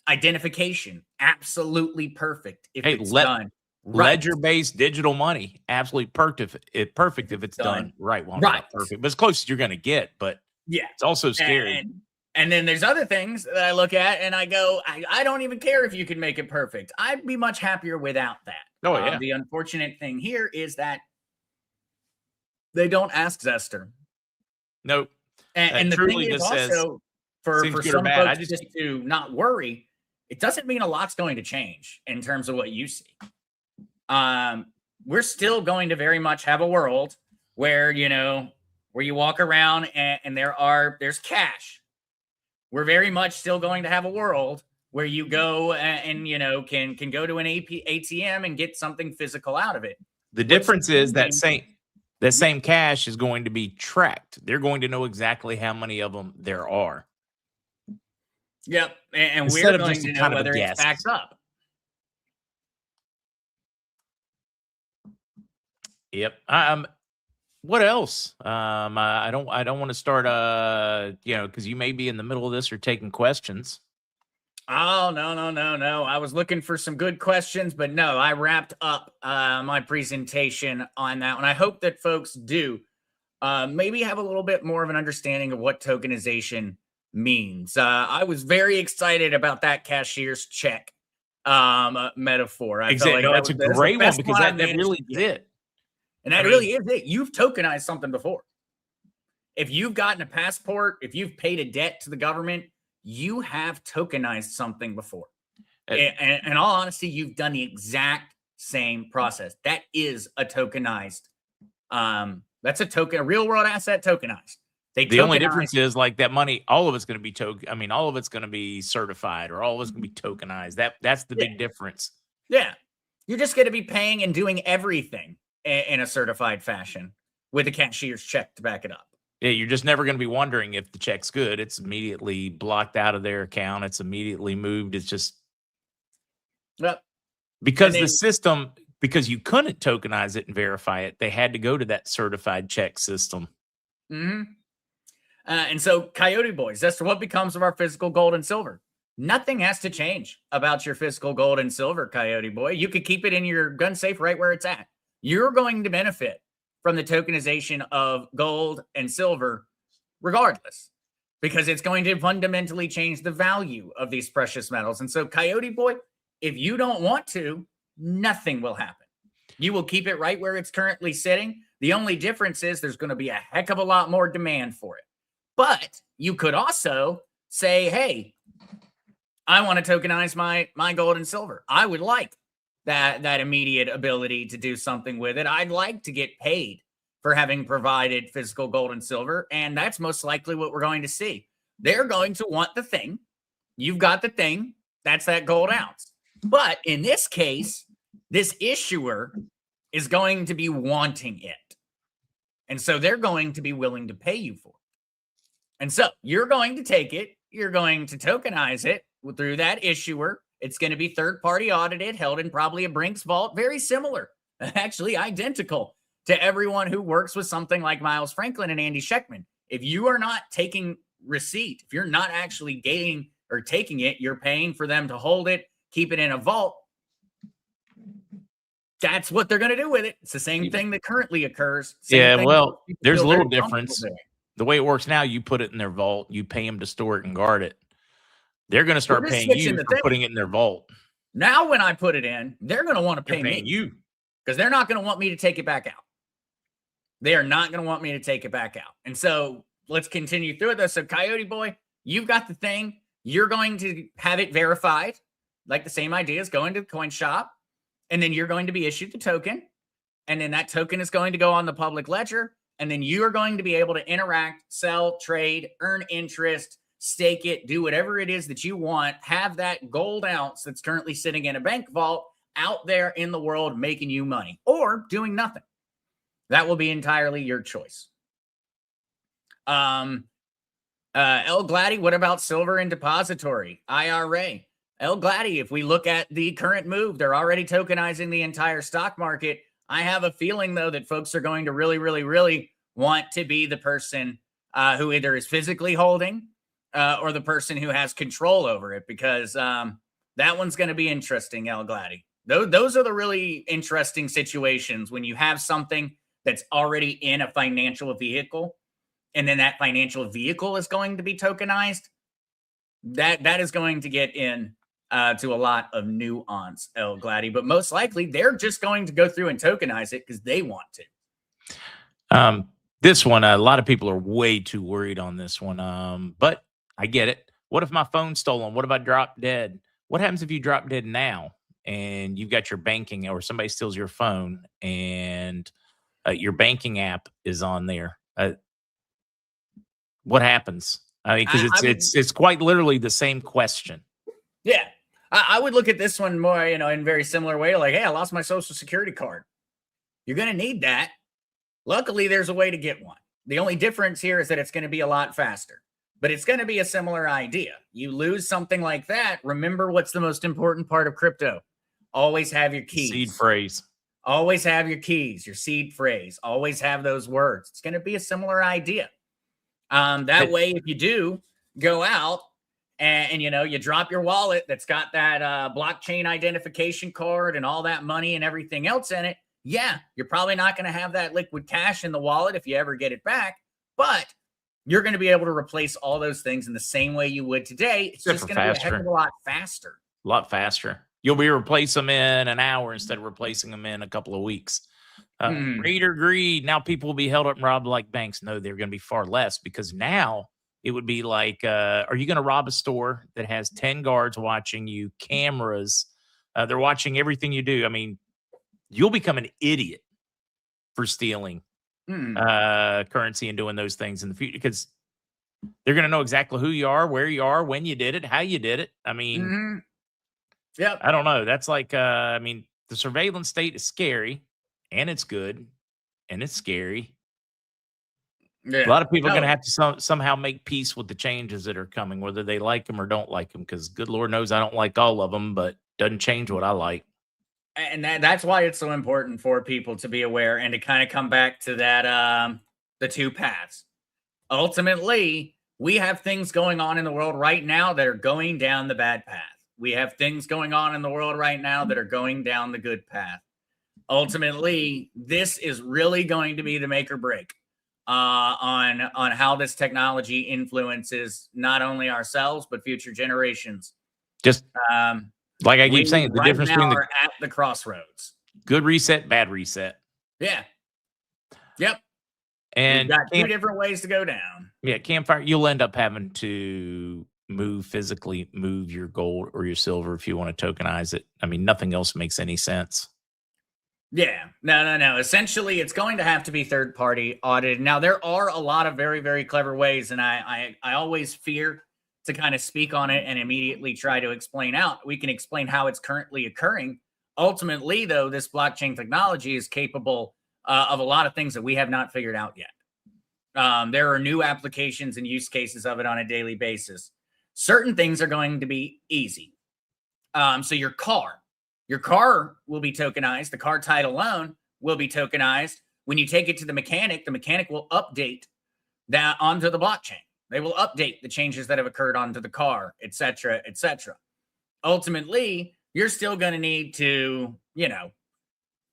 Identification, absolutely perfect if it's done right. Ledger-based digital money, absolutely perfect if it's done right. Well, not perfect, but as close as you're going to get. But yeah, it's also scary. And then there's other things that I look at and I go, I don't even care if you can make it perfect. I'd be much happier without that. Oh, yeah. The unfortunate thing here is that they don't ask Zester. Nope. And the thing is also, for some folks just to not worry, it doesn't mean a lot's going to change in terms of what you see. We're still going to very much have a world where, where you walk around and there's cash. We're very much still going to have a world where you go and can go to an ATM and get something physical out of it. The difference is that same cash is going to be tracked. They're going to know exactly how many of them there are. Yep, and we're going to know whether it's backed up. Yep. What else? I don't want to start. Because you may be in the middle of this or taking questions. Oh, no. I was looking for some good questions, but no, I wrapped up my presentation on that one. I hope that folks do maybe have a little bit more of an understanding of what tokenization means. I was very excited about that cashier's check metaphor. I felt Exactly. like No, that it's a was the great one best because I that managed really to is get. it. And that I really mean- is it. You've tokenized something before. If you've gotten a passport, if you've paid a debt to the government, you have tokenized something before. And in all honesty, you've done the exact same process. That is a tokenized. That's a token, a real world asset tokenized. The only difference is like that money, all of it's going to be token. I mean, all of it's going to be certified, or all of it's going to be tokenized. That's the big difference. Yeah, you're just going to be paying and doing everything in a certified fashion with a cashier's check to back it up. Yeah, you're just never going to be wondering if the check's good. It's immediately blocked out of their account. It's immediately moved. It's just Well, because then, the system, because you couldn't tokenize it and verify it, they had to go to that certified check system. And so, Coyote Boys, Zester, what becomes of our physical gold and silver? Nothing has to change about your physical gold and silver, Coyote Boy. You could keep it in your gun safe right where it's at. You're going to benefit from the tokenization of gold and silver regardless, because it's going to fundamentally change the value of these precious metals. And so, Coyote Boy, if you don't want to, nothing will happen. You will keep it right where it's currently sitting. The only difference is there's going to be a heck of a lot more demand for it. But you could also say, hey, I want to tokenize my gold and silver. I would like that immediate ability to do something with it. I'd like to get paid for having provided physical gold and silver. And that's most likely what we're going to see. They're going to want the thing. You've got the thing. That's that gold ounce. But in this case, this issuer is going to be wanting it. And so they're going to be willing to pay you for it. And so you're going to take it. You're going to tokenize it through that issuer. It's going to be third-party audited, held in probably a Brinks vault. Very similar, actually identical to everyone who works with something like Miles Franklin and Andy Schectman. If you are not taking receipt, if you're not actually getting or taking it, you're paying for them to hold it, keep it in a vault. That's what they're going to do with it. It's the same thing that currently occurs. Yeah, well, there's a little difference. The way it works now, you put it in their vault, you pay them to store it and guard it. They're going to start paying you for putting it in their vault. Now, when I put it in, they're going to want to pay me you because they're not going to want me to take it back out. They are not going to want me to take it back out. And so let's continue through this. So, Coyote Boy, you've got the thing. You're going to have it verified, like the same idea as going to the coin shop. And then you're going to be issued the token. And then that token is going to go on the public ledger. And then you are going to be able to interact, sell, trade, earn interest, stake it, do whatever it is that you want. Have that gold ounce that's currently sitting in a bank vault out there in the world making you money or doing nothing. That will be entirely your choice. El Gladdy, what about silver and depository, IRA? El Gladdy, if we look at the current move, they're already tokenizing the entire stock market. I have a feeling, though, that folks are going to really, really, really want to be the person who either is physically holding or the person who has control over it, because that one's going to be interesting, El Gladdy. Those are the really interesting situations when you have something that's already in a financial vehicle, and then that financial vehicle is going to be tokenized. That is going to get in to a lot of nuance, El Gladdy, but most likely they're just going to go through and tokenize it because they want to. This one, a lot of people are way too worried on this one. But I get it. What if my phone's stolen? What if I drop dead? What happens if you drop dead now and you've got your banking, or somebody steals your phone and your banking app is on there? What happens? I mean, because it's quite literally the same question. Yeah. I would look at this one more, in a very similar way. Like, hey, I lost my social security card. You're going to need that. Luckily, there's a way to get one. The only difference here is that it's going to be a lot faster, but it's going to be a similar idea. You lose something like that. Remember what's the most important part of crypto. Always have your keys. Seed phrase. Always have your keys, your seed phrase. Always have those words. It's going to be a similar idea. That way, if you do go out, and you drop your wallet that's got that blockchain identification card and all that money and everything else in it, yeah, you're probably not going to have that liquid cash in the wallet if you ever get it back, but you're going to be able to replace all those things in the same way you would today. It's Except just for going to be a heck faster. of a lot faster. A lot faster. You'll be replacing them in an hour instead of replacing them in a couple of weeks. Greed or greed. Now people will be held up and robbed like banks. No, they're going to be far less, because now it would be like, are you going to rob a store that has 10 guards watching you, cameras? They're watching everything you do. I mean, you'll become an idiot for stealing currency and doing those things in the future, because they're going to know exactly who you are, where you are, when you did it, how you did it. I mean, Yep. I don't know. That's like, I mean, the surveillance state is scary, and it's good, and it's scary. Yeah. A lot of people are going to have to somehow make peace with the changes that are coming, whether they like them or don't like them, because good Lord knows I don't like all of them, but doesn't change what I like. And that's why it's so important for people to be aware and to kind of come back to that, the two paths. Ultimately, we have things going on in the world right now that are going down the bad path. We have things going on in the world right now that are going down the good path. Ultimately, this is really going to be the make or break on how this technology influences not only ourselves but future generations. Just like I keep saying, the right difference now between the are at the crossroads. good reset, bad reset. Yeah. Yep. And we've got two different ways to go down. Yeah, Campfire, you'll end up having to physically move your gold or your silver if you want to tokenize it. I mean, nothing else makes any sense. Yeah, no. Essentially, it's going to have to be third-party audited. Now, there are a lot of very, very clever ways, and I always fear to kind of speak on it and immediately try to explain out. We can explain how it's currently occurring. Ultimately, though, this blockchain technology is capable of a lot of things that we have not figured out yet. There are new applications and use cases of it on a daily basis. Certain things are going to be easy. So your car will be tokenized. The car title loan will be tokenized. When you take it to the mechanic will update that onto the blockchain. They will update the changes that have occurred onto the car, et cetera, et cetera. Ultimately, you're still going to need to,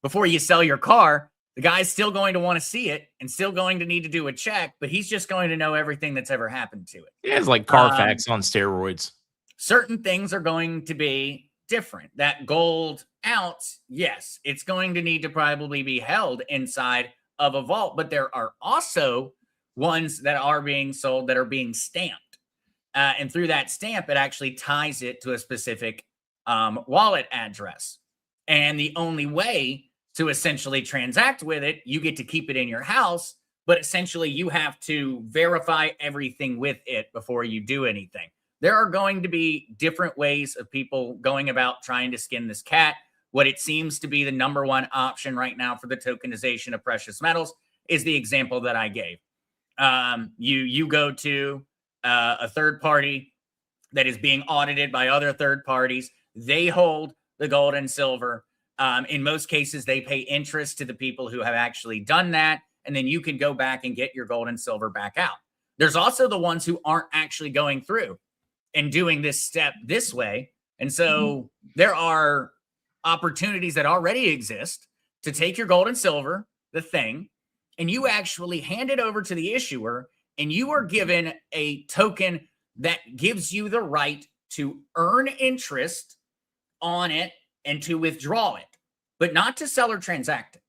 before you sell your car, the guy's still going to want to see it and still going to need to do a check, but he's just going to know everything that's ever happened to it. Yeah, it's like Carfax on steroids. Certain things are going to be different. That gold ounce, yes, it's going to need to probably be held inside of a vault, but there are also ones that are being sold that are being stamped. And through that stamp, it actually ties it to a specific wallet address. And the only way to essentially transact with it, you get to keep it in your house, but essentially you have to verify everything with it before you do anything. There are going to be different ways of people going about trying to skin this cat. What it seems to be the number one option right now for the tokenization of precious metals is the example that I gave. You go to a third party that is being audited by other third parties. They hold the gold and silver. In most cases, they pay interest to the people who have actually done that. And then you can go back and get your gold and silver back out. There's also the ones who aren't actually going through and doing this step this way. And so there are opportunities that already exist to take your gold and silver, the thing, and you actually hand it over to the issuer, and you are given a token that gives you the right to earn interest on it and to withdraw it, but not to sell or transact it.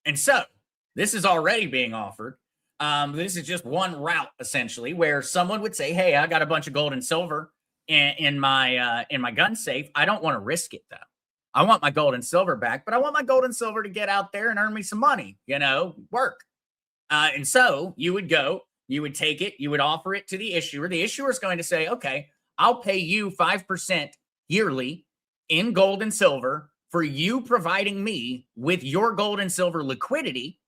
And so this is already being offered. This is just one route, essentially, where someone would say, hey, I got a bunch of gold and silver in my gun safe. I don't want to risk it, though. I want my gold and silver back, but I want my gold and silver to get out there and earn me some money, work. And so you would go, you would take it, you would offer it to the issuer. The issuer is going to say, okay, I'll pay you 5% yearly in gold and silver for you providing me with your gold and silver liquidity.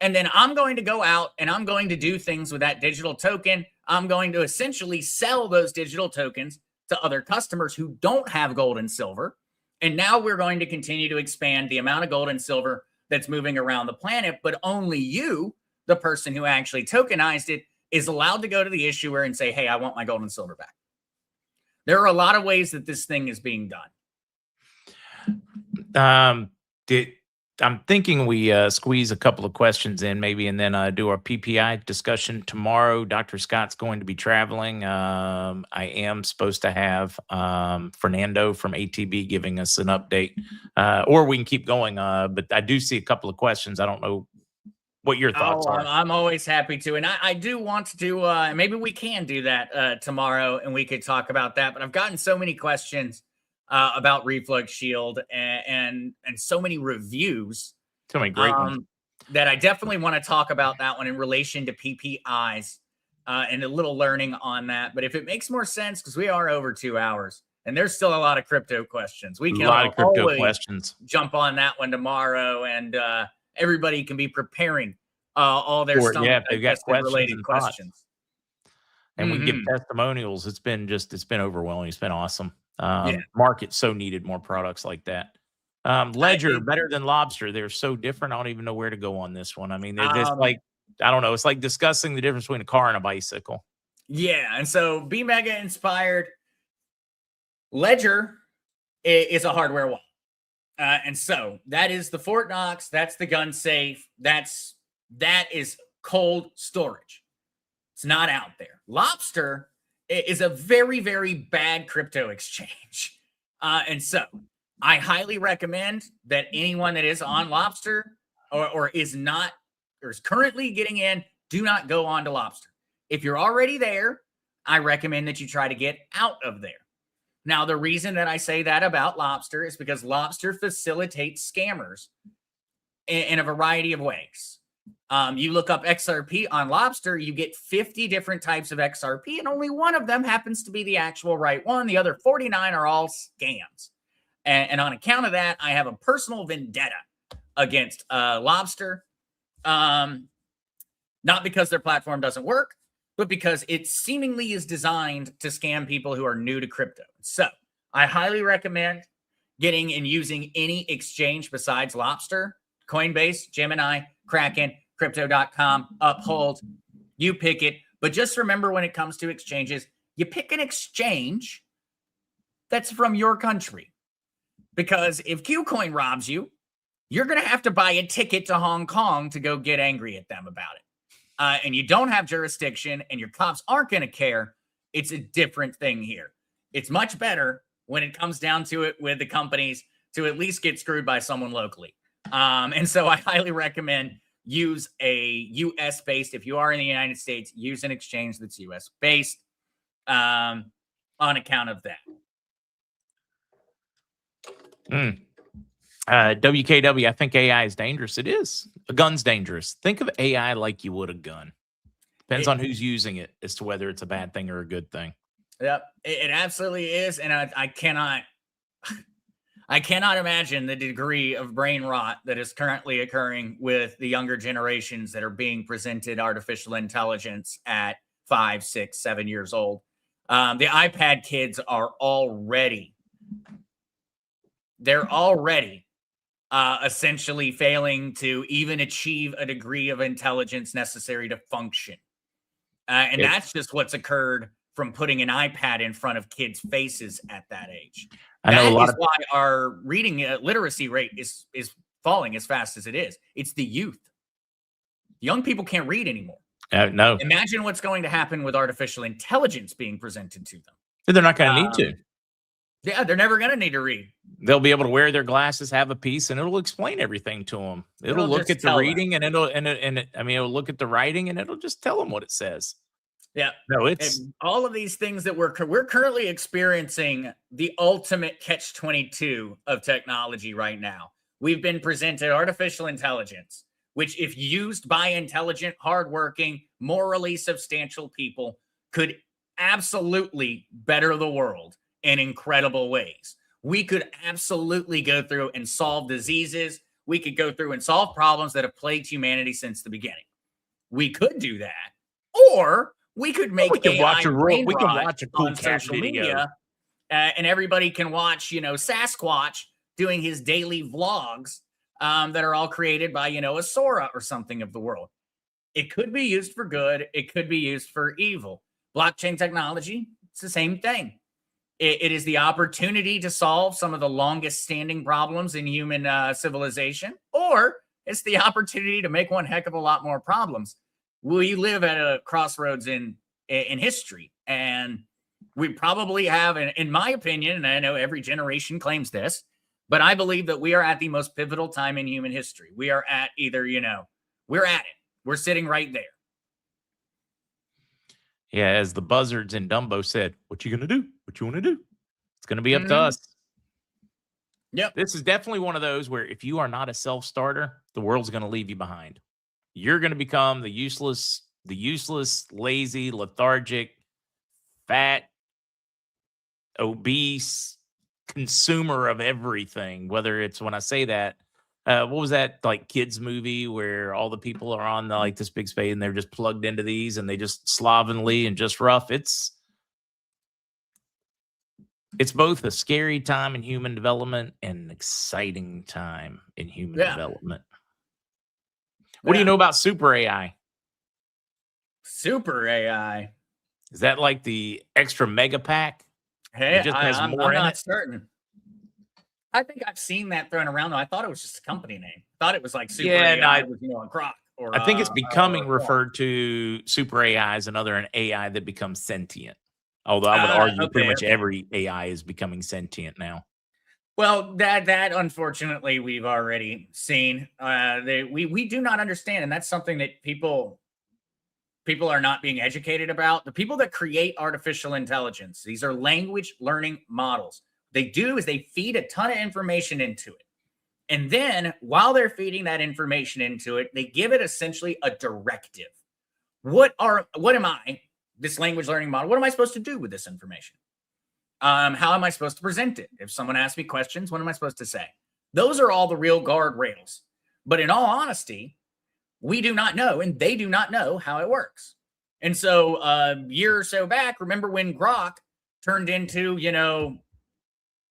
And then I'm going to go out and I'm going to do things with that digital token. I'm going to essentially sell those digital tokens to other customers who don't have gold and silver. And now we're going to continue to expand the amount of gold and silver that's moving around the planet. But only you, the person who actually tokenized it, is allowed to go to the issuer and say, hey, I want my gold and silver back. There are a lot of ways that this thing is being done. I'm thinking we squeeze a couple of questions in maybe, and then do our PPI discussion tomorrow. Dr. Scott's going to be traveling. I am supposed to have Fernando from ATB giving us an update, or we can keep going. But I do see a couple of questions. I don't know what your thoughts are. I'm always happy to. And I do want to do, maybe we can do that tomorrow and we could talk about that. But I've gotten so many questions about Reflux Shield and so many reviews. So many great ones. That I definitely want to talk about that one in relation to PPIs and a little learning on that. But if it makes more sense, because we are over 2 hours and there's still a lot of crypto questions, we can a lot of crypto always questions. jump on that one tomorrow, and everybody can be preparing all their stuff. Yeah, they've got related questions. And we can give testimonials. It's been overwhelming. It's been awesome. Market so needed more products like that. Ledger, better than Lobster. They're so different. I don't even know where to go on this one. I mean, they're just like, I don't know. It's like discussing the difference between a car and a bicycle. Yeah. And so be mega inspired. Ledger is a hardware wallet. And so that is the Fort Knox. That's the gun safe. That is cold storage. It's not out there. Lobster is a very, very bad crypto exchange. And so I highly recommend that anyone that is on Lobster or is not, or is currently getting in, do not go on to Lobster. If you're already there, I recommend that you try to get out of there. Now, the reason that I say that about Lobster is because Lobster facilitates scammers in a variety of ways. You look up XRP on Lobster, you get 50 different types of XRP, and only one of them happens to be the actual right one. The other 49 are all scams. And on account of that, I have a personal vendetta against Lobster. Not because their platform doesn't work, but because it seemingly is designed to scam people who are new to crypto. So I highly recommend getting and using any exchange besides Lobster, Coinbase, Gemini, Kraken, Crypto.com, Uphold. You pick it. But just remember, when it comes to exchanges, you pick an exchange that's from your country. Because if KuCoin robs you, you're going to have to buy a ticket to Hong Kong to go get angry at them about it. And you don't have jurisdiction and your cops aren't going to care. It's a different thing here. It's much better when it comes down to it with the companies to at least get screwed by someone locally. And so I highly recommend use a US based. If you are in the United States, use an exchange that's US based on account of that. WKW, I think AI is dangerous. It is. A gun's dangerous. Think of AI like you would a gun. Depends on who's using it as to whether it's a bad thing or a good thing. Yep, it absolutely is. And I cannot imagine the degree of brain rot that is currently occurring with the younger generations that are being presented artificial intelligence at 5, 6, 7 years old. The iPad kids are already essentially failing to even achieve a degree of intelligence necessary to function. And that's just what's occurred from putting an iPad in front of kids' faces at that age. I know that is why our reading literacy rate is falling as fast as it is. It's the youth. Young people can't read anymore. No. Imagine what's going to happen with artificial intelligence being presented to them. They're not going to need to. Yeah, they're never going to need to read. They'll be able to wear their glasses, have a piece, and it'll explain everything to them. It'll look at the reading and it'll look at the writing and it'll just tell them what it says. Yeah. No, it's all of these things that we're currently experiencing the ultimate catch-22 of technology right now. We've been presented artificial intelligence, which if used by intelligent, hardworking, morally substantial people could absolutely better the world in incredible ways. We could absolutely go through and solve diseases. We could go through and solve problems that have plagued humanity since the beginning. We could do that. Or we could make we can watch a cool on cat social video. media, and everybody can watch, Sasquatch doing his daily vlogs that are all created by, a Sora or something of the world. It could be used for good. It could be used for evil. Blockchain technology, it's the same thing. It is the opportunity to solve some of the longest standing problems in human civilization, or it's the opportunity to make one heck of a lot more problems. We live at a crossroads in history, and we probably have, in my opinion, and I know every generation claims this, but I believe that we are at the most pivotal time in human history. We are at either, we're at it. We're sitting right there. Yeah, as the buzzards in Dumbo said, what you gonna do? What you want to do? It's gonna be up to Mhm. us. Yep. This is definitely one of those where if you are not a self-starter, the world's gonna leave you behind. You're gonna become the useless, lazy, lethargic, fat, obese consumer of everything. Whether it's, when I say that, what was that like kids movie where all the people are on like this big space and they're just plugged into these and they just slovenly and just rough. It's both a scary time in human development and an exciting time in human Yeah. development. What do you Yeah. know about super AI? Super AI. Is that like the extra mega pack? Hey, It just has I'm more in not it? certain. I think I've seen that thrown around, though. I thought it was just a company name. Thought it was like Super Yeah, AI no, was, a Grok or I think it's becoming or Grok. referred to super AI as an AI that becomes sentient. Although I would argue pretty Okay, much okay. every AI is becoming sentient now. Well, that unfortunately we've already seen. We do not understand, and that's something that people are not being educated about. The people that create artificial intelligence, these are language learning models. They do is they feed a ton of information into it. And then while they're feeding that information into it, they give it essentially a directive. What am I, this language learning model, what am I supposed to do with this information? How am I supposed to present it? If someone asks me questions, what am I supposed to say? Those are all the real guardrails. But in all honesty, we do not know, and they do not know how it works. And so a year or so back, remember when Grok turned into,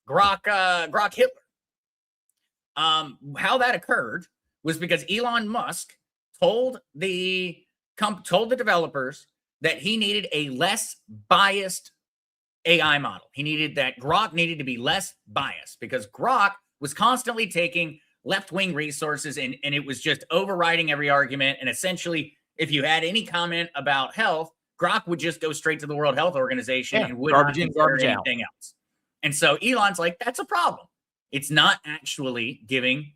Grok Hitler? How that occurred was because Elon Musk told the developers that he needed a less biased AI model. Grok needed to be less biased because Grok was constantly taking left-wing resources and it was just overriding every argument. And essentially, if you had any comment about health, Grok would just go straight to the World Health Organization and would not Garbage in, consider garbage out. anything else. And so Elon's like, that's a problem. It's not actually giving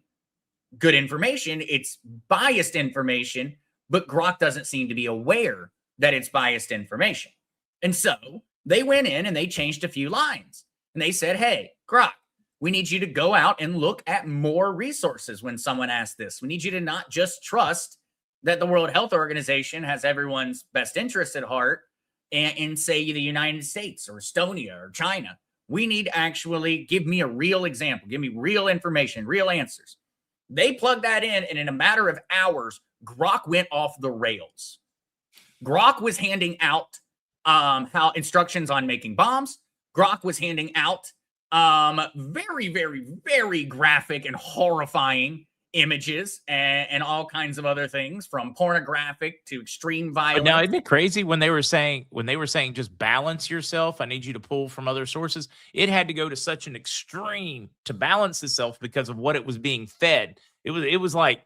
good information. It's biased information, but Grok doesn't seem to be aware that it's biased information. And so they went in and they changed a few lines. And they said, hey, Grok, we need you to go out and look at more resources when someone asks this. We need you to not just trust that the World Health Organization has everyone's best interest at heart and say the United States or Estonia or China. We need to actually give me a real example. Give me real information, real answers. They plugged that in, and in a matter of hours, Grok went off the rails. Grok was handing out how instructions on making bombs. Grok was handing out very, very, very graphic and horrifying images and all kinds of other things, from pornographic to extreme violence. But now, isn't it crazy when they were saying just balance yourself? I need you to pull from other sources. It had to go to such an extreme to balance itself because of what it was being fed. It was like,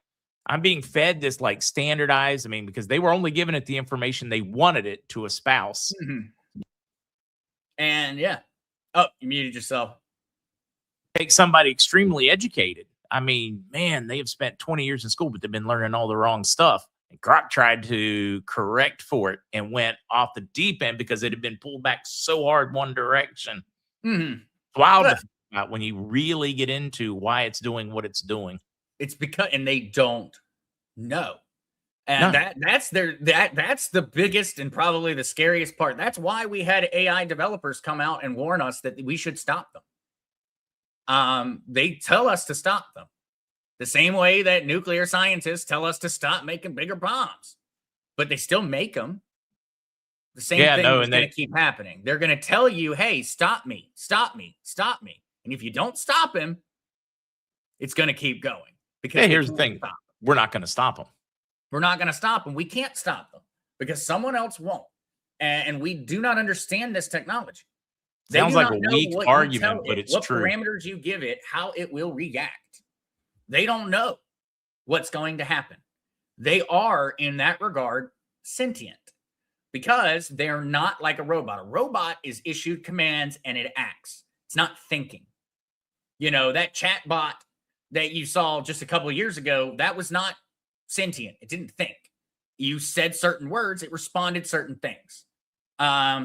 I'm being fed this like standardized. I mean, because they were only giving it the information they wanted it to espouse. Mm-hmm. And yeah. Oh, you muted yourself. Take somebody extremely educated. I mean, man, they have spent 20 years in school, but they've been learning all the wrong stuff. And Grok tried to correct for it and went off the deep end because it had been pulled back so hard one direction. Mm-hmm. Wild to think about when you really get into why it's doing what it's doing. It's because, and they don't know. And that's the biggest and probably the scariest part. That's why we had AI developers come out and warn us that we should stop them. They tell us to stop them. The same way that nuclear scientists tell us to stop making bigger bombs, but they still make them. The same thing is going to keep happening. They're going to tell you, hey, stop me, stop me, stop me. And if you don't stop him, it's going to keep going. Because here's the thing. We're not going to stop them. We're not going to stop them. We can't stop them because someone else won't. And we do not understand this technology. They Sounds do like not a know weak what you argument, tell but it, it's what true. parameters you give it, how it will react. They don't know what's going to happen. They are, in that regard, sentient because they're not like a robot. A robot is issued commands and it acts. It's not thinking. You know, that chat bot that you saw just a couple of years ago, that was not sentient. It didn't think. You said certain words, it responded certain things.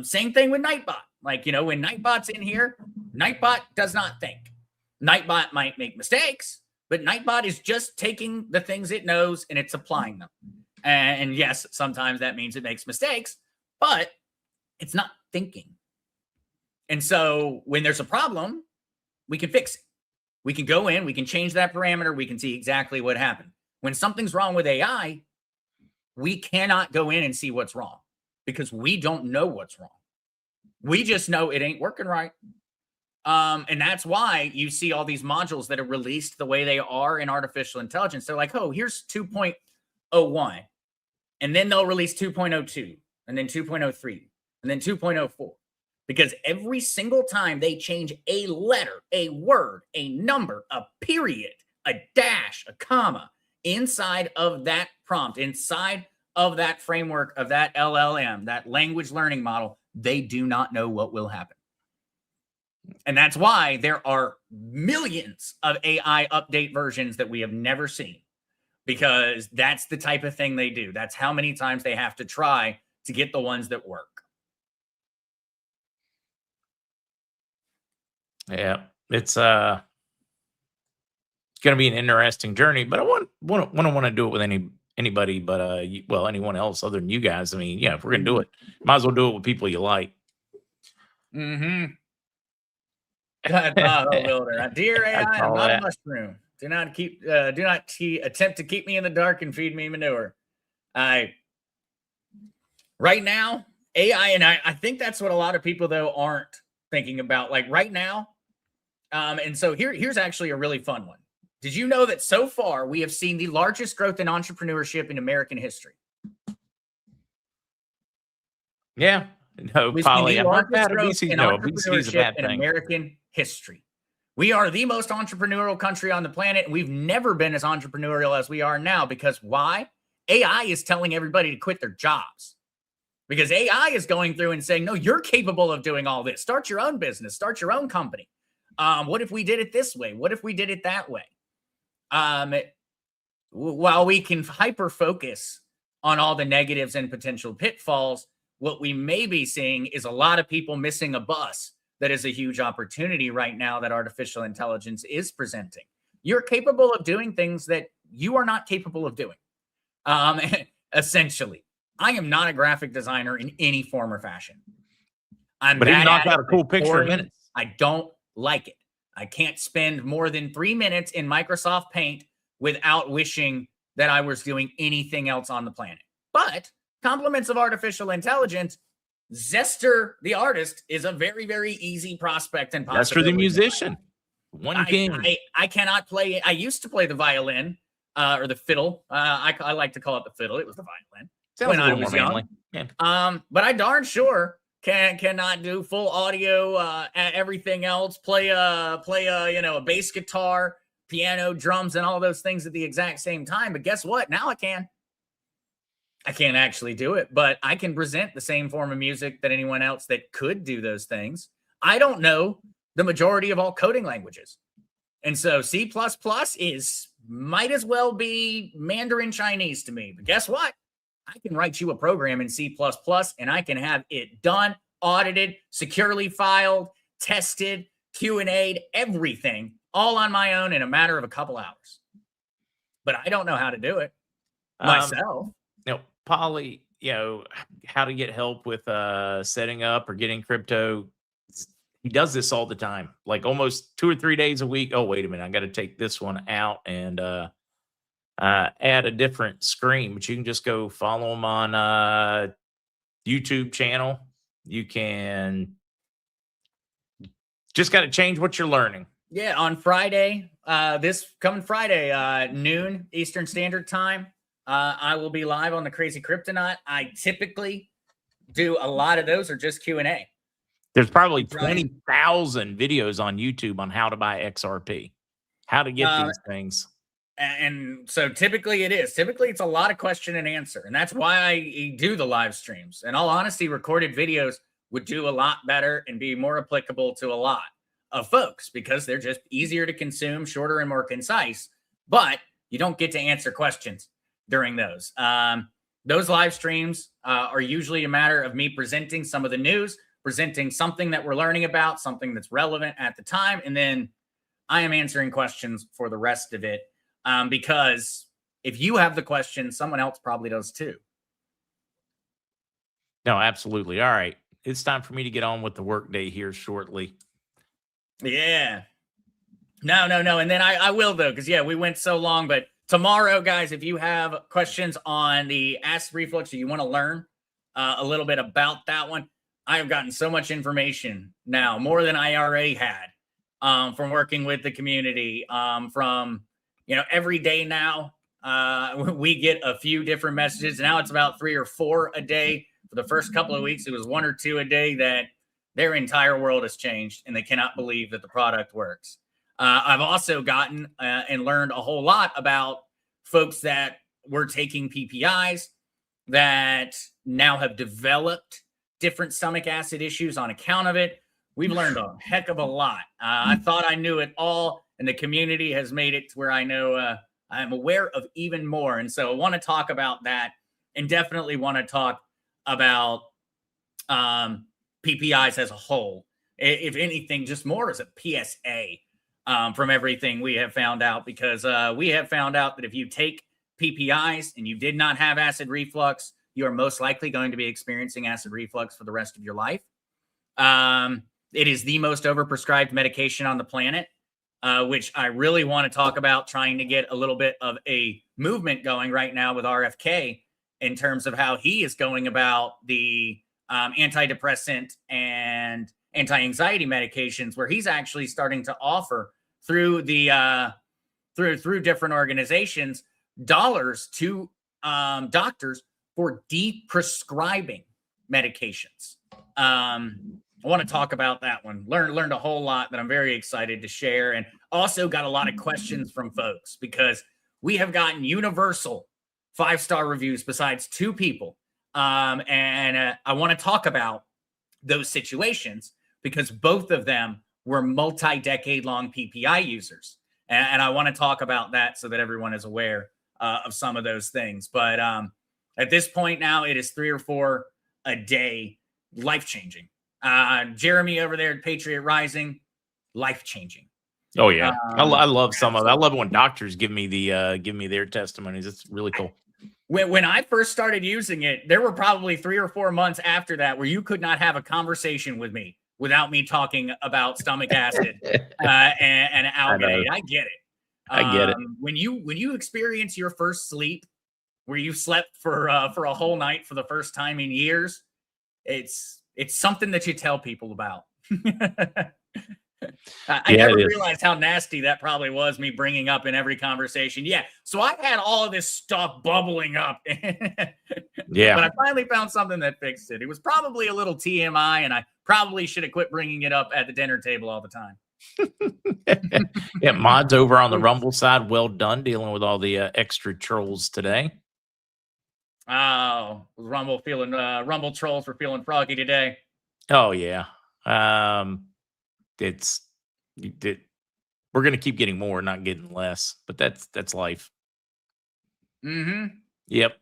Same thing with Nightbot. Like, you know, when Nightbot's in here, Nightbot does not think. Nightbot might make mistakes, but Nightbot is just taking the things it knows and it's applying them. And yes, sometimes that means it makes mistakes, but it's not thinking. And so when there's a problem, we can fix it. We can go in, we can change that parameter, we can see exactly what happened. When something's wrong with AI, we cannot go in and see what's wrong because we don't know what's wrong. We just know it ain't working right. And that's why you see all these modules that are released the way they are in artificial intelligence. They're like, oh, here's 2.01. And then they'll release 2.02 and then 2.03 and then 2.04. Because every single time they change a letter, a word, a number, a period, a dash, a comma inside of that prompt, inside of that framework of that LLM, that language learning model, they do not know what will happen. And that's why there are millions of AI update versions that we have never seen, because that's the type of thing they do. That's how many times they have to try to get the ones that work. Yeah, it's going to be an interesting journey, but I want to do it with anybody, but anyone else other than you guys. I mean, yeah, if we're gonna do it, might as well do it with people you like. Mm-hmm. Builder, dear AI, I'm not a mushroom. Do not attempt to keep me in the dark and feed me manure. Right now, AI, and I think that's what a lot of people though aren't thinking about. Like right now, and so here's actually a really fun one. Did you know that so far we have seen the largest growth in entrepreneurship in American history? Yeah. No, We've Polly, seen I'm the not largest bad. growth in Obesity is a bad entrepreneurship in thing. American history. We are the most entrepreneurial country on the planet, and we've never been as entrepreneurial as we are now. Because why? AI is telling everybody to quit their jobs. Because AI is going through and saying, no, you're capable of doing all this. Start your own business. Start your own company. What if we did it this way? What if we did it that way? While we can hyper-focus on all the negatives and potential pitfalls, what we may be seeing is a lot of people missing a bus that is a huge opportunity right now that artificial intelligence is presenting. You're capable of doing things that you are not capable of doing. Essentially, I am not a graphic designer in any form or fashion. But he knocked out a cool picture in minutes. I don't like it. I can't spend more than 3 minutes in Microsoft Paint without wishing that I was doing anything else on the planet. But compliments of artificial intelligence, Zester, the artist, is a very, very easy prospect and Zester, the musician. One king. I cannot play. I used to play the violin or the fiddle. I like to call it the fiddle. It was the violin. Sounds when I was young. Yeah. But I darn sure cannot do full audio, everything else. Play a bass guitar, piano, drums, and all those things at the exact same time. But guess what? Now I can. I can't actually do it, but I can present the same form of music that anyone else that could do those things. I don't know the majority of all coding languages. And so C++ might as well be Mandarin Chinese to me. But guess what? I can write you a program in C++ and I can have it done, audited, securely filed, tested, Q&A'd, everything all on my own in a matter of a couple hours. But I don't know how to do it myself. Polly, how to get help with setting up or getting crypto. He does this all the time, like almost 2 or 3 days a week. Oh, wait a minute. I got to take this one out and add a different screen, but you can just go follow him on YouTube channel. You can just got to change what you're learning. Yeah. On Friday, this coming Friday, noon Eastern Standard Time, I will be live on the Crazy Kryptonite. I typically do a lot of those are just Q&A. There's probably Right. 20,000 videos on YouTube on how to buy XRP, how to get these things. And so typically it's a lot of question and answer. And that's why I do the live streams. In all honesty, recorded videos would do a lot better and be more applicable to a lot of folks because they're just easier to consume, shorter and more concise. But you don't get to answer questions during those. Those live streams are usually a matter of me presenting some of the news, presenting something that we're learning about, something that's relevant at the time. And then I am answering questions for the rest of it. Because if you have the question, someone else probably does too. No, absolutely. All right. It's time for me to get on with the workday here shortly. Yeah. No. And then I will, though, because, we went so long. But tomorrow, guys, if you have questions on the acid reflux or you want to learn a little bit about that one, I have gotten so much information now, more than I already had from working with the community, from every day now, we get a few different messages. Now it's about 3 or 4 a day. For the first couple of weeks, it was 1 or 2 a day that their entire world has changed and they cannot believe that the product works. I've also gotten and learned a whole lot about folks that were taking PPIs that now have developed different stomach acid issues on account of it. We've learned a heck of a lot. I thought I knew it all. And the community has made it to where I know I'm aware of even more. And so I want to talk about that and definitely want to talk about PPIs as a whole. If anything, just more as a PSA from everything we have found out, because we have found out that if you take PPIs and you did not have acid reflux, you are most likely going to be experiencing acid reflux for the rest of your life. It is the most overprescribed medication on the planet. Which I really want to talk about, trying to get a little bit of a movement going right now with RFK in terms of how he is going about the antidepressant and anti-anxiety medications, where he's actually starting to offer through the through different organizations dollars to doctors for de-prescribing medications. I want to talk about that one. Learned a whole lot that I'm very excited to share, and also got a lot of questions from folks because we have gotten universal 5-star reviews besides 2 people. And I want to talk about those situations because both of them were multi-decade long PPI users. And I want to talk about that so that everyone is aware of some of those things. But at this point now, it is 3 or 4 a day, life-changing. Jeremy over there at Patriot Rising, life-changing. Oh yeah, I love some of that. I love when doctors give me their testimonies. It's really cool. When I first started using it, there were probably 3 or 4 months after that where you could not have a conversation with me without me talking about stomach acid and alginate. I get it. I get it. When you experience your first sleep, where you slept for a whole night for the first time in years, it's something that you tell people about. I never realized how nasty that probably was, me bringing up in every conversation. Yeah. So I had all of this stuff bubbling up. Yeah. But I finally found something that fixed it. It was probably a little TMI, and I probably should have quit bringing it up at the dinner table all the time. Yeah. Mods over on the Rumble side. Well done dealing with all the extra trolls today. Oh, Rumble trolls were feeling froggy today. Oh yeah. We're going to keep getting more, not getting less, but that's life. Mm-hmm. Yep.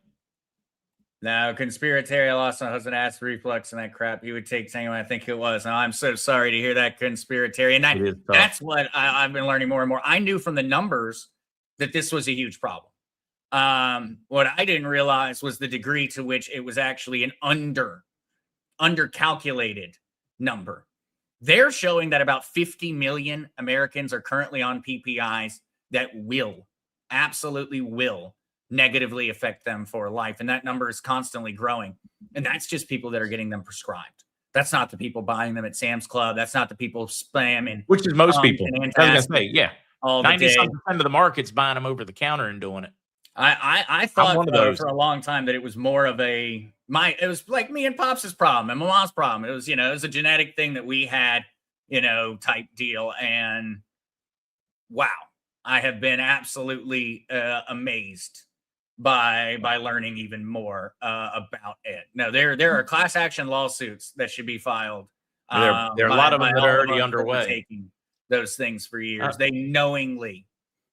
No, conspiratorial lost my husband acid reflux and that crap. He would take Tango, I think it was. Now, I'm so sorry to hear that, conspiratorial. And that's what I've been learning more and more. I knew from the numbers that this was a huge problem. What I didn't realize was the degree to which it was actually an undercalculated number. They're showing that about 50 million Americans are currently on PPIs that absolutely will negatively affect them for life. And that number is constantly growing. And that's just people that are getting them prescribed. That's not the people buying them at Sam's Club. That's not the people spamming. Which is most people. I was going to say, yeah. 90% of the market's buying them over the counter and doing it. I thought for a long time that it was more of a it was like me and Pops' problem and my mom's problem. It was, it was a genetic thing that we had, type deal. And wow, I have been absolutely amazed by learning even more about it. No, there are class action lawsuits that should be filed. There are a lot of them that all are of already us that were underway. taking those things for years. They knowingly,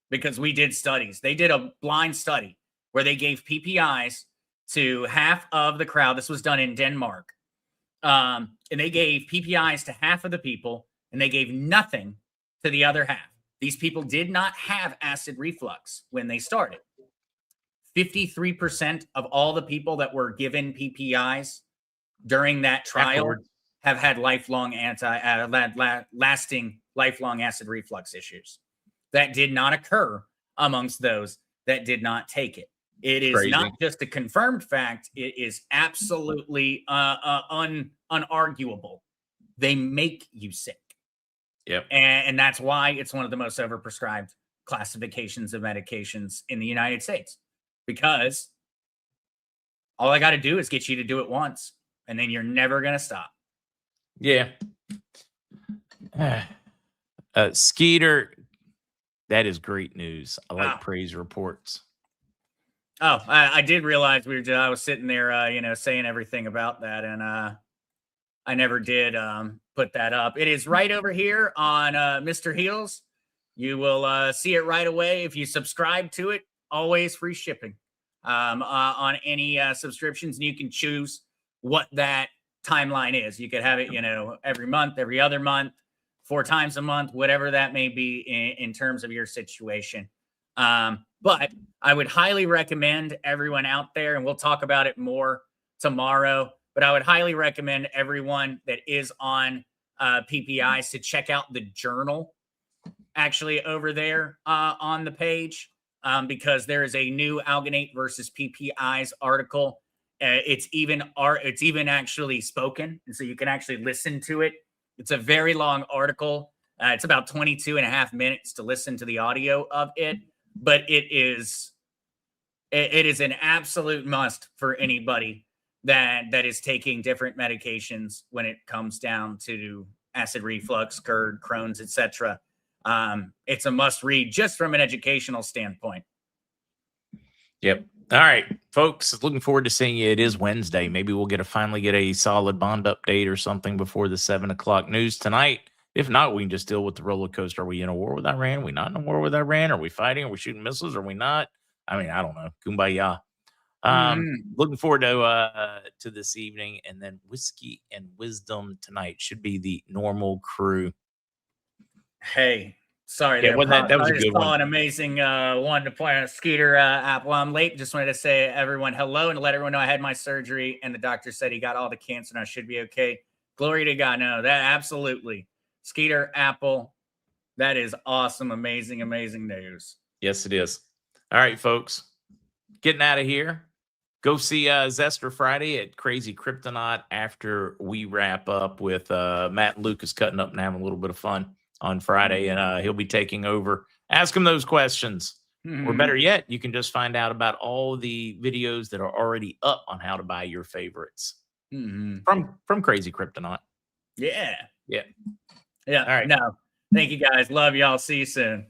because we did studies. They did a blind study where they gave PPIs to half of the crowd. This was done in Denmark. And they gave PPIs to half of the people, and they gave nothing to the other half. These people did not have acid reflux when they started. 53% of all the people that were given PPIs during that trial Afterwards. have had lasting lifelong acid reflux issues. That did not occur amongst those that did not take it. It is Crazy. not just a confirmed fact. It is absolutely unarguable. They make you sick. Yep. And that's why it's one of the most overprescribed classifications of medications in the United States. Because all I got to do is get you to do it once, and then you're never going to stop. Yeah. Skeeter, that is great news. I like praise reports. Oh, I did realize I was sitting there, saying everything about that, and I never did put that up. It is right over here on Mr. Heels. You will see it right away if you subscribe to it. Always free shipping on any subscriptions, and you can choose what that timeline is. You could have it, every month, every other month, 4 times a month, whatever that may be in terms of your situation. But I would highly recommend everyone out there, and we'll talk about it more tomorrow, but I would highly recommend everyone that is on PPIs to check out the journal actually over there on the page, because there is a new alginate versus PPIs article. It's even actually spoken, and so you can actually listen to it. It's a very long article. It's about 22 and a half minutes to listen to the audio of it, but it is an absolute must for anybody that is taking different medications when it comes down to acid reflux, GERD, Crohn's, etc. It's a must read just from an educational standpoint. Yep. All right, folks, looking forward to seeing you. It is Wednesday. Maybe we'll finally get a solid bond update or something before the 7 o'clock news tonight. If not, we can just deal with the roller coaster. Are we in a war with Iran? Are we not in a war with Iran? Are we fighting? Are we shooting missiles? Are we not? I mean, I don't know. Kumbaya. Looking forward to this evening, and then Whiskey and Wisdom tonight should be the normal crew. Hey, sorry, yeah, that was a good one. An amazing one to play on a Skeeter app. Well, I'm late. Just wanted to say everyone hello and let everyone know I had my surgery, and the doctor said he got all the cancer and I should be okay. Glory to God. No, that absolutely. Skeeter Apple, that is awesome, amazing, amazing news. Yes, it is. All right, folks, getting out of here. Go see Zester Friday at Crazy Kryptonaut after we wrap up with Matt and Lucas cutting up and having a little bit of fun on Friday, and he'll be taking over. Ask him those questions. Or better yet, you can just find out about all the videos that are already up on how to buy your favorites from Crazy Kryptonaut. Yeah. Yeah. Yeah. All right. No. Thank you guys. Love y'all. See you soon.